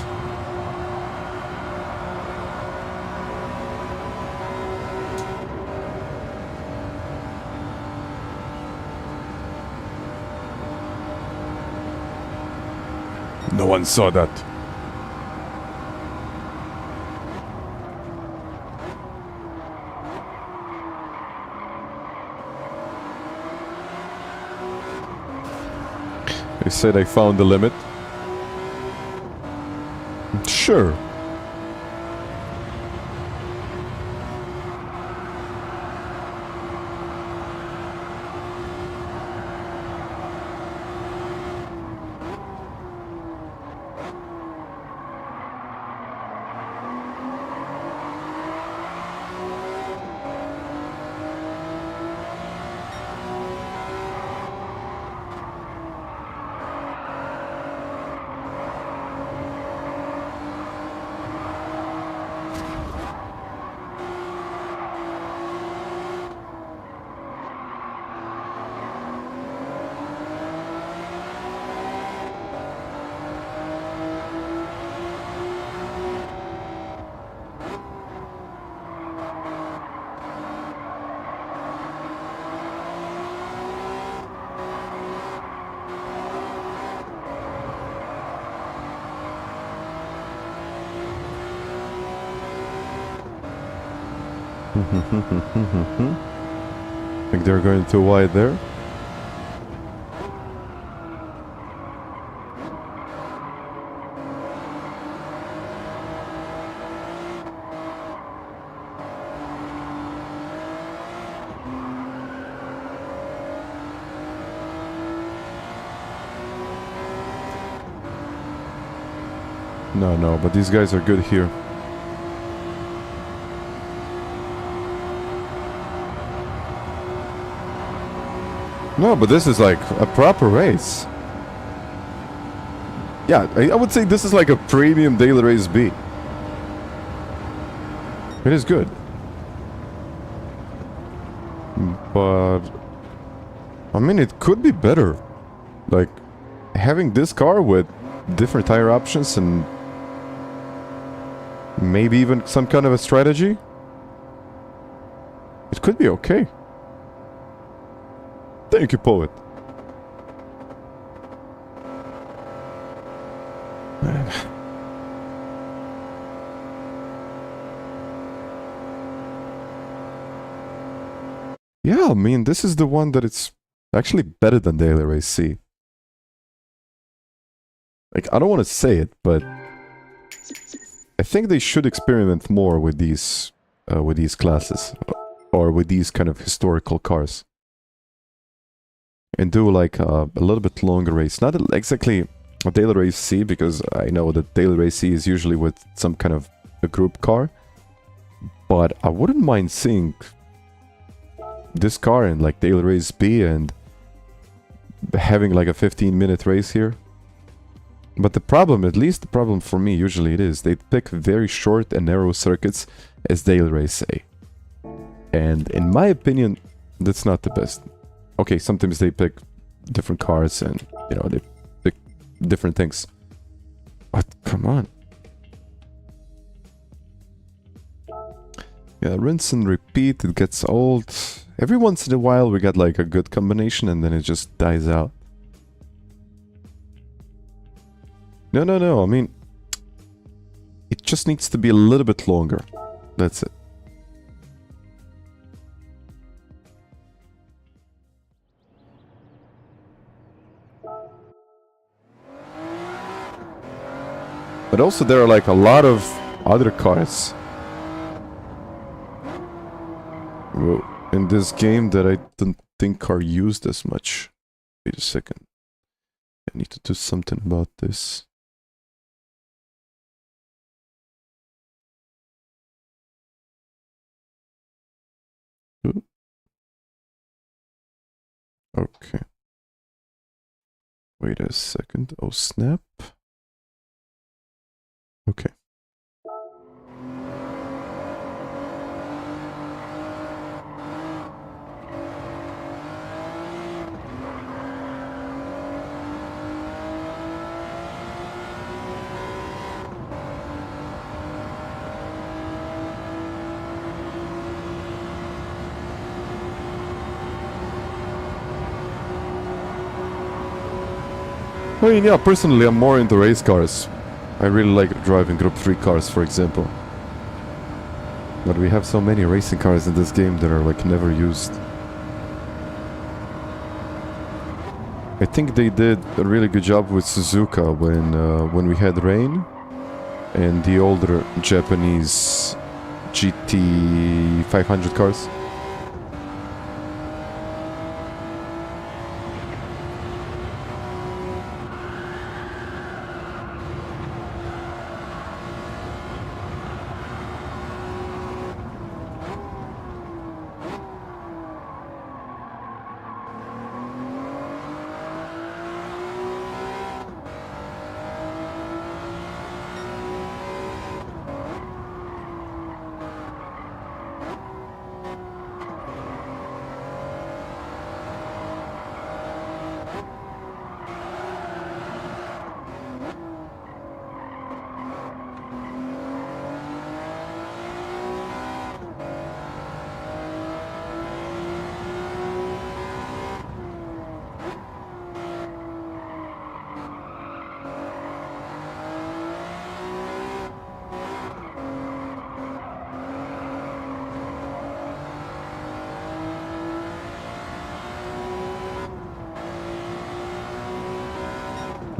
No one saw that. They said I found the limit. Sure. Think they're going too wide there. No, but these guys are good here. No, but this is like a proper race. Yeah, I would say this is like a premium daily race B. It is good. But I mean, it could be better. Like having this car with different tire options and maybe even some kind of a strategy. It could be okay. Thank you, poet. Man. Yeah, I mean, this is the one that it's actually better than Daily Race C. Like, I don't want to say it, but I think they should experiment more with these classes or with these kind of historical cars. And do like a little bit longer race. Not exactly a Daily Race C, because I know that Daily Race C is usually with some kind of a group car. But I wouldn't mind seeing this car in like Daily Race B and having like a 15-minute race here. But the problem, at least the problem for me usually it is, they pick very short and narrow circuits as Daily Race A. And in my opinion, that's not the best. Okay, sometimes they pick different cars and, you know, they pick different things. But come on. Yeah, rinse and repeat, it gets old. Every once in a while we get like a good combination and then it just dies out. No, I mean, it just needs to be a little bit longer. That's it. But also there are like a lot of other cars in this game that I don't think are used as much. Wait a second. I need to do something about this. Wait a second. Oh, snap. Okay. I mean, yeah, personally, I'm more into race cars. I really like driving Group 3 cars, for example. But we have so many racing cars in this game that are, like, never used. I think they did a really good job with Suzuka when we had rain. And the older Japanese GT500 cars.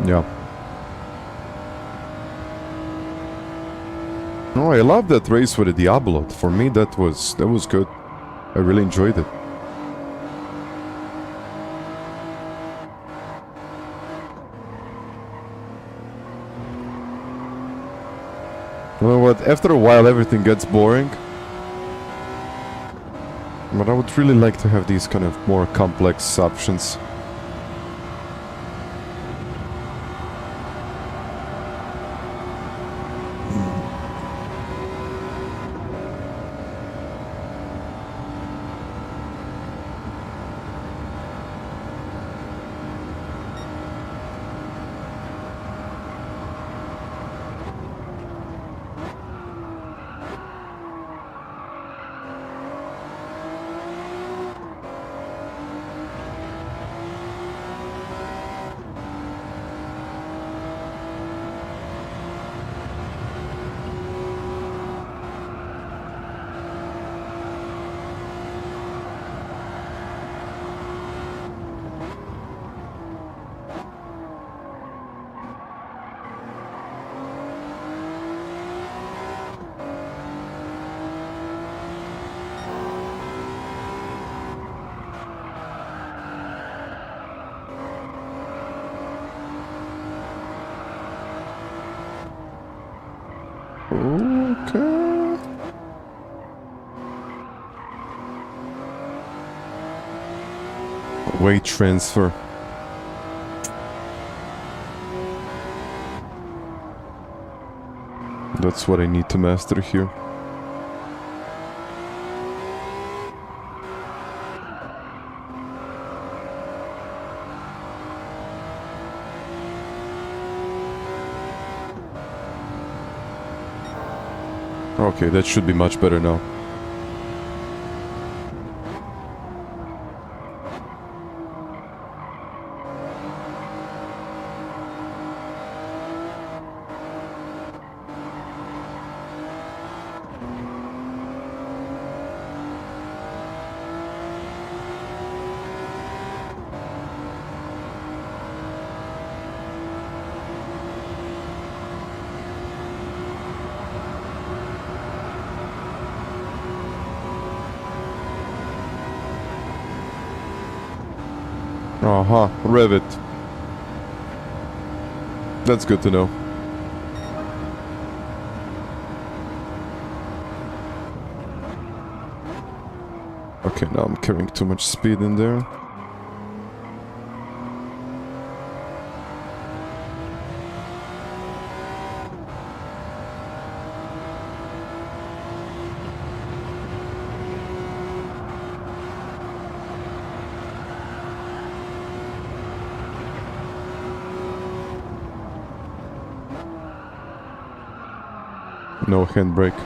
Yeah. No, I love that race with the Diablo. For me, that was good. I really enjoyed it. You know what? After a while, everything gets boring. But I would really like to have these kind of more complex options. Okay. Weight transfer. That's what I need to master here. Okay, that should be much better now. Rev it. That's good to know. Okay, now I'm carrying too much speed in there. No handbrake.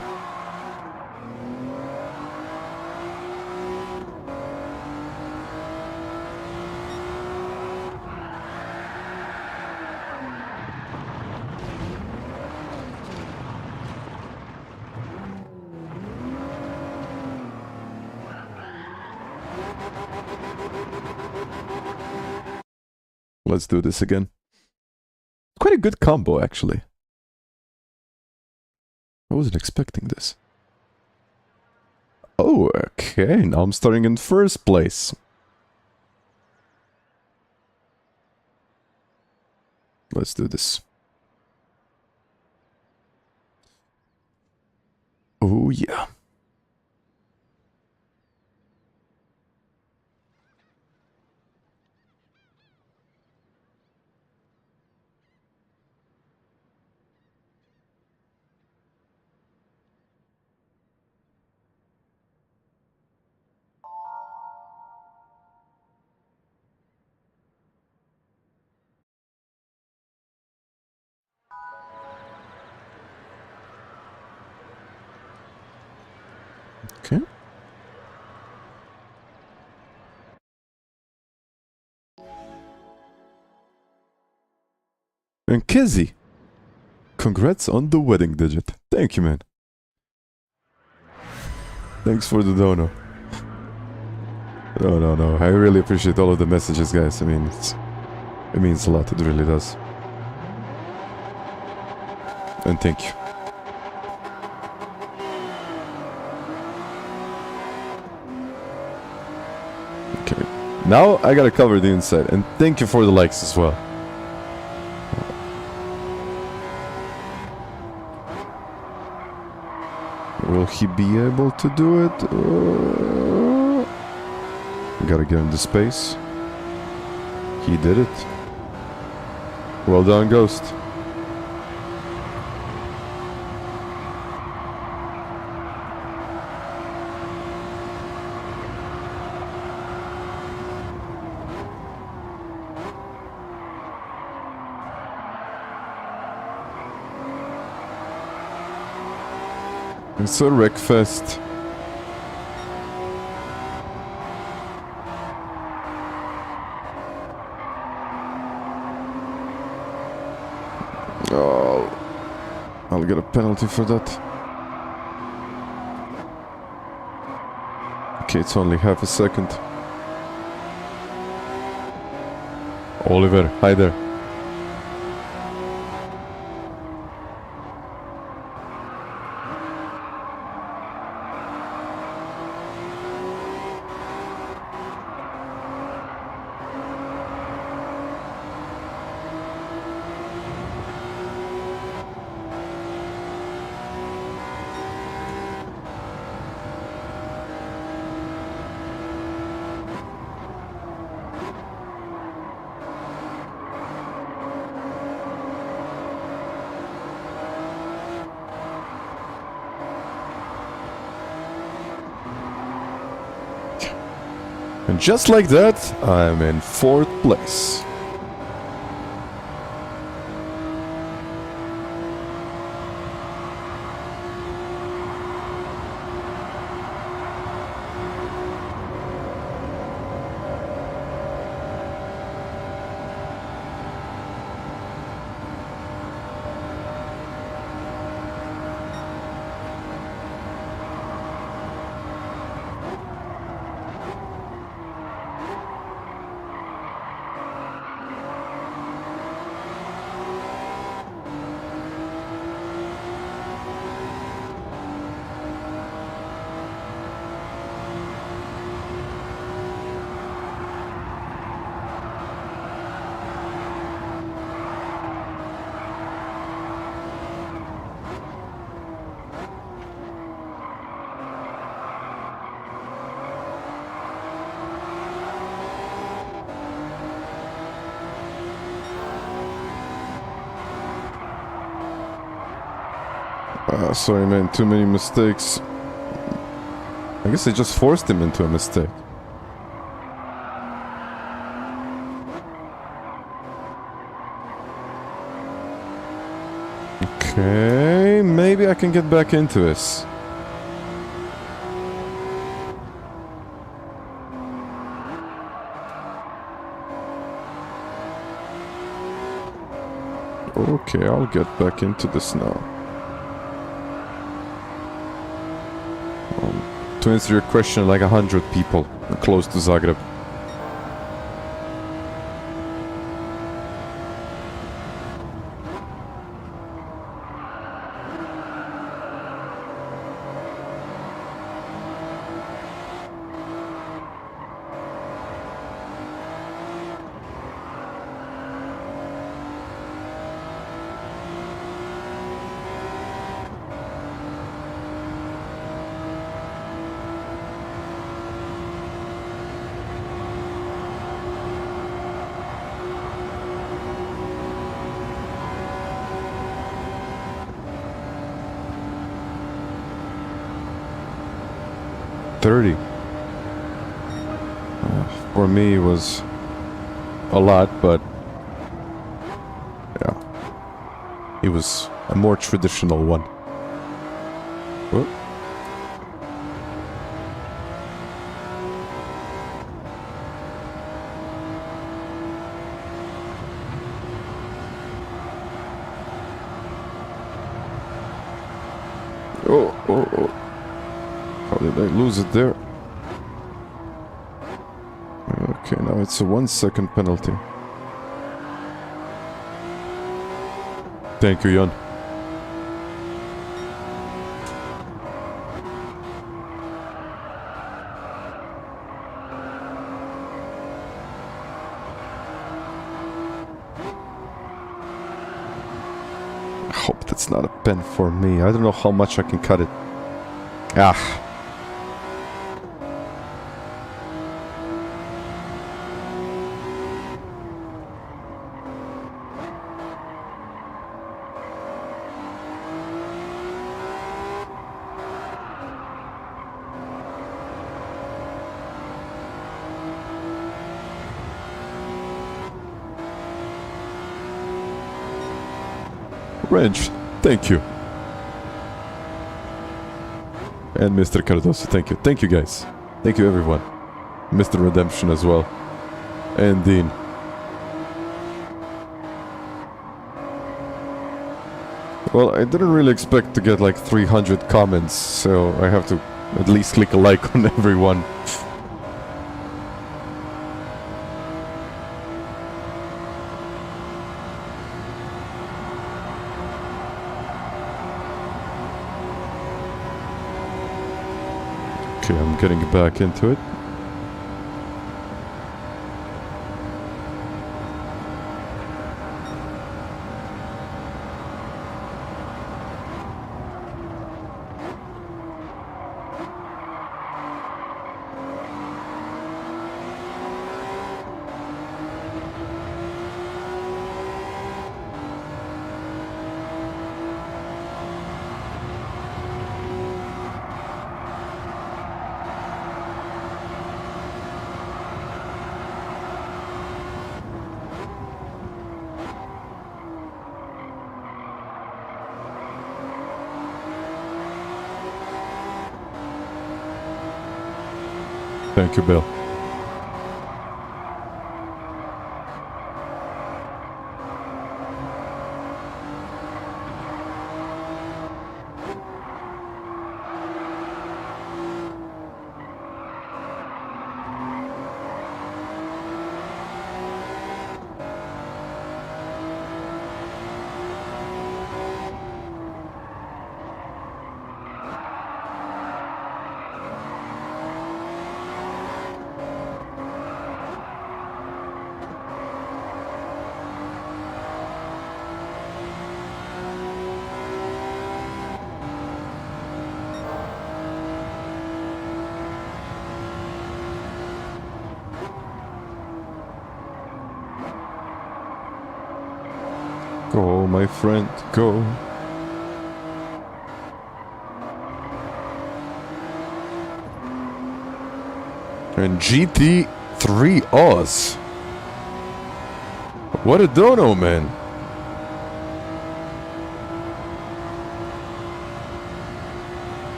Let's do this again. Quite a good combo, actually. I wasn't expecting this. Oh, okay. Now I'm starting in first place. Let's do this. Oh, yeah. Okay. And Kizzi, congrats on the wedding digit. Thank you, man. Thanks for the dono. No. I really appreciate all of the messages, guys. I mean, it means a lot. It really does. And thank you. Okay. Now I gotta cover the inside. And thank you for the likes as well. Will he be able to do it? Gotta get him the space. He did it. Well done, Ghost. It's a wreckfest. Oh, I'll get a penalty for that. Okay, it's only half a second. Oliver, hi there. And just like that, I'm in 4th place. Sorry, man, too many mistakes. I guess I just forced him into a mistake. Okay, maybe I can get back into this. Okay, I'll get back into this now. To answer your question, like 100 people close to Zagreb. For me it was a lot, but yeah, it was a more traditional one. Whoop. Oh. How did I lose it there? Okay, now it's a 1 second penalty. Thank you, Jan. I hope that's not a pen for me. I don't know how much I can cut it. Ah. Wrench, thank you. And Mr. Cardoso, thank you. Thank you, guys. Thank you, everyone. Mr. Redemption as well. And Dean. Well, I didn't really expect to get like 300 comments, so I have to at least click a like on everyone. Okay, I'm getting back into it. Thank you, Bill. Go, my friend, go. And GT3 Oz. What a dono, man.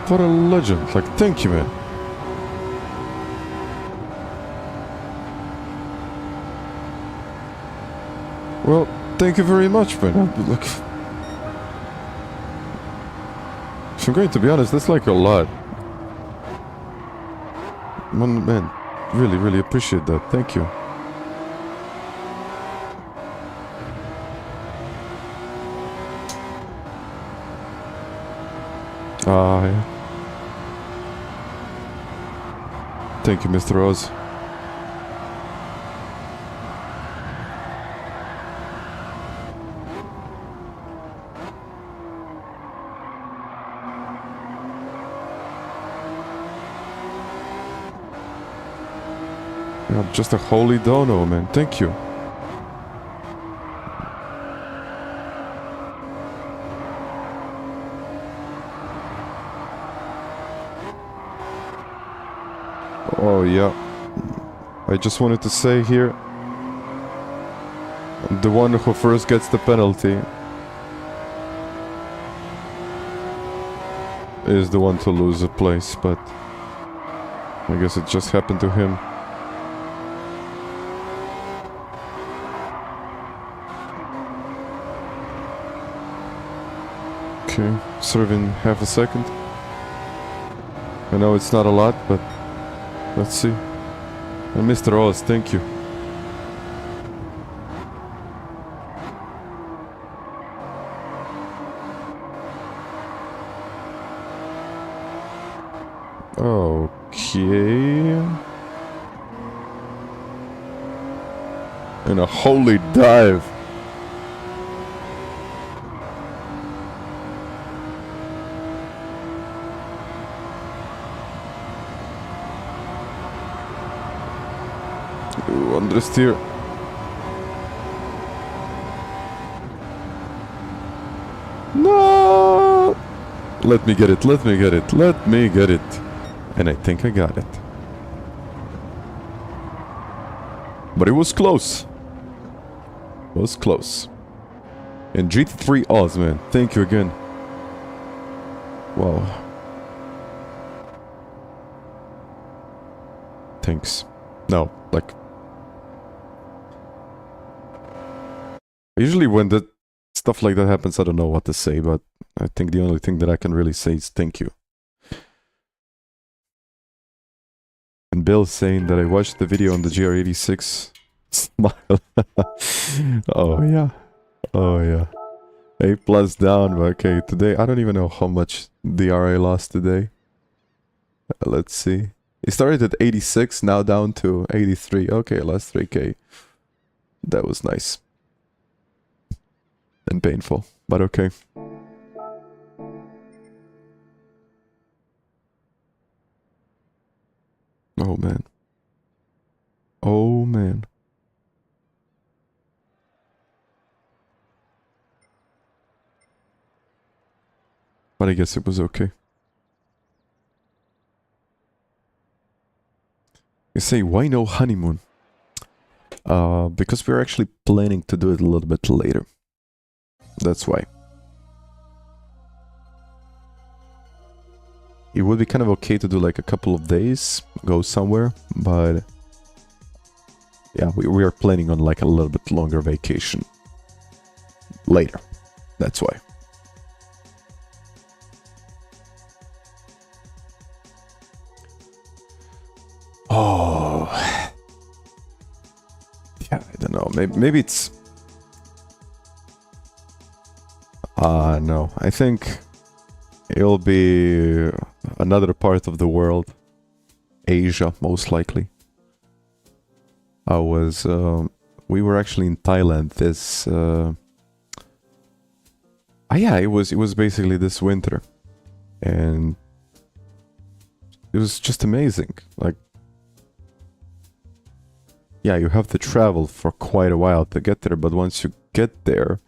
What a legend. Like, thank you, man. Well, thank you very much, man. Look, if I'm going to be honest, that's like a lot. Man, really, really appreciate that. Thank you. Yeah. Thank you, Mr. Oz. You're just a holy dono, man. Thank you. Oh, yeah. I just wanted to say here, the one who first gets the penalty is the one to lose a place, but I guess it just happened to him. Okay, serve in half a second. I know it's not a lot, but let's see. And Mr. Oz, thank you. Okay. And a holy dive. Understeer. No! Let me get it, let me get it, let me get it. And I think I got it. But it was close. It was close. And GT3 Oz, man. Thank you again. Wow. Thanks. No, like... Usually when that stuff like that happens, I don't know what to say, but I think the only thing that I can really say is thank you. And Bill's saying that I watched the video on the GR86. Smile. Oh yeah. Oh yeah. A+ down, but okay, today, I don't even know how much DRA lost today. Let's see. It started at 86, now down to 83. Okay, lost 3k. That was nice. And painful, but okay. Oh man. Oh man. But I guess it was okay. You say, why no honeymoon? Because we're actually planning to do it a little bit later. That's why. It would be kind of okay to do like a couple of days, go somewhere, but yeah, we are planning on like a little bit longer vacation later. That's why. Oh, yeah, I don't know. Maybe it's. No, I think it'll be another part of the world. Asia, most likely. We were actually in Thailand this, yeah, it was basically this winter. And it was just amazing. Like, yeah, you have to travel for quite a while to get there, but once you get there,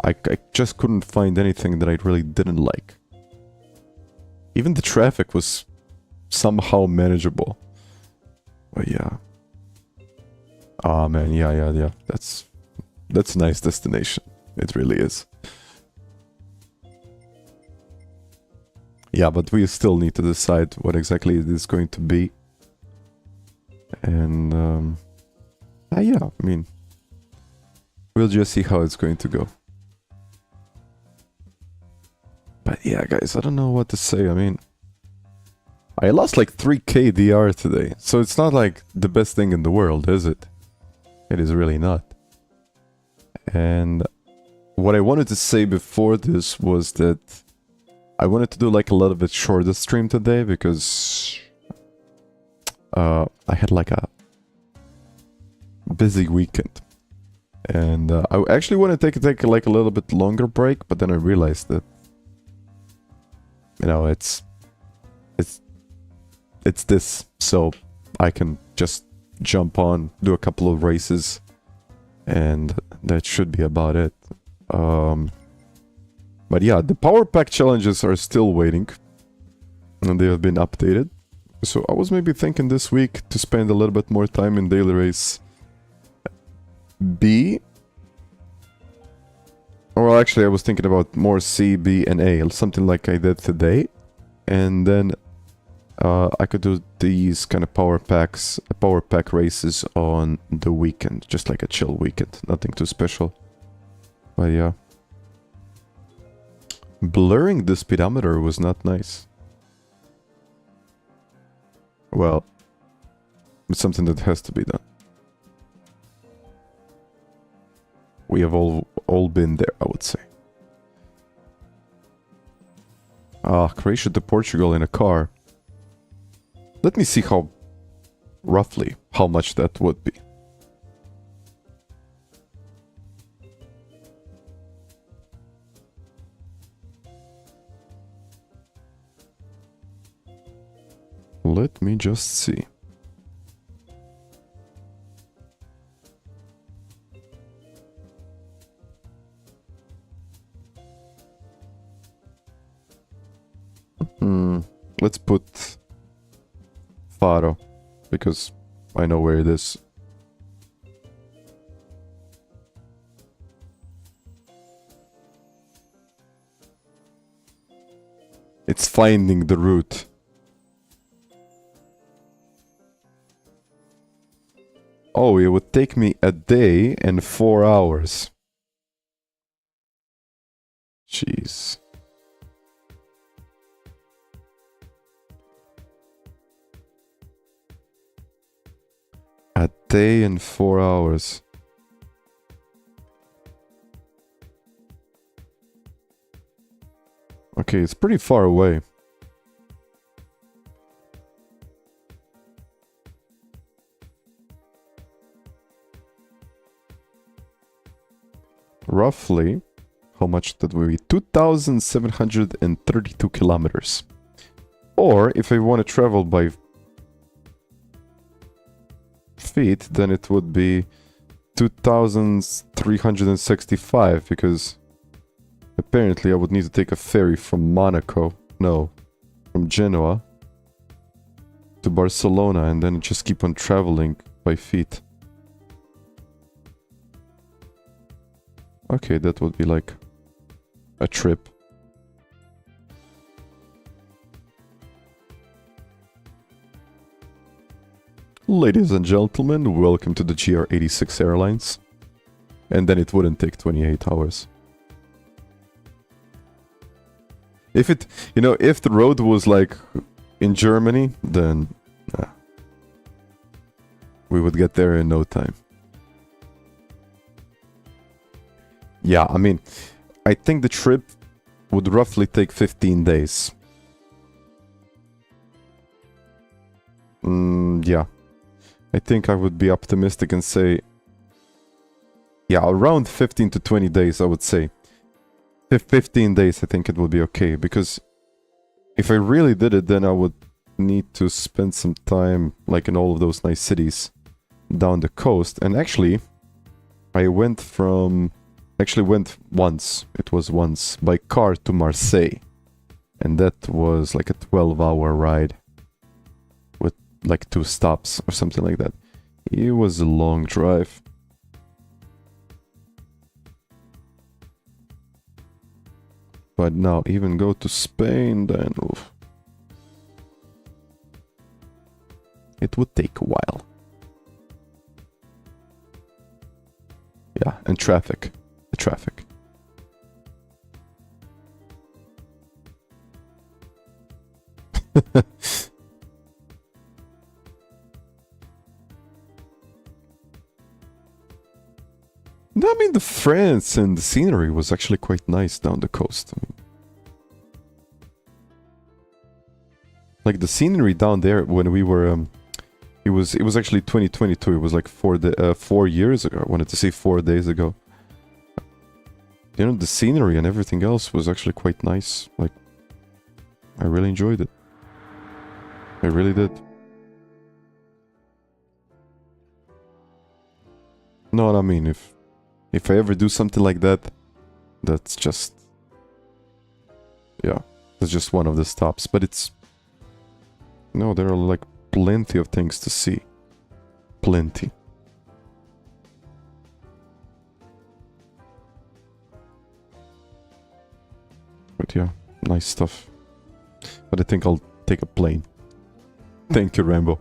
I just couldn't find anything that I really didn't like. Even the traffic was somehow manageable. But yeah. Oh man, yeah. That's a nice destination. It really is. Yeah, but we still need to decide what exactly it is going to be. And yeah, I mean, we'll just see how it's going to go. But yeah, guys, I don't know what to say. I mean, I lost like 3k DR today, so it's not like the best thing in the world, is it? It is really not. And what I wanted to say before this was that I wanted to do like a little bit shorter stream today because I had like a busy weekend. And I actually want to take like a little bit longer break, but then I realized that, you know, it's this, so I can just jump on, do a couple of races, and that should be about it. But yeah, the power pack challenges are still waiting, and they have been updated. So I was maybe thinking this week to spend a little bit more time in daily race B. Or actually I was thinking about more C, B, and A, something like I did today. And then I could do these kind of power pack races on the weekend, just like a chill weekend, nothing too special. But yeah, blurring the speedometer was not nice. Well, it's something that has to be done. We have all been there, I would say. Croatia to Portugal in a car. Let me see how, roughly, how much that would be. Let me just see. Let's put Faro, because I know where it is. It's finding the route. Oh, it would take me a day and 4 hours. Jeez. A day and 4 hours. Okay, it's pretty far away. Roughly, how much that would be? 2,732 kilometers. Or, if I want to travel by feet, then it would be 2,365, because apparently I would need to take a ferry from Monaco, no, from Genoa to Barcelona, and then just keep on traveling by feet. Okay, that would be like a trip. Ladies and gentlemen, welcome to the GR86 Airlines. And then it wouldn't take 28 hours. If it, you know, if the road was like in Germany, then we would get there in no time. Yeah, I mean, I think the trip would roughly take 15 days. Yeah. I think I would be optimistic and say, yeah, around 15 to 20 days, I would say. 15 days, I think it would be okay, because if I really did it, then I would need to spend some time, like in all of those nice cities down the coast. And actually, I went once, it was once, by car to Marseille. And that was like a 12-hour ride. Like 2 stops or something like that. It was a long drive. But now even go to Spain, then oof. It would take a while. Yeah, and traffic. The traffic. No, I mean, the France and the scenery was actually quite nice down the coast. I mean, like the scenery down there when we were, it was actually 2022. It was like 4 years ago. I wanted to say 4 days ago. You know, the scenery and everything else was actually quite nice. Like, I really enjoyed it. I really did. No, I mean, if I ever do something like that, that's just... Yeah, that's just one of the stops. But it's... No, there are like plenty of things to see. Plenty. But yeah, nice stuff. But I think I'll take a plane. Thank you, Rambo.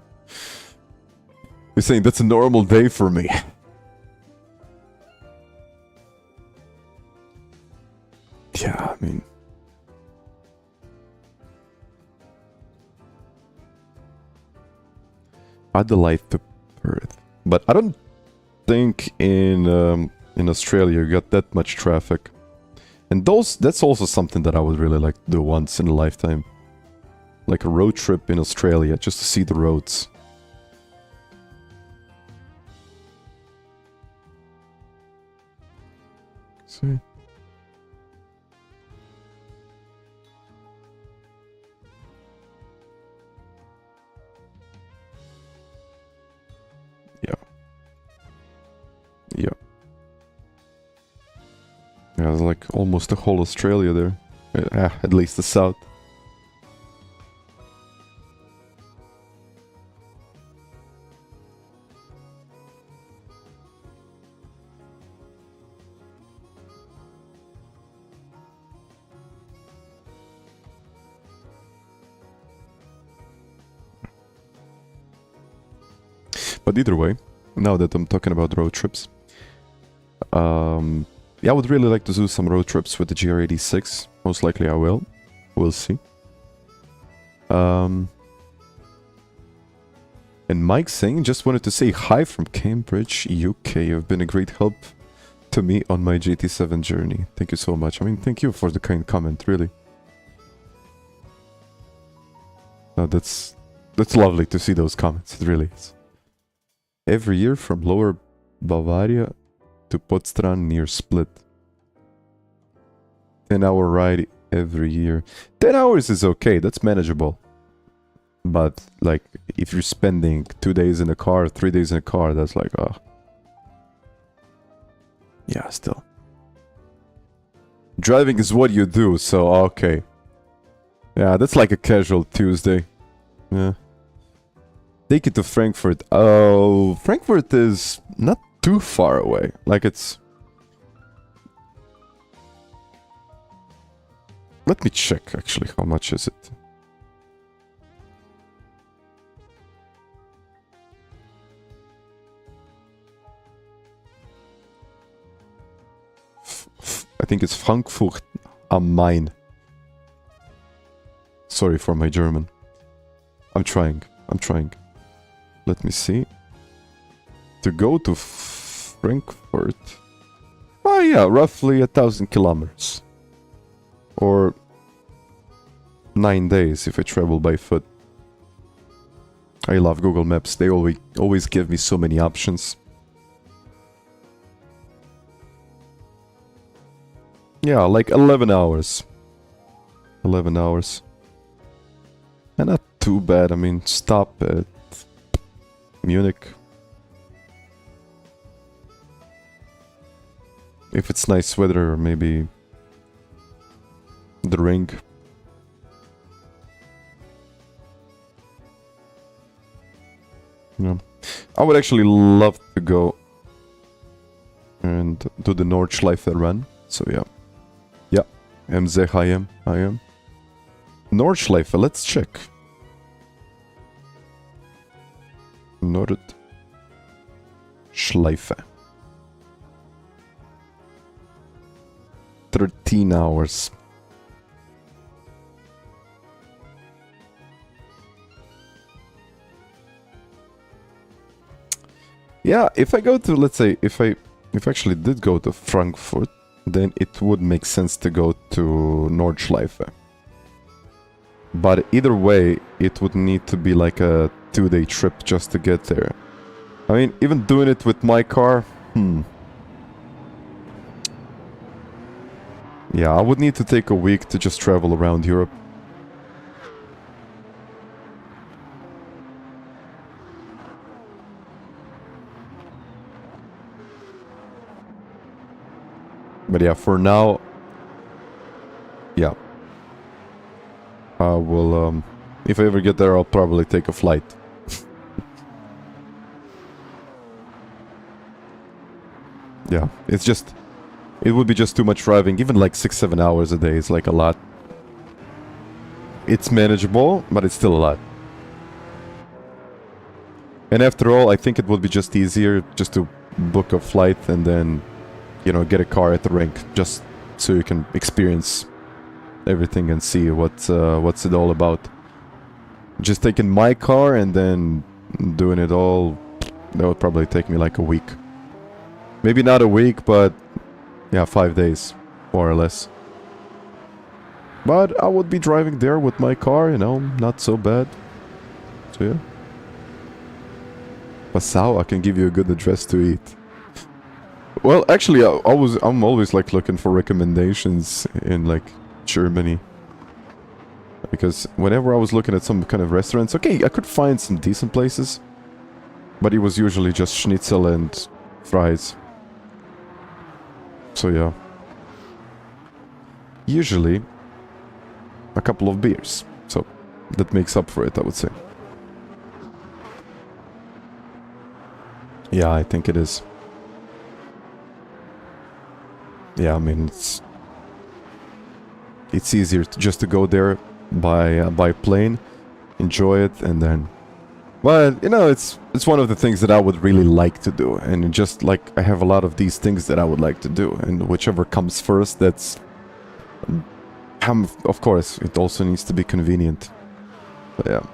You're saying that's a normal day for me. Yeah, I mean... Adelaide to Perth. But I don't think in Australia you got that much traffic. And that's also something that I would really like to do once in a lifetime. Like a road trip in Australia, just to see the roads. See? Yeah. Yeah. Yeah, it's like almost the whole Australia there. At least the south. But either way, now that I'm talking about road trips, yeah, I would really like to do some road trips with the GR86. Most likely I will. We'll see. And Mike saying, just wanted to say hi from Cambridge, UK. You've been a great help to me on my GT7 journey. Thank you so much. I mean, thank you for the kind comment, really. No, that's lovely to see those comments. It really is. Every year from Lower Bavaria to Podstrand near Split. 10-hour ride every year. 10 hours is okay, that's manageable. But, like, if you're spending 2 days in a car, 3 days in a car, that's like, oh. Yeah, still. Driving is what you do, so okay. Yeah, that's like a casual Tuesday. Yeah. Take it to Frankfurt. Oh, Frankfurt is not too far away. Like it's... Let me check actually, how much is it? I think it's Frankfurt am Main. Sorry for my German. I'm trying. Let me see. To go to Frankfurt... Oh yeah, roughly 1,000 kilometers. Or 9 days if I travel by foot. I love Google Maps. They always give me so many options. Yeah, like 11 hours. 11 hours. And not too bad. I mean, stop at Munich. If it's nice weather, or maybe the Ring. Yeah. I would actually love to go and do the Nordschleife run. So yeah. Yeah. MZ, I am. Nordschleife, let's check. Nordschleife. 13 hours. Yeah, if I go to, let's say, if I actually did go to Frankfurt, then it would make sense to go to Nordschleife. But either way, it would need to be like a 2-day trip just to get there. I mean, even doing it with my car, yeah, I would need to take a week to just travel around Europe. But yeah, for now, yeah. I will, if I ever get there, I'll probably take a flight. Yeah, it's just, it would be just too much driving. Even like 6-7 hours a day is like a lot. It's manageable, but it's still a lot. And after all, I think it would be just easier just to book a flight and then, you know, get a car at the rink, just so you can experience everything and see what's it all about. Just taking my car and then doing it all, that would probably take me like a week. Maybe not a week, but yeah, 5 days, more or less. But I would be driving there with my car, you know, not so bad. So yeah. Passau, I can give you a good address to eat. Well, actually, I'm always like looking for recommendations in like Germany. Because whenever I was looking at some kind of restaurants, okay, I could find some decent places. But it was usually just schnitzel and fries. So yeah. Usually a couple of beers. So that makes up for it, I would say. Yeah, I think it is. Yeah, I mean, it's easier just to go there by plane, enjoy it, and then... But, you know, it's one of the things that I would really like to do. And just, like, I have a lot of these things that I would like to do. And whichever comes first, that's... of course, it also needs to be convenient. But, yeah.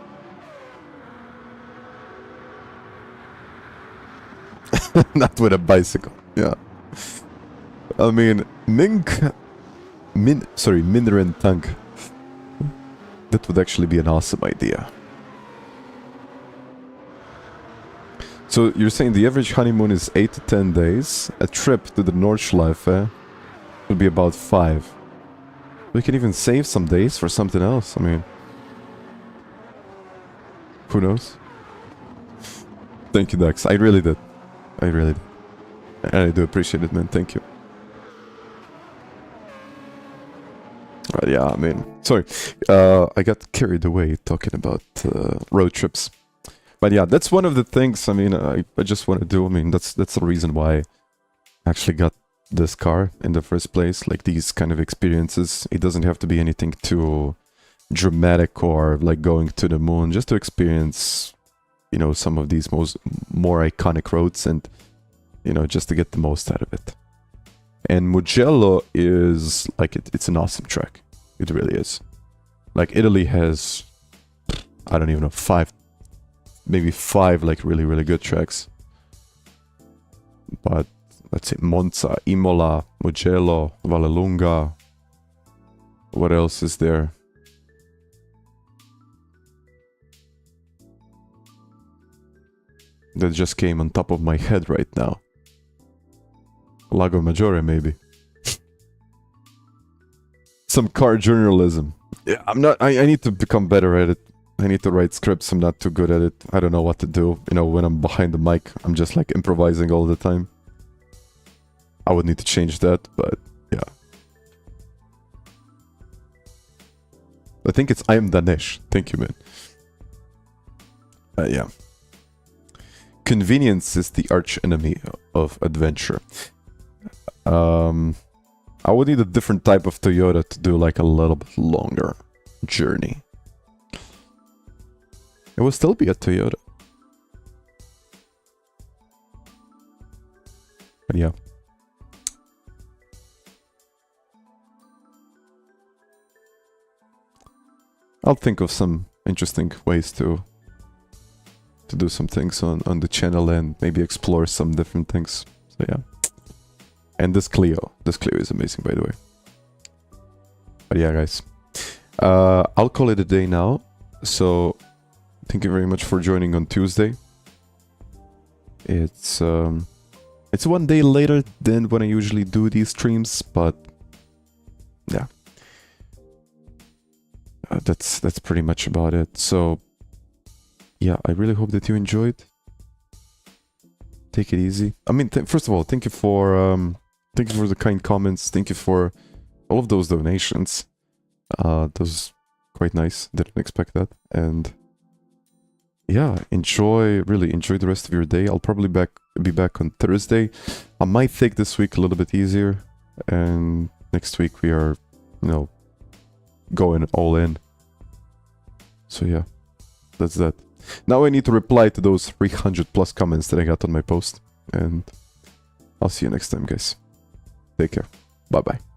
Not with a bicycle, yeah. I mean, Minren Tank. That would actually be an awesome idea. So you're saying the average honeymoon is 8 to 10 days. A trip to the Nordschleife would be about 5. We can even save some days for something else. I mean, who knows? Thank you, Dax. I really did. I really did. And I do appreciate it, man. Thank you. But yeah, I mean, sorry. I got carried away talking about road trips. But yeah, that's one of the things, I mean, I just want to do. I mean, that's the reason why I actually got this car in the first place. Like, these kind of experiences. It doesn't have to be anything too dramatic or like going to the moon. Just to experience, you know, some of these more iconic roads and, you know, just to get the most out of it. And Mugello is, like, it's an awesome track. It really is. Like, Italy has, I don't even know, maybe 5 like really, really good tracks. But, let's say Monza, Imola, Mugello, Vallelunga. What else is there? That just came on top of my head right now. Lago Maggiore, maybe. Some car journalism. Yeah, I need to become better at it. I need to write scripts. I'm not too good at it. I don't know what to do. You know, when I'm behind the mic, I'm just like improvising all the time. I would need to change that, but yeah. I think it's I am Danesh. Thank you, man. Yeah. Convenience is the arch enemy of adventure. I would need a different type of Toyota to do like a little bit longer journey. It will still be a Toyota. But yeah. I'll think of some interesting ways to do some things on the channel and maybe explore some different things. So yeah. And this Clio is amazing, by the way. But yeah, guys, I'll call it a day now. So thank you very much for joining on Tuesday. It's 1 day later than when I usually do these streams, but yeah, that's pretty much about it. So yeah, I really hope that you enjoyed. Take it easy. I mean, first of all, thank you for the kind comments. Thank you for all of those donations. That was quite nice. Didn't expect that. And yeah, really enjoy the rest of your day. I'll probably be back on Thursday. I might take this week a little bit easier, and next week we are, going all in. So yeah, that's that. Now I need to reply to those 300 plus comments that I got on my post, and I'll see you next time, guys. Take care. Bye bye.